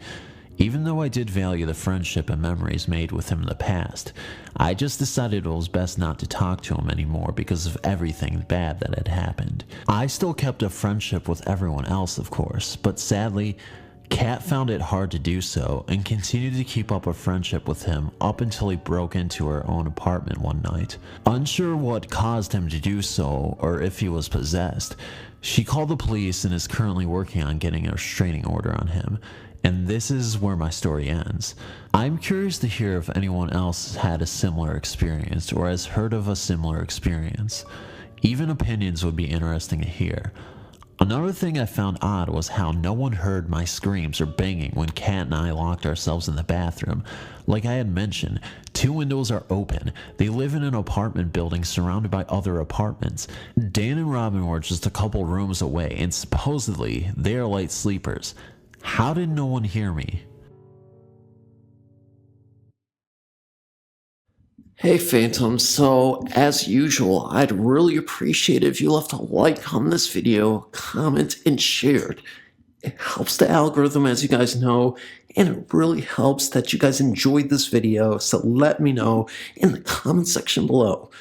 Even though I did value the friendship and memories made with him in the past, I just decided it was best not to talk to him anymore because of everything bad that had happened. I still kept a friendship with everyone else, of course, but sadly, Kat found it hard to do so and continued to keep up a friendship with him up until he broke into her own apartment one night. Unsure what caused him to do so or if he was possessed, she called the police and is currently working on getting a restraining order on him. And this is where my story ends. I'm curious to hear if anyone else had a similar experience or has heard of a similar experience. Even opinions would be interesting to hear. On Another thing I found odd was how no one heard my screams or banging when Kat and I locked ourselves in the bathroom. Like I had mentioned, 2 windows are open. They live in an apartment building surrounded by other apartments. Dan and Robin were just a couple rooms away, and supposedly they are light sleepers. How did no one hear me? Hey Phantom, so as usual, I'd really appreciate it if you left a like on this video, comment, and shared. It helps the algorithm, as you guys know, and it really helps that you guys enjoyed this video, so let me know in the comment section below.